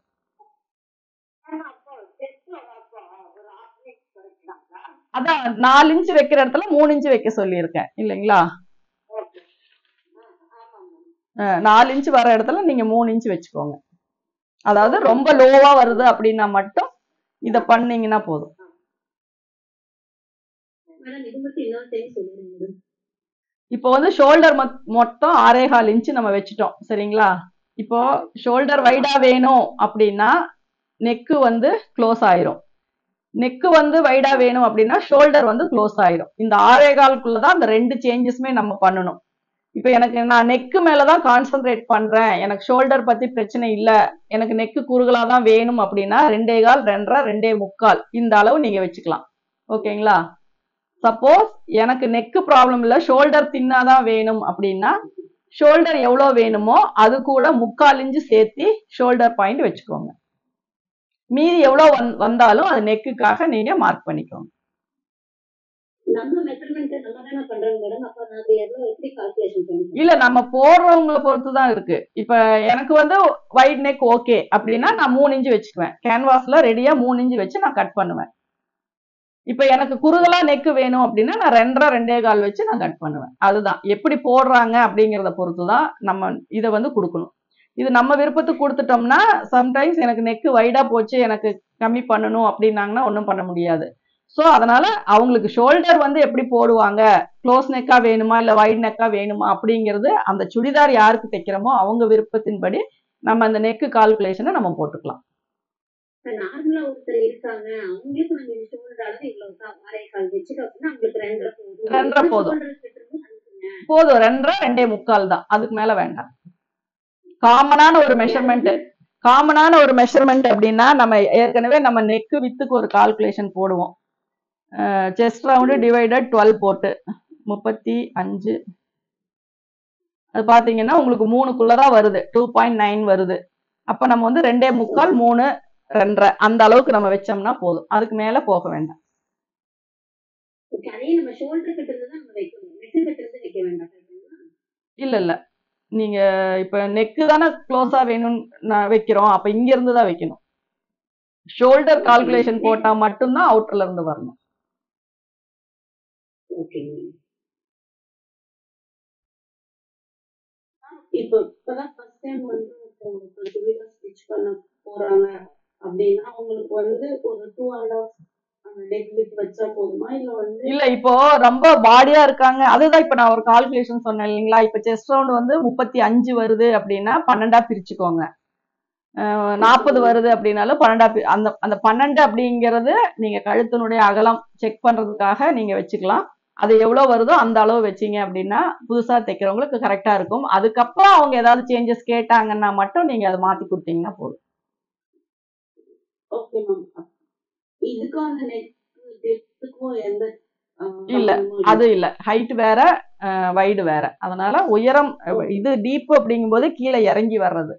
S1: அதான் 4 இன்ச்சு வைக்கிற இடத்துல 3 இன்ச்சு வைக்க சொல்லியிருக்கேன் இல்லைங்களா? 4 இன்ச்சு வர இடத்துல நீங்க 3 இன்ச்சு வச்சுக்கோங்க. அதாவது ரொம்ப லோவா வருது அப்படின்னா மட்டும் இத பண்ணீங்கன்னா போதும். இப்போ வந்து ஷோல்டர் மொத்தம் 6.25 இன்ச்சு நம்ம வச்சுட்டோம். சரிங்களா? இப்போ ஷோல்டர் வைடா வேணும் அப்படின்னா நெக்கு வந்து க்ளோஸ் ஆயிரும். நெக்கு வந்து வைடா வேணும் அப்படின்னா ஷோல்டர் வந்து க்ளோஸ் ஆயிரும். இந்த 6.25க்குள்ளதான் அந்த 2 சேஞ்சஸுமே நம்ம பண்ணணும். இப்ப எனக்கு நான் நெக்கு மேலதான் கான்சென்ட்ரேட் பண்றேன், எனக்கு ஷோல்டர் பத்தி பிரச்சனை இல்ல, எனக்கு நெக்கு குறுகலா தான் வேணும் அப்படின்னா 2.25, 2.5, 2.25 இந்த அளவு நீங்க வச்சுக்கலாம். ஓகேங்களா? சப்போஸ் எனக்கு நெக்கு ப்ராப்ளம் இல்ல, ஷோல்டர் தின்னாதான் வேணும் அப்படின்னா ஷோல்டர் எவ்வளவு வேணுமோ அது கூட 3/4 இன்ச்சு சேர்த்து ஷோல்டர் பாயிண்ட் வச்சுக்கோங்க. மீதி எவ்வளவு வந்தாலும் அது நெக்குக்காக நீங்க மார்க் பண்ணிக்கோங்க. இல்ல, நம்ம போடுறவங்களை பொறுத்துதான் இருக்கு. இப்ப எனக்கு வந்து வைட் நெக் ஓகே அப்படின்னா நான் 3 இன்ச்சு வச்சுக்குவேன். கேன்வாஸ்ல ரெடியா 3 இன்ச்சு வச்சு நான் கட் பண்ணுவேன். இப்ப எனக்கு குறுகலா நெக்கு வேணும் அப்படின்னா நான் 2.5, 2.25 வச்சு நான் கட் பண்ணுவேன். அதுதான் எப்படி போடுறாங்க அப்படிங்கறத பொறுத்துதான் நம்ம இதை வந்து கொடுக்கணும். இது நம்ம விருப்பத்துக்கு கொடுத்துட்டோம்னா சம்டைம்ஸ் எனக்கு நெக்கு வைடா போச்சு, எனக்கு கம்மி பண்ணணும் அப்படின்னாங்கன்னா ஒன்றும் பண்ண முடியாது. ஸோ அதனால அவங்களுக்கு ஷோல்டர் வந்து எப்படி போடுவாங்க, க்ளோஸ் நெக்கா வேணுமா இல்ல வைட் நெக்கா வேணுமா அப்படிங்கிறது அந்த சுடிதார் யாருக்கு தைக்கிறோமோ அவங்க விருப்பத்தின்படி நம்ம அந்த நெக்கு கால்குலேஷனை நம்ம போட்டுக்கலாம்.
S2: நார்மலா ஒருத்தர் இருக்காங்க, அவங்களுக்கு நம்ம இந்த ஷோல்டர் அளவு இவ்வளவு 6.25 வச்சுட்டு அப்படின்னா அவங்களுக்கு 2.5 போதும்.
S1: 2.5, 2.25 தான், அதுக்கு மேல வேண்டாம். காமனான ஒரு மெஷர்மெண்ட் அப்படின்னா நம்ம ஏற்கனவே நம்ம நெக்கு வித்துக்கு ஒரு கால்குலேஷன் போடுவோம். செஸ்ட் ரவுண்டு டிவைடட் 12 போட்டு 35 அது பாத்தீங்கன்னா உங்களுக்கு 3க்குள்ளதான் வருது, 2.9 வருது. அப்ப நம்ம வந்து 2.25, 3, 2.5 அந்த அளவுக்கு நம்ம வச்சோம்னா போதும், அதுக்கு மேல போக வேண்டாம். இல்ல இல்ல, நீங்க இப்ப நெக்கு தானே க்ளோஸா வேணும்னு வைக்கிறோம், அப்ப இங்க இருந்து தான் வைக்கணும். ஷோல்டர் கால்குலேஷன் போட்டா மட்டும்தான் அவுட்டர்ல இருந்து வரணும்.
S2: இப்போ இப்பதான் ஃபர்ஸ்ட் டைம் வந்து ஸ்டிச் பண்ண போறாங்க அப்படின்னா அவங்களுக்கு வந்து ஒரு 2.5 நெக் வித் வச்சா போதுமா
S1: இல்ல இப்போ ரொம்ப பாடியா இருக்காங்க, அதுதான் இப்ப நான் ஒரு கால்குலேஷன் சொன்னேன் இல்லைங்களா. இப்ப செஸ்ட் ரவுண்ட் வந்து 35 வருது அப்படின்னா 12 பிரிச்சுக்கோங்க. 40 வருது அப்படின்னாலும் 12 அந்த அந்த 12 அப்படிங்கிறது நீங்க கழுத்தினுடைய அகலம் செக் பண்றதுக்காக நீங்க வச்சுக்கலாம். அது எவ்வளவு வருதோ அந்த அளவு வச்சீங்க அப்படின்னா புதுசா தைக்கிறவங்களுக்கு கரெக்டா இருக்கும். அதுக்கப்புறம் அவங்க ஏதாவது சேஞ்சஸ் கேட்டாங்கன்னா மட்டும் நீங்க அதை மாத்தி கொடுத்தீங்கன்னா போதும்.
S2: Okay ma'am. இதுக்கும் அந்த நெக் டெப்த்துக்கும் எந்த
S1: இல்ல அது இல்ல, ஹைட் வேற வைடு வேற. அதனால உயரம் இது டீப் அப்படிங்கும்போது கீழே இறங்கி வர்றது,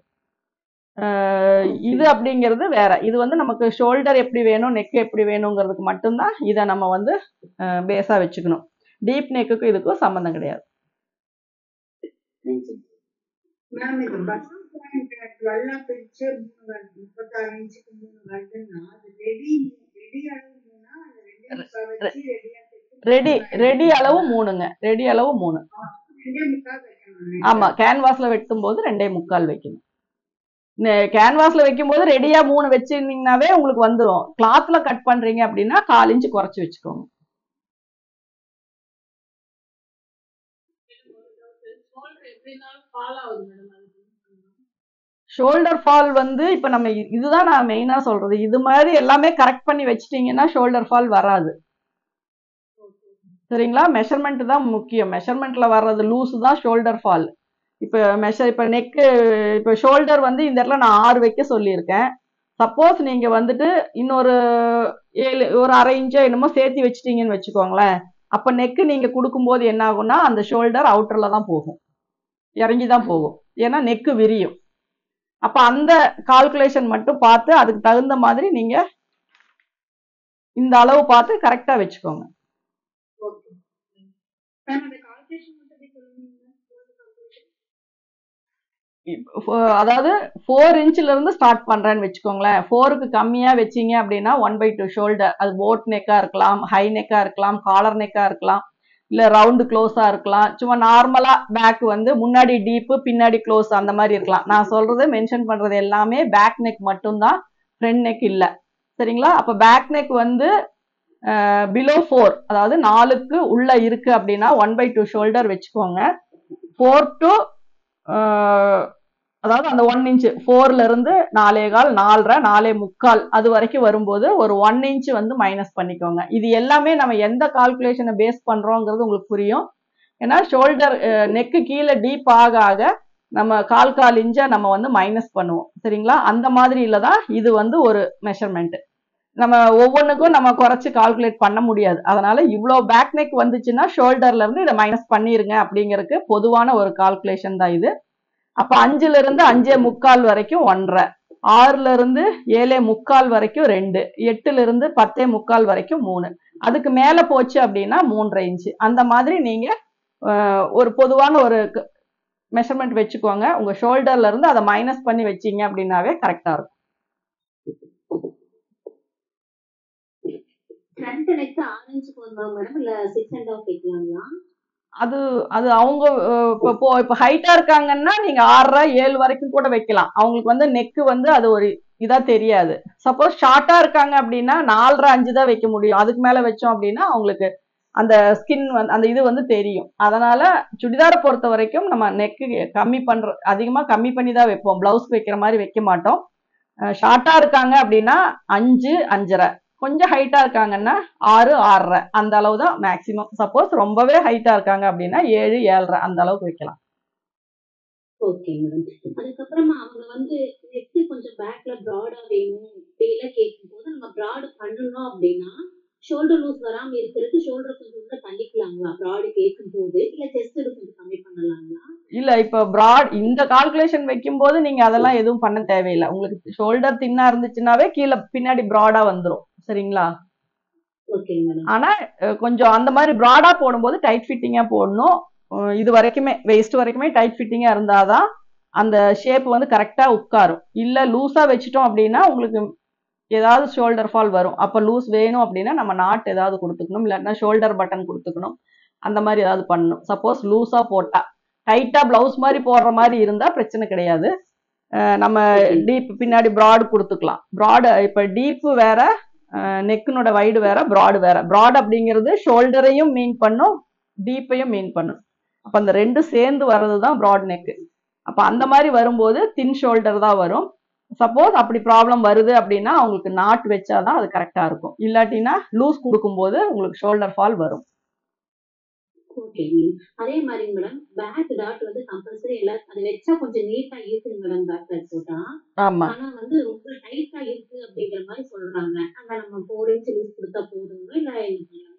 S1: இது அப்படிங்கிறது வேற. இது வந்து நமக்கு ஷோல்டர் எப்படி வேணும் நெக் எப்படி வேணுங்கிறதுக்கு மட்டும்தான் இதை நம்ம வந்து பேஸா வச்சுக்கணும். டீப் நெக்குக்கும் இதுக்கும் சம்பந்தம் கிடையாது.
S3: மேம் இது பஸ் பாயிண்ட் 12 பிரிச்சு 36 இன்ச்சுக்கு 3 வருதுன்னா அது ரெடி அளவு 3 அந்த
S1: ரெடி அளவு 3ங்க. ரெடி அளவு 3. ஆமா, கேன்வாஸ்ல வெட்டும் போது 2.25 வைக்கணும். கேன்வாஸ்ல வைக்கும் போது ரெடியா 3 வச்சிருந்தீங்கன்னாவே உங்களுக்கு வந்துடும். கிளாத்ல கட் பண்றீங்க அப்படின்னா 1/4 இன்ச் குறைச்சு வச்சுக்கோங்க. ஷோல்டர் ஃபால் வந்து இப்ப நம்ம இதுதான் நான் மெயினா சொல்றது. இது மாதிரி எல்லாமே கரெக்ட் பண்ணி வச்சிட்டீங்கன்னா ஷோல்டர் ஃபால் வராது. சரிங்களா? மெஷர்மெண்ட் தான் முக்கியம். மெஷர்மெண்ட்ல வர்றது லூஸ் தான் ஷோல்டர் ஃபால். இப்ப நெக்கு இப்ப ஷோல்டர் வந்து இந்த இடத்துல நான் 6 வைக்க சொல்லியிருக்கேன். சப்போஸ் நீங்க வந்துட்டு இன்னொரு 7 ஒரு 1/2 இன்ச்சோ என்னமோ சேர்த்து வச்சிட்டீங்கன்னு வச்சுக்கோங்களேன். அப்ப நெக்கு நீங்க கொடுக்கும்போது என்ன ஆகும்னா அந்த ஷோல்டர் அவுட்டர்ல தான் போகும், இறங்கி தான் போகும். ஏன்னா நெக்கு விரியும். அப்ப அந்த கால்குலேஷன் மட்டும் பார்த்து அதுக்கு தகுந்த மாதிரி நீங்க இந்த அளவு பார்த்து கரெக்டா வச்சுக்கோங்க. அதாவது 4 இன்ச்ல இருந்து ஸ்டார்ட் பண்றேன்னு வச்சுக்கோங்களேன். 4க்கு கம்மியா வச்சீங்க அப்படின்னா 1/2 ஷோல்டர். அது போட் நெக்கா இருக்கலாம், ஹை நெக்கா இருக்கலாம், காலர் நெக்கா இருக்கலாம், இல்ல ரவுண்டு க்ளோஸா இருக்கலாம். சும்மா நார்மலா பேக் வந்து முன்னாடி டீப்பு பின்னாடி க்ளோஸ் அந்த மாதிரி இருக்கலாம். நான் சொல்றது மென்ஷன் பண்றது எல்லாமே பேக் நெக் மட்டும்தான், ஃப்ரண்ட் நெக் இல்ல. சரிங்களா? அப்ப பேக் நெக் வந்து பிலோ 4, அதாவது 4க்கு உள்ள இருக்கு அப்படின்னா 1/2 ஷோல்டர் வச்சுக்கோங்க. 4 to அதாவது அந்த 1 இன்ச் 4ல இருந்து 4.25 4.5 4.25 அது வரைக்கும் வரும்போது ஒரு 1 இன்ச் வந்து மைனஸ் பண்ணிக்கோங்க. இது எல்லாமே நம்ம எந்த கால்குலேஷனை பேஸ் பண்றோங்கிறது உங்களுக்கு புரியும். ஏன்னா ஷோல்டர் நெக்கு கீழே டீப் ஆக ஆக நம்ம 1/4 இன்ச்சை நம்ம வந்து மைனஸ் பண்ணுவோம். சரிங்களா? அந்த மாதிரில தான் இது வந்து ஒரு மெஷர்மெண்ட். நம்ம ஒவ்வொன்றுக்கும் நம்ம குறைச்சு கால்குலேட் பண்ண முடியாது. அதனால இவ்வளோ பேக் நெக் வந்துச்சுன்னா ஷோல்டர்ல இருந்து இதை மைனஸ் பண்ணிருங்க அப்படிங்கிறதுக்கு பொதுவான ஒரு கால்குலேஷன் தான் இது. அப்ப 5ல இருந்து 5.25 வரைக்கும் 1.5, 6ல இருந்து 7.25 வரைக்கும் 2, 8ல இருந்து 10.25 வரைக்கும் 3, அதுக்கு மேல போச்சு அப்படின்னா 3.5 இன்ச்சு. அந்த மாதிரி நீங்க ஒரு பொதுவான ஒரு மெஷர்மெண்ட் வச்சுக்கோங்க. உங்க ஷோல்டர்ல இருந்து அதை மைனஸ் பண்ணி வச்சீங்க அப்படின்னாவே கரெக்டா இருக்கும்.
S2: ஃப்ரண்ட் நெக் 6 இன்ச் போதுமா மேடம், இல்ல 6.5 வைக்கலாங்களா?
S1: அது அது அவங்க இப்போ ஹைட்டா இருக்காங்கன்னா நீங்க 6.5 7 வரைக்கும் கூட வைக்கலாம். அவங்களுக்கு வந்து நெக்கு வந்து அது ஒரு இதா தெரியாது. சப்போஸ் ஷார்ட்டா இருக்காங்க அப்படின்னா 4.5 5 தான் வைக்க முடியும். அதுக்கு மேல வச்சோம் அப்படின்னா அவங்களுக்கு அந்த ஸ்கின் வந்து அந்த இது வந்து தெரியும். அதனால சுடிதாரை பொறுத்த வரைக்கும் நம்ம நெக்கு அதிகமா கம்மி பண்ணி தான் வைப்போம். பிளவுஸ் வைக்கிற மாதிரி வைக்க மாட்டோம். ஷார்ட்டா இருக்காங்க அப்படின்னா 5 5.5, கொஞ்சம் ஹைட்டா இருக்காங்கன்னா 6 6.5 அந்த அளவு தான் மேக்சிமம். சப்போஸ் ரொம்பவே ஹைட்டா இருக்காங்க அப்படின்னா 7 7.5 அந்த அளவுக்கு வைக்கலாம்.
S2: Okay madam. அதுக்கப்புறமா அவங்க வந்து நெக் கொஞ்சம் பேக்ல பிராடா வேணும் அப்படிலாம் கேட்கும்போது நம்ம பிராட் பண்ணணும் அப்படின்னா ஷோல்டர் லூஸ் வராம இருக்கிறதுக்கு ஷோல்டர் கொஞ்சம் உள்ள தள்ளிக்கலாங்களா பிராட் கேட்கும்போது, இல்ல செஸ்ட் கொஞ்சம் கம்மி பண்ணலாங்களா?
S1: இல்ல இப்ப பிராட் இந்த கால்குலேஷன் வைக்கும் போது நீங்க அதெல்லாம் எதுவும் பண்ண தேவையில்லை. உங்களுக்கு ஷோல்டர் தின்னா இருந்துச்சுன்னாவே கீழே பின்னாடி பிராடா வந்துடும். சரிங்களா? ஆனா கொஞ்சம் அந்த மாதிரி பிராடா போடும்போது டைட் ஃபிட்டிங்கா போடணும். இது வரைக்குமே வெயிஸ்ட் வரைக்குமே டைட் ஃபிட்டிங்கா இருந்தாதான் அந்த ஷேப் வந்து கரெக்டா உட்காரும். இல்ல லூஸா வச்சுட்டோம் அப்படின்னா உங்களுக்கு ஏதாவது ஷோல்டர் ஃபால் வரும். அப்ப லூஸ் வேணும் அப்படின்னா நம்ம நாட் ஏதாவது கொடுத்துக்கணும், இல்லைன்னா ஷோல்டர் பட்டன் கொடுத்துக்கணும். அந்த மாதிரி ஏதாவது பண்ணணும். சப்போஸ் லூஸா போட்டா, டைட்டா பிளவுஸ் மாதிரி போடுற மாதிரி இருந்தா பிரச்சனை கிடையாது. நம்ம டீப் பின்னாடி பிராட் கொடுத்துக்கலாம். பிராட் இப்ப டீப் வேற நெக்கினோட வைடு வேற, ப்ராடு வேற. ப்ராட் அப்படிங்கிறது ஷோல்டரையும் மீன் பண்ணும், டீப்பையும் மீன் பண்ணும். அப்போ அந்த ரெண்டு சேர்ந்து வர்றது தான் ப்ராட் நெக்கு. அப்போ அந்த மாதிரி வரும்போது தின் ஷோல்டர் தான் வரும். சப்போஸ் அப்படி ப்ராப்ளம் வருது அப்படின்னா அவங்களுக்கு நாட் வச்சாதான் அது கரெக்டாக இருக்கும். இல்லாட்டினா லூஸ் கொடுக்கும்போது உங்களுக்கு ஷோல்டர் ஃபால் வரும்.
S2: ஓகே. அதே மாதிரி மேடம் பேக் டாட் வந்து கம்பல்சரி எல்லாரும் அது வச்சா கொஞ்சம் நீட்டா இருக்குது மேடம். பேக் டாட் போட்டா
S1: ஆமா,
S2: ஆனா வந்து ரொம்ப டைட்டா இருக்கு அப்படிங்கிற மாதிரி சொல்றாங்க. ஆனா நம்ம 4 இன்ச் லூஸ் கொடுத்தா போதுங்களா இல்ல என்ன பண்ணலாம்?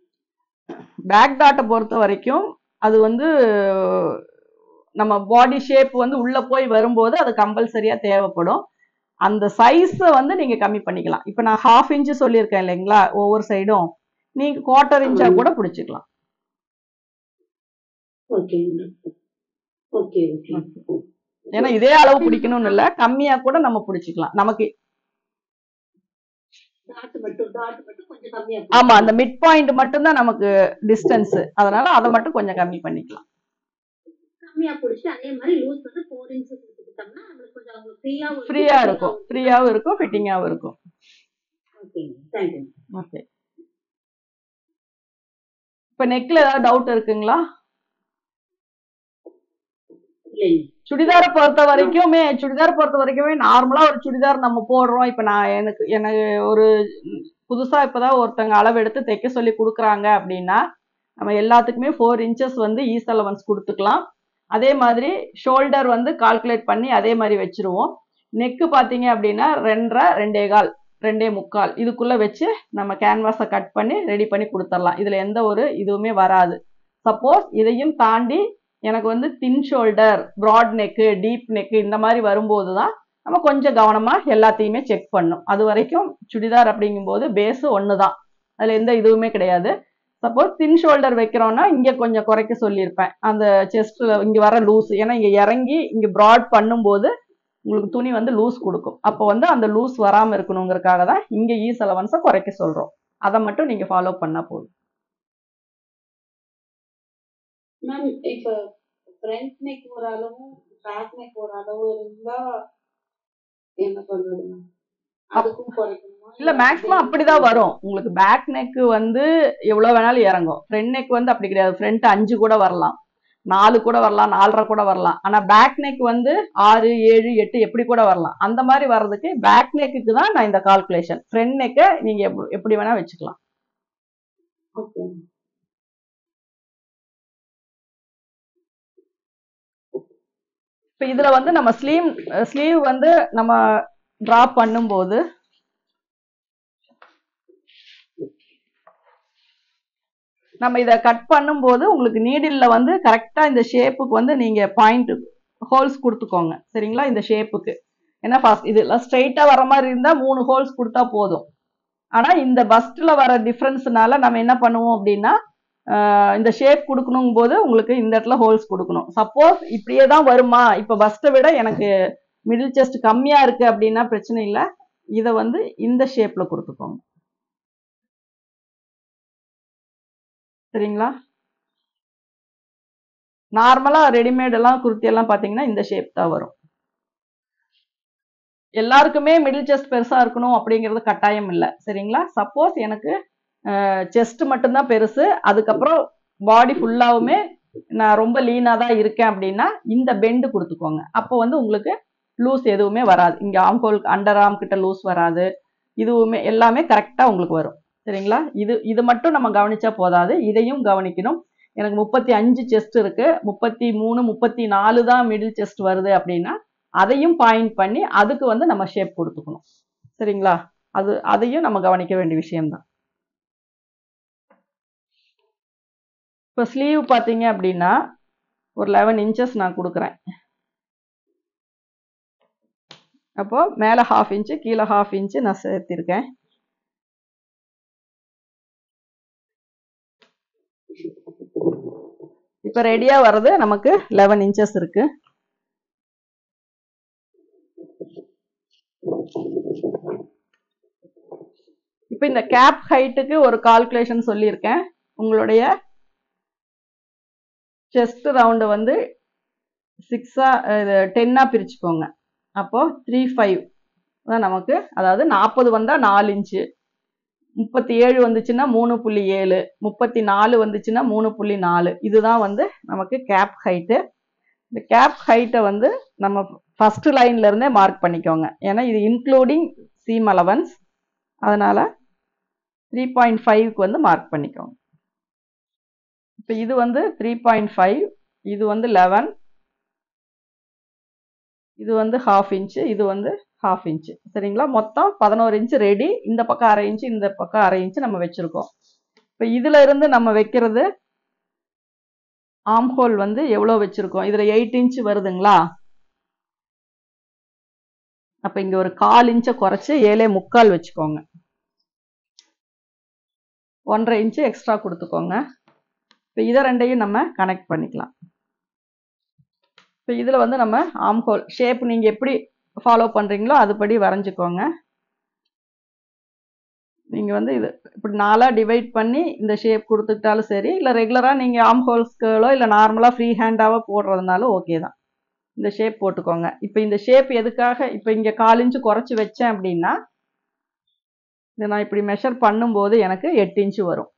S1: பேக் டாட்டை பொறுத்த வரைக்கும் அது வந்து நம்ம பாடி ஷேப் வந்து உள்ள போய் வரும்போது அது கம்பல்சரியா தேவைப்படும். அந்த சைஸை வந்து நீங்க கம்மி பண்ணிக்கலாம். இப்போ நான் 1/2 இன்ச் சொல்லியிருக்கேன் இல்லைங்களா, ஒவ்வொரு சைடும் நீங்க 1/4 இன்ச்சா கூட பிடிச்சிக்கலாம்.
S2: Okay madam. Okay okay.
S1: ஏன்னா இதே அளவு பிடிக்கணும்னு இல்லை, கம்மியா கூட நம்ம பிடிச்சிக்கலாம். நமக்கு
S2: டாட் மட்டும் கொஞ்சம் கம்மியா
S1: ஆமா, அந்த மிட் பாயிண்ட் மட்டும் தான் நமக்கு டிஸ்டன்ஸ், அதனால அதை மட்டும் கொஞ்சம் கம்மி பண்ணிக்கலாம்.
S2: கம்மியா பிடிச்சி அதே மாதிரி லூஸ் வந்து 4 இன்ச் கொடுத்துக்கிட்டோம்னா நம்மளுக்கு கொஞ்சம்
S1: ஃப்ரீயாவும் இருக்கும், ஃபிட்டிங்காவும் இருக்கும்.
S2: Okay thank you.
S1: ஓகே. இப்போ நெக்ல ஏதாவது டவுட் இருக்குங்களா? சுடிதாரை பொறுத்த வரைக்குமே நார்மலா ஒரு சுடிதார் நம்ம போடுறோம். இப்ப நான் எனக்கு ஒரு புதுசா இப்பதான் ஒருத்தங்க அளவு எடுத்து தைக்க சொல்லி கொடுக்குறாங்க அப்படின்னா நம்ம எல்லாத்துக்குமே 4 இன்ச்சஸ் வந்து ஈஸ் அலவன்ஸ் கொடுத்துக்கலாம். அதே மாதிரி ஷோல்டர் வந்து கால்குலேட் பண்ணி அதே மாதிரி வச்சிருவோம். நெக்கு பார்த்தீங்க அப்படின்னா 2.5 2.25 2.25 இதுக்குள்ள வச்சு நம்ம கேன்வாஸை கட் பண்ணி ரெடி பண்ணி கொடுத்துடலாம். இதுல எந்த ஒரு இதுவுமே வராது. சப்போஸ் இதையும் தாண்டி எனக்கு வந்து thin shoulder, broad neck, deep neck இந்த மாதிரி வரும்போது தான் நம்ம கொஞ்சம் கவனமா எல்லாத்தையுமே செக் பண்ணும். அது வரைக்கும் சுடிதார் அப்படிங்கும்போது பேஸு ஒன்று தான், அதில் எந்த இதுவுமே கிடையாது. சப்போஸ் தின் ஷோல்டர் வைக்கிறோம்னா இங்கே கொஞ்சம் குறைக்க சொல்லியிருப்பேன், அந்த செஸ்ட்டில் இங்கே வர லூஸ். ஏன்னா இங்கே இறங்கி இங்கே ப்ராட் பண்ணும்போது உங்களுக்கு துணி வந்து லூஸ் கொடுக்கும். அப்போ வந்து அந்த லூஸ் வராமல் இருக்கணுங்கிறதுக்காக தான் இங்கே ஈஸ் அலவன்ஸை குறைக்க சொல்கிறோம். அதை மட்டும் நீங்கள் ஃபாலோ பண்ணால் போதும்.
S3: மேம் இப்ப ஃப்ரண்ட் நெக் ஒரு அளவும் பேக் நெக் ஒரு அளவு இருந்தா என்ன பண்றது மேம்? அதுக்கும் குறைக்கணுமா?
S1: இல்ல மேக்ஸிமம் அப்படிதான் வரும். உங்களுக்கு பேக் நெக் வந்து எவ்வளவு வேணாலும் இறங்கும். ஃப்ரண்ட் நெக் வந்து அப்படி கிடையாது. ஃப்ரண்ட் 5 கூட வரலாம், 4 கூட வரலாம், 4.5 கூட வரலாம். ஆனா பேக் நெக் வந்து 6 7 8 எப்படி கூட வரலாம். அந்த மாதிரி வர்றதுக்கு பேக் நெக்குக்கு தான் நான் இந்த கால்குலேஷன். ஃப்ரண்ட் நெக்கை நீங்க எப்படி வேணா வச்சுக்கலாம்.
S2: ஓகே.
S1: இப்போ இதுல வந்து நம்ம ஸ்லீவ் வந்து நம்ம டிரா பண்ணும்போது நம்ம இதை கட் பண்ணும்போது உங்களுக்கு நீடில்ல வந்து கரெக்டா இந்த ஷேப்புக்கு வந்து நீங்க பாயிண்ட் ஹோல்ஸ் கொடுத்துக்கோங்க. சரிங்களா? இந்த ஷேப்புக்கு ஏன்னா ஃபர்ஸ்ட் இதெல்லாம் ஸ்ட்ரைட்டா வர மாதிரி இருந்தா 3 ஹோல்ஸ் கொடுத்தா போதும். ஆனா இந்த பஸ்ட்ல வர டிஃபரன்ஸ்னால நம்ம என்ன பண்ணுவோம் அப்படின்னா இந்த ஷேப் கொடுக்கணும் போது உங்களுக்கு இந்த இடத்துல ஹோல்ஸ் கொடுக்கணும். சப்போஸ் இப்படியே தான் வருமா, இப்ப பஸ்ட்டை விட எனக்கு மிடில் செஸ்ட் கம்மியா இருக்கு அப்படின்னா பிரச்சனை இல்லை, இதை வந்து இந்த ஷேப்ல கொடுத்துக்கோங்க. சரிங்களா? நார்மலா ரெடிமேட் எல்லாம் குர்த்தி எல்லாம் பாத்தீங்கன்னா இந்த ஷேப் தான் வரும். எல்லாருக்குமே மிடில் செஸ்ட் பெருசா இருக்கணும் அப்படிங்கிறது கட்டாயம் இல்லை. சரிங்களா? சப்போஸ் எனக்கு செஸ்ட் மட்டும்தான் பெருசு, அதுக்கப்புறம் பாடி ஃபுல்லாவுமே நான் ரொம்ப லீனா தான் இருக்கேன் அப்படின்னா இந்த பெண்டு கொடுத்துக்கோங்க. அப்போ வந்து உங்களுக்கு லூஸ் எதுவுமே வராது. இங்க ஆம்ஹோல் அண்டர் ஆர்ம் கிட்ட லூஸ் வராது. இதுவுமே எல்லாமே கரெக்டா உங்களுக்கு வரும். சரிங்களா? இது மட்டும் நம்ம கவனிச்சா போதாது, இதையும் கவனிக்கணும். எனக்கு 35 செஸ்ட் இருக்கு, 33 34 தான் மிடில் செஸ்ட் வருது அப்படின்னா அதையும் பாயிண்ட் பண்ணி அதுக்கு வந்து நம்ம ஷேப் கொடுத்துக்கணும். சரிங்களா? அதையும் நம்ம கவனிக்க வேண்டிய விஷயம்தான். இப்போ ஸ்லீவ் பார்த்தீங்க அப்படின்னா ஒரு 11 இன்ச்சஸ் நான் கொடுக்குறேன். அப்போ மேலே 1/2 இன்ச்சு கீழே 1/2 இன்ச்சு நான் சேர்த்திருக்கேன். இப்போ ரெடியா வர்றது நமக்கு 11 இன்ச்சஸ் இருக்கு. இப்போ இந்த கேப் ஹைட்டுக்கு ஒரு கால்குலேஷன் சொல்லியிருக்கேன். உங்களுடைய செஸ்ட் ரவுண்டு வந்து 10ஆ பிரிச்சுக்கோங்க. அப்போ 3/5 தான் நமக்கு, அதாவது 40 வந்தா 4 இன்ச்சு, 37 வந்துச்சுன்னா 3.7, 34 வந்துச்சுன்னா 3.4. இதுதான் வந்து நமக்கு கேப் ஹைட்டு. இந்த கேப் ஹைட்டை வந்து நம்ம ஃபர்ஸ்ட் லைன்ல இருந்தே மார்க் பண்ணிக்கோங்க. ஏன்னா இது இன்க்ளூடிங் சீம் அலவன்ஸ். அதனால 3.5க்கு வந்து மார்க் பண்ணிக்கோங்க. இப்போ இது வந்து 3.5, இது வந்து 11, இது வந்து 1/2 இன்ச்சு, இது வந்து 1/2 இன்ச்சு. சரிங்களா? மொத்தம் 11 இன்ச்சு ரெடி. இந்த பக்கம் 1/2 இன்ச்சு, இந்த பக்கம் 1/2 இன்ச்சு நம்ம வச்சிருக்கோம். இப்போ இதுல இருந்து நம்ம வைக்கிறது ஆர்ம் ஹோல் வந்து எவ்வளோ வச்சிருக்கோம்? இதுல 8 இன்ச்சு வருதுங்களா? அப்ப இங்க ஒரு 1/4 இன்ச்சை குறைச்சு 7.25 வச்சுக்கோங்க. 1/2 இன்ச்சு எக்ஸ்ட்ரா கொடுத்துக்கோங்க. இப்போ இதை ரெண்டையும் நம்ம கனெக்ட் பண்ணிக்கலாம். இப்போ இதில் வந்து நம்ம ஆர்ம் ஹோல் ஷேப் நீங்கள் எப்படி ஃபாலோ பண்ணுறீங்களோ அதுபடி வரைஞ்சிக்கோங்க. நீங்கள் வந்து இது இப்படி 4ஆக டிவைட் பண்ணி இந்த ஷேப் கொடுத்துக்கிட்டாலும் சரி, இல்லை ரெகுலராக நீங்கள் ஆர்ம் ஹோல்ஸ்களோ இல்லை நார்மலாக ஃப்ரீ ஹேண்டாவோ போடுறதுனாலும் ஓகே தான். இந்த ஷேப் போட்டுக்கோங்க. இப்போ இந்த ஷேப் எதுக்காக இப்போ இங்கே 1/4 இன்ச்சு குறைச்சி வச்சேன் அப்படின்னா, இதை நான் இப்படி மெஷர் பண்ணும்போது எனக்கு 8 இன்ச்சு வரும்.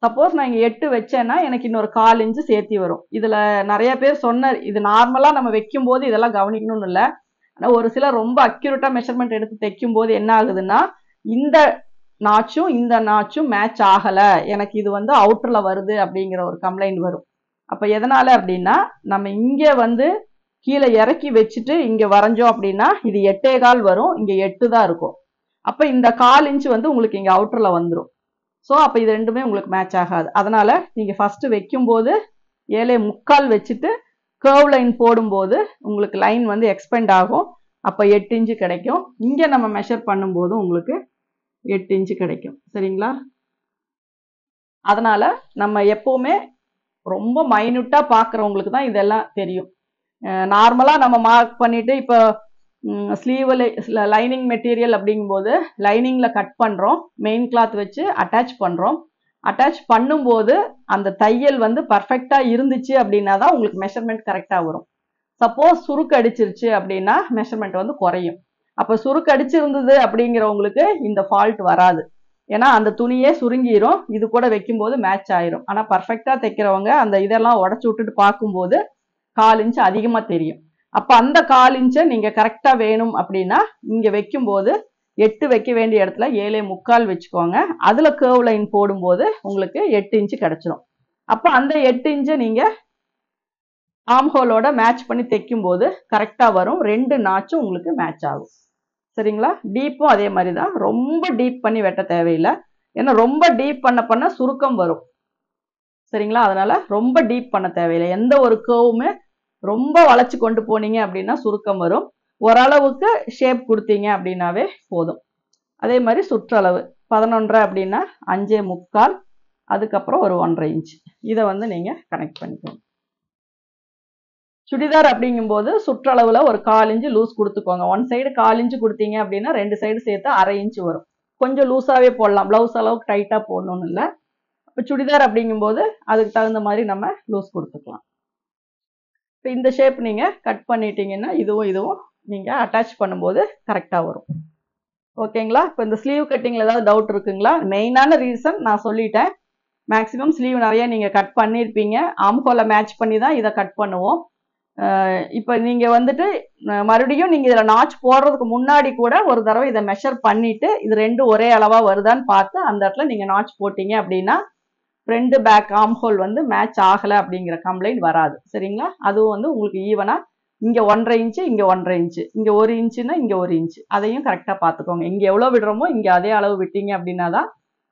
S1: சப்போஸ் நான் இங்கே 8 வச்சேன்னா எனக்கு இன்னொரு 1/4 இன்ச்சு சேர்த்தி வரும். இதில் நிறைய பேர் சொன்ன இது நார்மலாக நம்ம வைக்கும்போது இதெல்லாம் கவனிக்கணும்னு இல்லை. ஆனால் ஒரு சிலர் ரொம்ப அக்யூரேட்டாக மெஷர்மெண்ட் எடுத்து தைக்கும்போது என்ன ஆகுதுன்னா, இந்த நாச்சும் இந்த நாச்சும் மேட்ச் ஆகலை, எனக்கு இது வந்து அவுட்டரில் வருது அப்படிங்கிற ஒரு கம்ப்ளைண்ட் வரும். அப்போ எதனால் அப்படின்னா, நம்ம இங்கே வந்து கீழே இறக்கி வச்சுட்டு இங்கே வரைஞ்சோம் அப்படின்னா இது 8.25 வரும், இங்கே 8 தான் இருக்கும். அப்போ இந்த 1/4 இன்ச்சு வந்து உங்களுக்கு இங்கே அவுட்டரில் வந்துடும். ஸோ அப்போ இது ரெண்டுமே உங்களுக்கு மேட்ச் ஆகாது. அதனால் நீங்கள் ஃபஸ்ட்டு வைக்கும்போது 7.25 வச்சுட்டு கர்வ் லைன் போடும்போது உங்களுக்கு லைன் வந்து எக்ஸ்பெண்ட் ஆகும். அப்போ 8 இன்ச்சு கிடைக்கும். இங்கே நம்ம மெஷர் பண்ணும்போது உங்களுக்கு 8 இன்ச்சு கிடைக்கும். சரிங்களா? அதனால் நம்ம எப்போவுமே ரொம்ப மைன்யூட்டாக பார்க்குறவங்களுக்கு தான் இதெல்லாம் தெரியும். நார்மலாக நம்ம மார்க் பண்ணிவிட்டு இப்போ ஸ்லீவில் லைனிங் மெட்டீரியல் அப்படிங்கும்போது லைனிங்கில் கட் பண்ணுறோம், மெயின் கிளாத் வச்சு அட்டாச் பண்ணுறோம். அட்டாச் பண்ணும்போது அந்த தையல் வந்து பர்ஃபெக்டாக இருந்துச்சு அப்படின்னா தான் உங்களுக்கு மெஷர்மெண்ட் கரெக்டாக வரும். சப்போஸ் சுருக்கு அடிச்சிருச்சு அப்படின்னா மெஷர்மெண்ட் வந்து குறையும். அப்போ சுருக்கு அடிச்சிருந்தது அப்படிங்கிறவங்களுக்கு இந்த ஃபால்ட் வராது. ஏன்னா அந்த துணியே சுருங்கிரும், இது கூட வைக்கும்போது மேட்ச் ஆயிரும். ஆனால் பர்ஃபெக்டாக தைக்கிறவங்க அந்த இதெல்லாம் உடச்சி விட்டுட்டு பார்க்கும்போது 1/4 இன்ச்சு அதிகமாக தெரியும். அப்போ அந்த 1/4 இன்ச்சை நீங்கள் கரெக்டாக வேணும் அப்படின்னா இங்கே வைக்கும்போது 8 வைக்க வேண்டிய இடத்துல 7.25 வச்சுக்கோங்க. அதில் கர்வ் லைன் போடும்போது உங்களுக்கு 8 இன்ச்சு கிடச்சிரும். அப்போ அந்த 8 இன்ச்சை நீங்கள் ஆர்ம் ஹோலோட மேட்ச் பண்ணி தைக்கும்போது கரெக்டாக வரும். 2 நாச்சும் உங்களுக்கு மேட்ச் ஆகும். சரிங்களா? டீப்பும் அதே மாதிரி தான். ரொம்ப டீப் பண்ணி வெட்ட தேவையில்லை. ஏன்னா ரொம்ப டீப் பண்ண சுருக்கம் வரும். சரிங்களா? அதனால ரொம்ப டீப் பண்ண தேவையில்லை. எந்த ஒரு கர்வுமே ரொம்ப வளைச்சு கொண்டு போனீங்க அப்படின்னா சுருக்கம் வரும். ஓரளவுக்கு ஷேப் கொடுத்தீங்க அப்படின்னாவே போதும். அதே மாதிரி சுற்றளவு 11.5 அப்படின்னா 5.25, அதுக்கப்புறம் ஒரு 1.5 இன்ச். இதை வந்து நீங்கள் கனெக்ட் பண்ணிக்கோங்க. சுடிதார் அப்படிங்கும்போது சுற்றளவில் ஒரு 1/4 இன்ச்சு லூஸ் கொடுத்துக்கோங்க. ஒன் சைடு 1/4 இன்ச்சு கொடுத்தீங்க அப்படின்னா 2 சைடு சேர்த்து 1/2 இன்ச்சு வரும். கொஞ்சம் லூஸாகவே போடலாம், ப்ளவுஸ் அளவுக்கு டைட்டாக போடணும்னு இல்லை. இப்போ சுடிதார் அப்படிங்கும்போது அதுக்கு தகுந்த மாதிரி நம்ம லூஸ் கொடுத்துக்கலாம். இப்போ இந்த ஷேப் நீங்கள் கட் பண்ணிட்டீங்கன்னா இதுவும் நீங்கள் அட்டாச் பண்ணும்போது கரெக்டாக வரும். ஓகேங்களா? இப்போ இந்த ஸ்லீவ் கட்டிங்கில் ஏதாவது டவுட் இருக்குங்களா? மெயினான ரீசன் நான் சொல்லிட்டேன். மேக்ஸிமம் ஸ்லீவ் நிறைய நீங்கள் கட் பண்ணியிருப்பீங்க. ஆர்ம் ஹோலை மேட்ச் பண்ணி தான் இதை கட் பண்ணுவோம். இப்போ நீங்கள் வந்துட்டு மறுபடியும் நீங்கள் இதில் நாச் போடுறதுக்கு முன்னாடி கூட ஒரு தடவை இதை மெஷர் பண்ணிவிட்டு இது ரெண்டும் ஒரே அளவாக வருதான்னு பார்த்து அந்த இடத்துல நீங்கள் நாச் போட்டீங்க அப்படின்னா ஃப்ரண்ட் பேக் ஆர்ம் ஹோல் வந்து மேட்ச் ஆகலை அப்படிங்கிற கம்ப்ளைண்ட் வராது. சரிங்களா? அதுவும் வந்து உங்களுக்கு ஈவனாக இங்கே 1.5 இன்ச்சு, இங்கே 1.5 இன்ச்சு, இங்கே 1 இன்ச்சுன்னா இங்கே 1 இன்ச்சு, அதையும் கரெக்டாக பார்த்துக்கோங்க. இங்கே எவ்வளோ விடுறோமோ இங்கே அதே அளவு விட்டீங்க அப்படின்னா தான்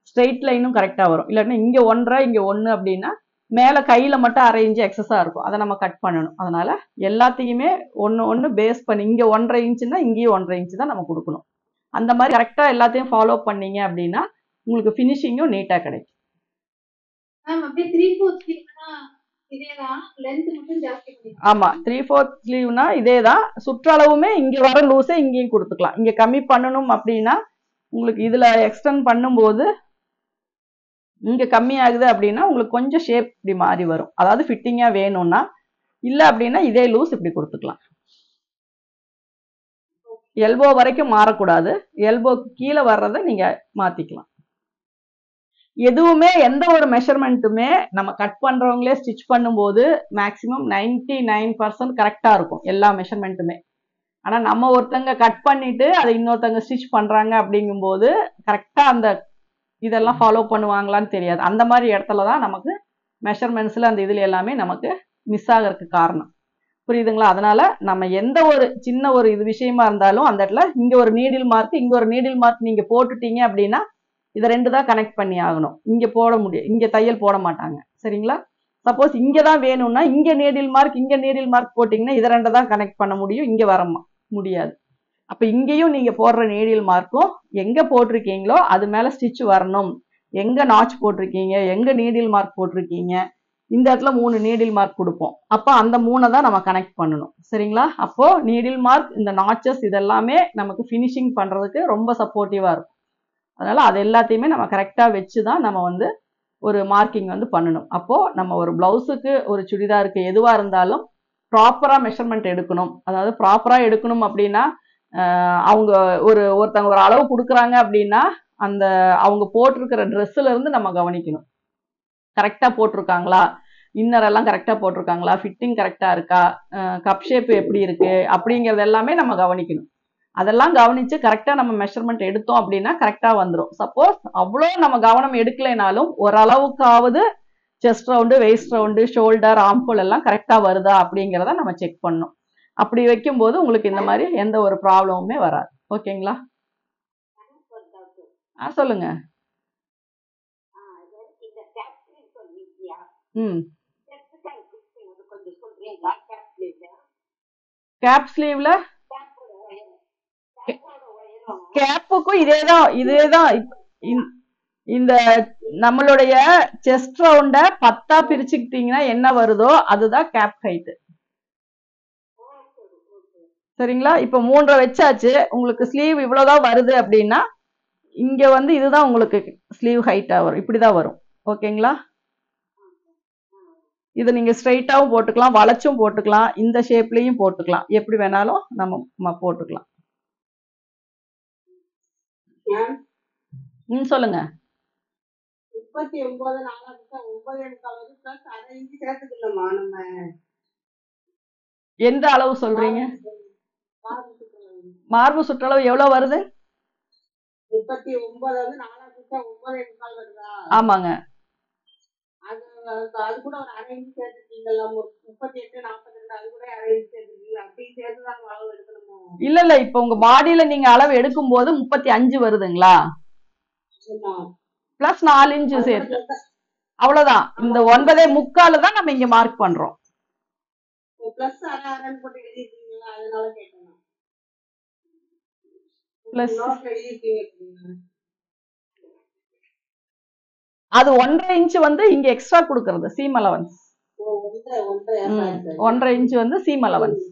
S1: ஸ்ட்ரெயிட் லைனும் கரெக்டாக வரும். இல்லைன்னா இங்கே 1.5 இங்கே 1 அப்படின்னா மேலே கையில் மட்டும் 1/2 இன்ச்சு எக்ஸஸாக இருக்கும், அதை நம்ம கட் பண்ணணும். அதனால் எல்லாத்தையுமே ஒன்று பேஸ் பண்ணி இங்கே 1.5 இன்ச்சுன்னா இங்கேயும் 1.5 இன்ச்சு தான் நம்ம கொடுக்கணும். அந்த மாதிரி கரெக்டாக எல்லாத்தையும் ஃபாலோ பண்ணீங்க அப்படின்னா உங்களுக்கு ஃபினிஷிங்கும் நீட்டாக கிடைக்கும். ஆமா, 3/4 ஸ்லீவ்னா இதே தான். சுற்றளவுமே இங்க வர லூஸே இங்கேயும் கொடுத்துக்கலாம். இங்க கம்மி பண்ணணும் அப்படின்னா உங்களுக்கு இதுல எக்ஸ்டெண்ட் பண்ணும்போது இங்க கம்மி ஆகுது அப்படின்னா உங்களுக்கு கொஞ்சம் ஷேப் இப்படி மாறி வரும். அதாவது ஃபிட்டிங்கா வேணும்னா, இல்ல அப்படின்னா இதே லூஸ் இப்படி கொடுத்துக்கலாம். எல்போ வரைக்கும் மாறக்கூடாது, எல்போக்கு கீழே வர்றதை நீங்க மாத்திக்கலாம். எதுவுமே எந்த ஒரு மெஷர்மெண்ட்டுமே நம்ம கட் பண்றவங்களே ஸ்டிச் பண்ணும்போது மேக்சிமம் 99% கரெக்டா இருக்கும் எல்லா மெஷர்மெண்ட்டுமே. ஆனா நம்ம ஒருத்தங்க கட் பண்ணிட்டு அதை இன்னொருத்தங்க ஸ்டிச் பண்றாங்க அப்படிங்கும்போது கரெக்டா அந்த இதெல்லாம் ஃபாலோ பண்ணுவாங்களான்னு தெரியாது. அந்த மாதிரி இடத்துலதான் நமக்கு மெஷர்மெண்ட்ஸ்ல அந்த இதுல எல்லாமே நமக்கு மிஸ் ஆகிறதுக்கு காரணம். புரியுதுங்களா? அதனால நம்ம எந்த ஒரு சின்ன ஒரு இது விஷயமா இருந்தாலும் அந்த இடத்துல இங்க ஒரு நீடில் மார்க் இங்க ஒரு நீடில் மார்க் நீங்க போட்டுட்டீங்க அப்படின்னா இதை 2 தான் கனெக்ட் பண்ணி ஆகணும். இங்க போட முடியும், இங்க தையல் போட மாட்டாங்க. சரிங்களா? சப்போஸ் இங்கதான் வேணும்னா இங்க நீடில் மார்க் போட்டீங்கன்னா இதை 2 தான் கனெக்ட் பண்ண முடியும், இங்க வர முடியாது. அப்ப இங்கேயும் நீங்க போடுற நீடில் மார்க்கும் எங்க போட்டிருக்கீங்களோ அது மேல ஸ்டிச் வரணும். எங்க நாச் போட்டிருக்கீங்க, எங்க நீடில் மார்க் போட்டிருக்கீங்க, இந்த இடத்துல 3 நீடில் மார்க் கொடுப்போம். அப்ப அந்த 3 தான் நம்ம கனெக்ட் பண்ணணும். சரிங்களா? அப்போ நீடில் மார்க், இந்த நாச்சஸ் இதெல்லாமே நமக்கு ஃபினிஷிங் பண்றதுக்கு ரொம்ப சப்போர்ட்டிவா இருக்கும். அதனால அது எல்லாத்தையுமே நம்ம கரெக்டா வச்சுதான் நம்ம வந்து ஒரு மார்க்கிங் வந்து பண்ணணும். அப்போ நம்ம ஒரு பிளவுஸுக்கு ஒரு சுடிதாருக்கு எதுவா இருந்தாலும் ப்ராப்பரா மெஷர்மெண்ட் எடுக்கணும். அதாவது ப்ராப்பரா எடுக்கணும் அப்படின்னா அவங்க ஒருத்தவங்க ஒரு அளவு கொடுக்குறாங்க அப்படின்னா அந்த அவங்க போட்டிருக்கிற ட்ரெஸ்ல இருந்து நம்ம கவனிக்கணும். கரெக்டா போட்டிருக்காங்களா, இன்னர் எல்லாம் கரெக்டா போட்டிருக்காங்களா, ஃபிட்டிங் கரெக்டா இருக்கா, கப் ஷேப் எப்படி இருக்கு அப்படிங்கறது எல்லாமே நம்ம கவனிக்கணும். அதெல்லாம் கவனிச்சு கரெக்டா நம்ம மெஷர்மெண்ட் எடுத்தோம் அப்படின்னா கரெக்டா வந்துடும். சப்போஸ் அவ்வளோ நம்ம கவனம் எடுக்கலைனாலும் ஓரளவுக்காவது chest round, waist round, shoulder, armhole எல்லாம் கரெக்டா வருதா அப்படிங்கிறத நம்ம செக் பண்ணணும். அப்படி வைக்கும்போது உங்களுக்கு இந்த மாதிரி எந்த ஒரு ப்ராப்ளமுமே வராது. ஓகேங்களா? சொல்லுங்க. கேப் ஸ்லீவ்ல கேப்புக்கும் இதேதான் இந்த நம்மளுடைய செஸ்ட் ரவுண்ட 10ஆ பிரிச்சுக்கிட்டீங்கன்னா என்ன வருதோ அதுதான் கேப் ஹைட். சரிங்களா? இப்ப 3 வச்சாச்சு, உங்களுக்கு ஸ்லீவ் இவ்வளவுதான் வருது அப்படின்னா இங்க வந்து இதுதான் உங்களுக்கு ஸ்லீவ் ஹைட்டா வரும், இப்படிதான் வரும். ஓகேங்களா? இதை நீங்க ஸ்ட்ரைட்டாவும் போட்டுக்கலாம், வளைச்சும் போட்டுக்கலாம், இந்த ஷேப்லயும் போட்டுக்கலாம், எப்படி வேணாலும் நம்ம போட்டுக்கலாம். சொல்லுங்க.
S2: 39 நம்ம
S1: எந்த அளவு சொல்றீங்க? மார்பு சுற்றளவு எவ்வளவு வருது?
S2: 39
S1: ஆமாங்க.
S2: அது கூட ஒரு அரை இன்ச் சேர்த்துட்டீங்களா? 38 42 அது கூட அரை இன்ச் சேர்த்துட்டீங்களா? அப்படி சேர்த்துதான் அளவு எடுக்கணுமோ?
S1: இல்ல இப்ப உங்க பாடியில நீங்க அளவு எடுக்கும் போது 35 வருதுங்களா? பிளஸ் 4 இன்ச் சேர்த்து, அவ்வளவுதான். இந்த 9.25 தான் நம்ம இங்க மார்க் பண்றோம்.
S2: பிளஸ் அரை அரைன்னு போட்டு எழுதிருக்கீங்களா? அதனால கேட்டேன்.
S1: பிளஸ்
S2: எழுதிருக்கீங்க.
S1: அது 1.5 இன்ச் வந்து இங்க எக்ஸ்ட்ரா கொடுக்கறது சீம் அலவன்ஸ். 1.5 இன்ச் வந்து சீம் அலவன்ஸ்.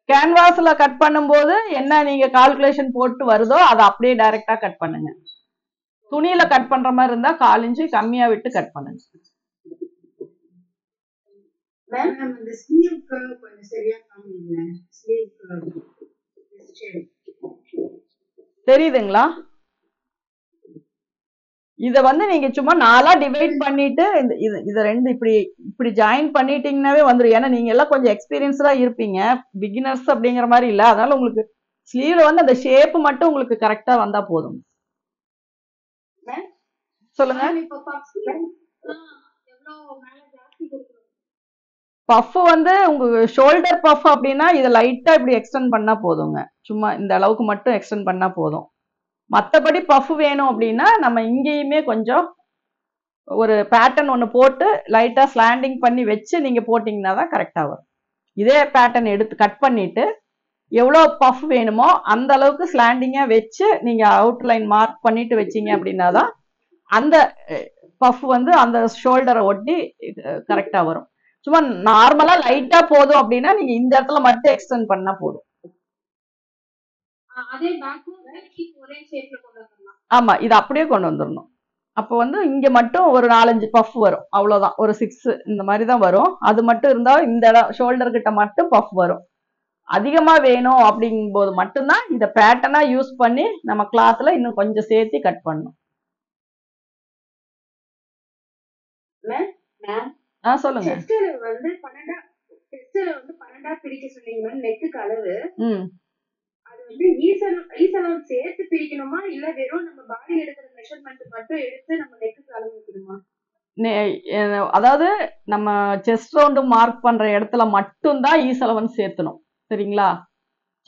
S1: கேன்வாஸ்ல கட் பண்ணும்போது என்ன நீங்க கால்குலேஷன் போட்டு வருதோ அதை அப்படியே டைரக்டா கட் பண்ணுங்க. துணியில கட் பண்ற மாதிரி இருந்தா 1/4 இன்ச் கம்மியா விட்டு கட் பண்ணுங்க. தெரியுதுங்களா? இத வந்து நீங்க சும்மா 4ஆ டிவைட் பண்ணிட்டு இத 2 இப்படி ஜாயின் பண்ணிட்டீங்கன்னாவே வந்துடும். ஏன்னா நீங்க எல்லாம் கொஞ்சம் எக்ஸ்பீரியன்ஸ்டா இருப்பீங்க, பிகினர்ஸ் அப்படிங்கிற மாதிரி இல்ல. அதனால உங்களுக்கு ஸ்லீவ்ல வந்து அந்த ஷேப் மட்டும் உங்களுக்கு கரெக்டா வந்தா போதும். சொல்லுங்க. பஃப் வந்து உங்க ஷோல்டர் பஃப் அப்படின்னா இதை லைட்டா இப்படி எக்ஸ்டெண்ட் பண்ணா போதுங்க. சும்மா இந்த அளவுக்கு மட்டும் எக்ஸ்டெண்ட் பண்ணா போதும். மற்றபடி பஃப் வேணும் அப்படின்னா நம்ம இங்கேயுமே கொஞ்சம் ஒரு பேட்டர்ன் ஒன்று போட்டு லைட்டா ஸ்லாண்டிங் பண்ணி வச்சு நீங்க போட்டீங்கன்னா தான் கரெக்டா வரும். இதே பேட்டர்ன் எடுத்து கட் பண்ணிட்டு எவ்வளோ பஃப் வேணுமோ அந்த அளவுக்கு ஸ்லாண்டிங்கா வச்சு நீங்க அவுட்லைன் மார்க் பண்ணிட்டு வச்சீங்க அப்படின்னா தான் அந்த பஃப் வந்து அந்த ஷோல்டரை ஒட்டி கரெக்டா வரும். சும்மா நார்மலா லைட்டா போதும் அப்படின்னா நீங்க இந்த இடத்துல மட்டும் எக்ஸ்டெண்ட் பண்ணா போதும். ஆமா, இது அப்படியே கொண்டு வந்துடணும். அப்ப வந்து இங்க மட்டும் ஒரு 4-5 பஃப் வரும், அவ்வளவுதான். ஒரு 6 இந்த மாதிரி தான் வரும். அது மட்டும் இருந்தா இந்த ஷோல்டர் கிட்ட மட்டும் பஃப் வரும். அதிகமா வேணும் அப்படிங்கும்போது மட்டும்தான் இந்த பேட்டர்னா யூஸ் பண்ணி நம்ம கிளாத்ல இன்னும் கொஞ்சம் சேர்த்து கட் பண்ணணும். சொல்லுங்க.
S2: வந்து 12 பிரிக்க சொன்னீங்க நெக்குக்கு அளவு. அது வந்து ஈசலம் சேர்த்து பிரிக்கணுமா இல்ல வெறும் நம்ம பாடி எடுக்கிற மெஷர்மெண்ட் மட்டும் எடுத்து நம்ம நெக்குக்கு அளவு வைக்கணுமா?
S1: அதாவது நம்ம செஸ்ட் ரவுண்டு மார்க் பண்ற இடத்துல மட்டும்தான் ஈசலவன் சேர்த்தணும். சரிங்களா?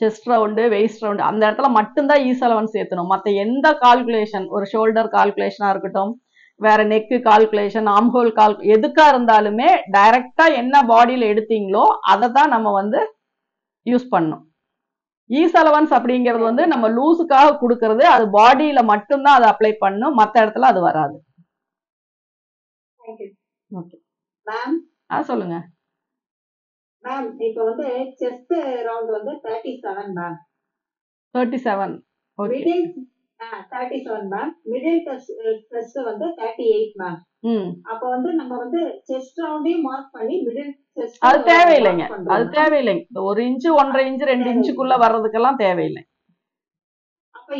S1: செஸ்ட் ரவுண்டு வெயிஸ்ட் ரவுண்டு அந்த இடத்துல மட்டும்தான் ஈசலவன் சேர்த்தணும். மற்ற எந்த கால்குலேஷன், ஒரு ஷோல்டர் கால்குலேஷனா இருக்கட்டும், வேற நெக்கு கால்குலேஷன், ஆம்ஹோல் எதுக்கா இருந்தாலுமே டைரக்டா என்ன பாடியில எடுத்தீங்களோ அதை தான் நம்ம வந்து யூஸ் பண்ணணும். ஈசலவன்ஸ் அப்படிங்கிறது வந்து நம்ம லூஸுக்காக கொடுக்கறது, அது பாடியில மட்டும்தான் அதை அப்ளை பண்ணணும், மற்ற இடத்துல அது வராது. சொல்லுங்க
S2: மேம். இப்போ வந்து செஸ்ட் ரவுண்ட் வந்து 37 ma'am.
S1: 37. Okay.
S2: 37 ma'am. Middle chest வந்து 38 மேம். அப்ப வந்து நம்ம வந்து செஸ்ட் ரவுண்டையும் மார்க் பண்ணி மிடில் செஸ்ட்
S1: அது தேவையில்லைங்க. அது தேவையில்லைங்க. 1 இன்ச் 1.5 இன்ச் 2 இன்ச்சுக்குள்ள வர்றதுக்கெல்லாம் தேவையில்லை.
S2: அப்ப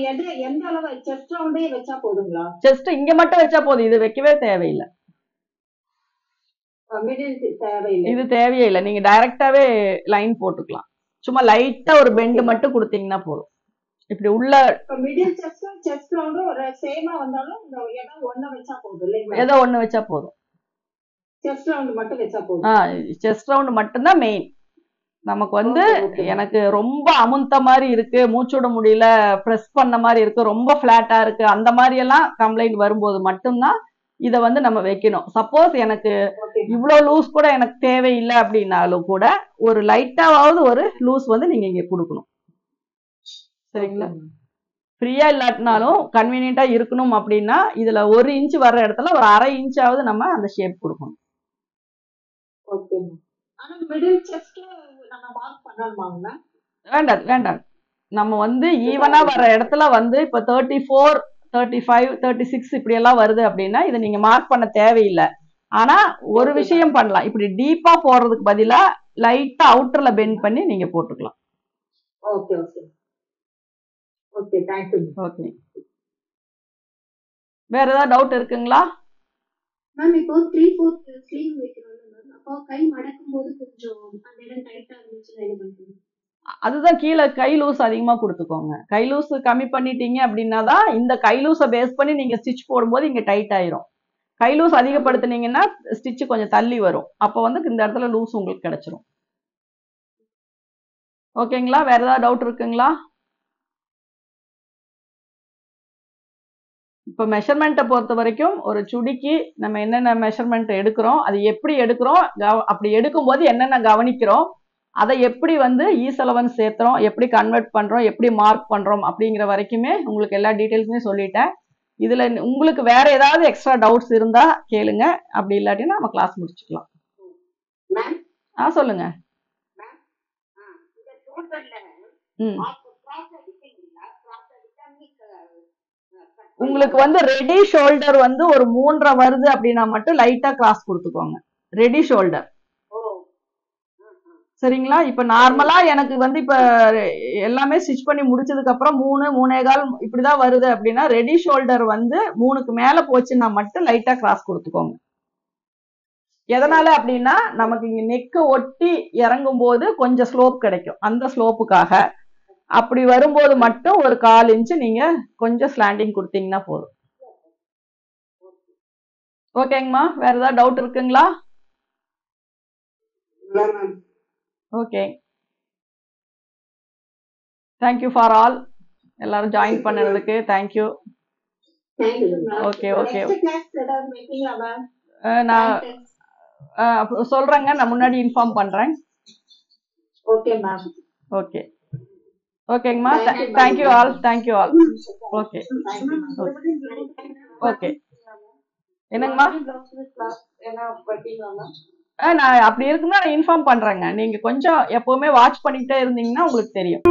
S2: எந்த அளவு செஸ்ட் ரவுண்டே வச்சா போதுங்களா?
S1: செஸ்ட் இங்க மட்டும் வச்சா போதும், இது வைக்கவே தேவையில்லை. இது தேவையே இல்லை. நீங்க டைரக்டாவே லைன் போட்டுக்கலாம். சும்மா லைட்டா ஒரு பெண்ட் மட்டும் கொடுத்தீங்கன்னா போதும். இப்படி உள்ள ஏதோ ஒண்ணு வச்சா போதும். செஸ்ட் ரவுண்ட் மட்டும்தான் மெயின். நமக்கு வந்து எனக்கு ரொம்ப அமுந்த மாதிரி இருக்கு, மூச்சு விட முடியல, பிரஸ் பண்ண மாதிரி இருக்கு, ரொம்ப பிளாட்டா இருக்கு, அந்த மாதிரி எல்லாம் கம்ப்ளைண்ட் வரும்போது மட்டும்தான் இதை வந்து நம்ம வைக்கணும். சப்போஸ் எனக்கு இவ்வளவு லூஸ் கூட எனக்கு தேவையில்லை அப்படின்னாலும் கூட ஒரு லைட்டாவது ஒரு லூஸ் வந்து நீங்க இங்க கொடுக்கணும். சரிங்களா? ஃப்ரீயா இல்லாட்டினாலும் கன்வீனியன்டா இருக்கணும் அப்படின்னா இதுல 1 இன்ச் வர்ற இடத்துல ஒரு 1/2 இன்ச்சாவது நம்ம அந்த ஷேப் கொடுக்கணும். வேண்டாம் வேண்டாம். நம்ம வந்து ஈவனா வர்ற இடத்துல வந்து இப்ப 34, 35, 36 இப்படி எல்லாம் வருது அப்படின்னா இதை நீங்க மார்க் பண்ண தேவையில்லை. ஆனா ஒரு விஷயம் பண்ணலாம், இப்படி டீப்பா போடுறதுக்கு பதிலா லைட்டா அவுட்டர்ல பெண்ட் பண்ணி நீங்க போட்டுக்கலாம். ஓகே. வேற ஏதாவது டவுட் இருக்குங்களா
S3: மேம்? இப்போ 3/4 ஸ்லீவ் வைக்கிறோம்ல மேம், அப்போ கை மடக்கும் போது கொஞ்சம் அந்த இடம் டைட்டா இருந்துச்சுன்னா என்ன பண்ணுவீங்க?
S1: அதுதான் கீழே கை லூஸ் அதிகமா கொடுத்துக்கோங்க. கை லூஸ் கம்மி பண்ணிட்டீங்க அப்படின்னா தான் இந்த கை லூஸை பேஸ் பண்ணி நீங்க ஸ்டிச் போடும்போது இங்க டைட் ஆயிரும். கை லூஸ் அதிகப்படுத்தினீங்கன்னா ஸ்டிச் கொஞ்சம் தள்ளி வரும். அப்போ வந்து இந்த இடத்துல லூஸ் உங்களுக்கு கிடைச்சிரும். ஓகேங்களா? வேற ஏதாவது டவுட் இருக்குங்களா? இப்போ மெஷர்மெண்ட்டை பொறுத்த வரைக்கும் ஒரு சுடிக்கு நம்ம என்னென்ன மெஷர்மெண்ட் எடுக்கிறோம், அது எப்படி எடுக்கிறோம், அப்படி எடுக்கும்போது என்னென்ன கவனிக்கிறோம், அதை எப்படி வந்து ஈசலவன் சேர்த்துறோம், எப்படி கன்வெர்ட் பண்றோம், எப்படி மார்க் பண்றோம் அப்படிங்கிற வரைக்குமே உங்களுக்கு எல்லா டீட்டெயில்ஸுமே சொல்லிட்டேன். இதுல உங்களுக்கு வேற ஏதாவது எக்ஸ்ட்ரா டவுட்ஸ் இருந்தா கேளுங்க, அப்படி இல்லாட்டினா நம்ம கிளாஸ் முடிச்சுக்கலாம். சொல்லுங்க. உங்களுக்கு வந்து ரெடி ஷோல்டர் வந்து ஒரு 3.5 வருது அப்படின்னா மட்டும் லைட்டா கிராஸ் கொடுத்துக்கோங்க. Ready shoulder. சரிங்களா? இப்ப நார்மலா எனக்கு வந்து இப்ப எல்லாமே ஸ்டிச் பண்ணி முடிச்சதுக்கு அப்புறம் 3, 3.25 இப்படிதான் வருது அப்படின்னா ரெடி ஷோல்டர் வந்து 3க்கு மேல போச்சுன்னா மட்டும் லைட்டா கிராஸ் கொடுத்துக்கோங்க. எதனால அப்படின்னா நமக்கு இங்க நெக்கு ஒட்டி இறங்கும் போது கொஞ்சம் ஸ்லோப் கிடைக்கும். அந்த ஸ்லோப்புக்காக அப்படி வரும்போது மட்டும் ஒரு 1/4 இன்ச் நீங்க கொஞ்சம் ஸ்லாண்டிங் கொடுத்தீங்கன்னா போதும். ஓகேங்கம்மா? வேற ஏதாவது டவுட் இருக்குங்களா? ஓகே. Thank you for all. எல்லாரும் ஜாயின் பண்ணதுக்கு தேங்க்யூ. Okay okay. நான் சொல்றேங்க, நான் முன்னாடி இன்ஃபார்ம் பண்றேன்.
S2: Okay ma'am.
S1: ஓகே ஓகேங்கம்மா. Thank you all. Thank you all. Okay okay. என்னங்கம்மா? நான் அப்படி இருக்குன்னா நான் இன்ஃபார்ம் பண்றேங்க. நீங்க கொஞ்சம் எப்பவுமே வாட்ச் பண்ணிக்கிட்டே இருந்தீங்கன்னா உங்களுக்கு தெரியும்.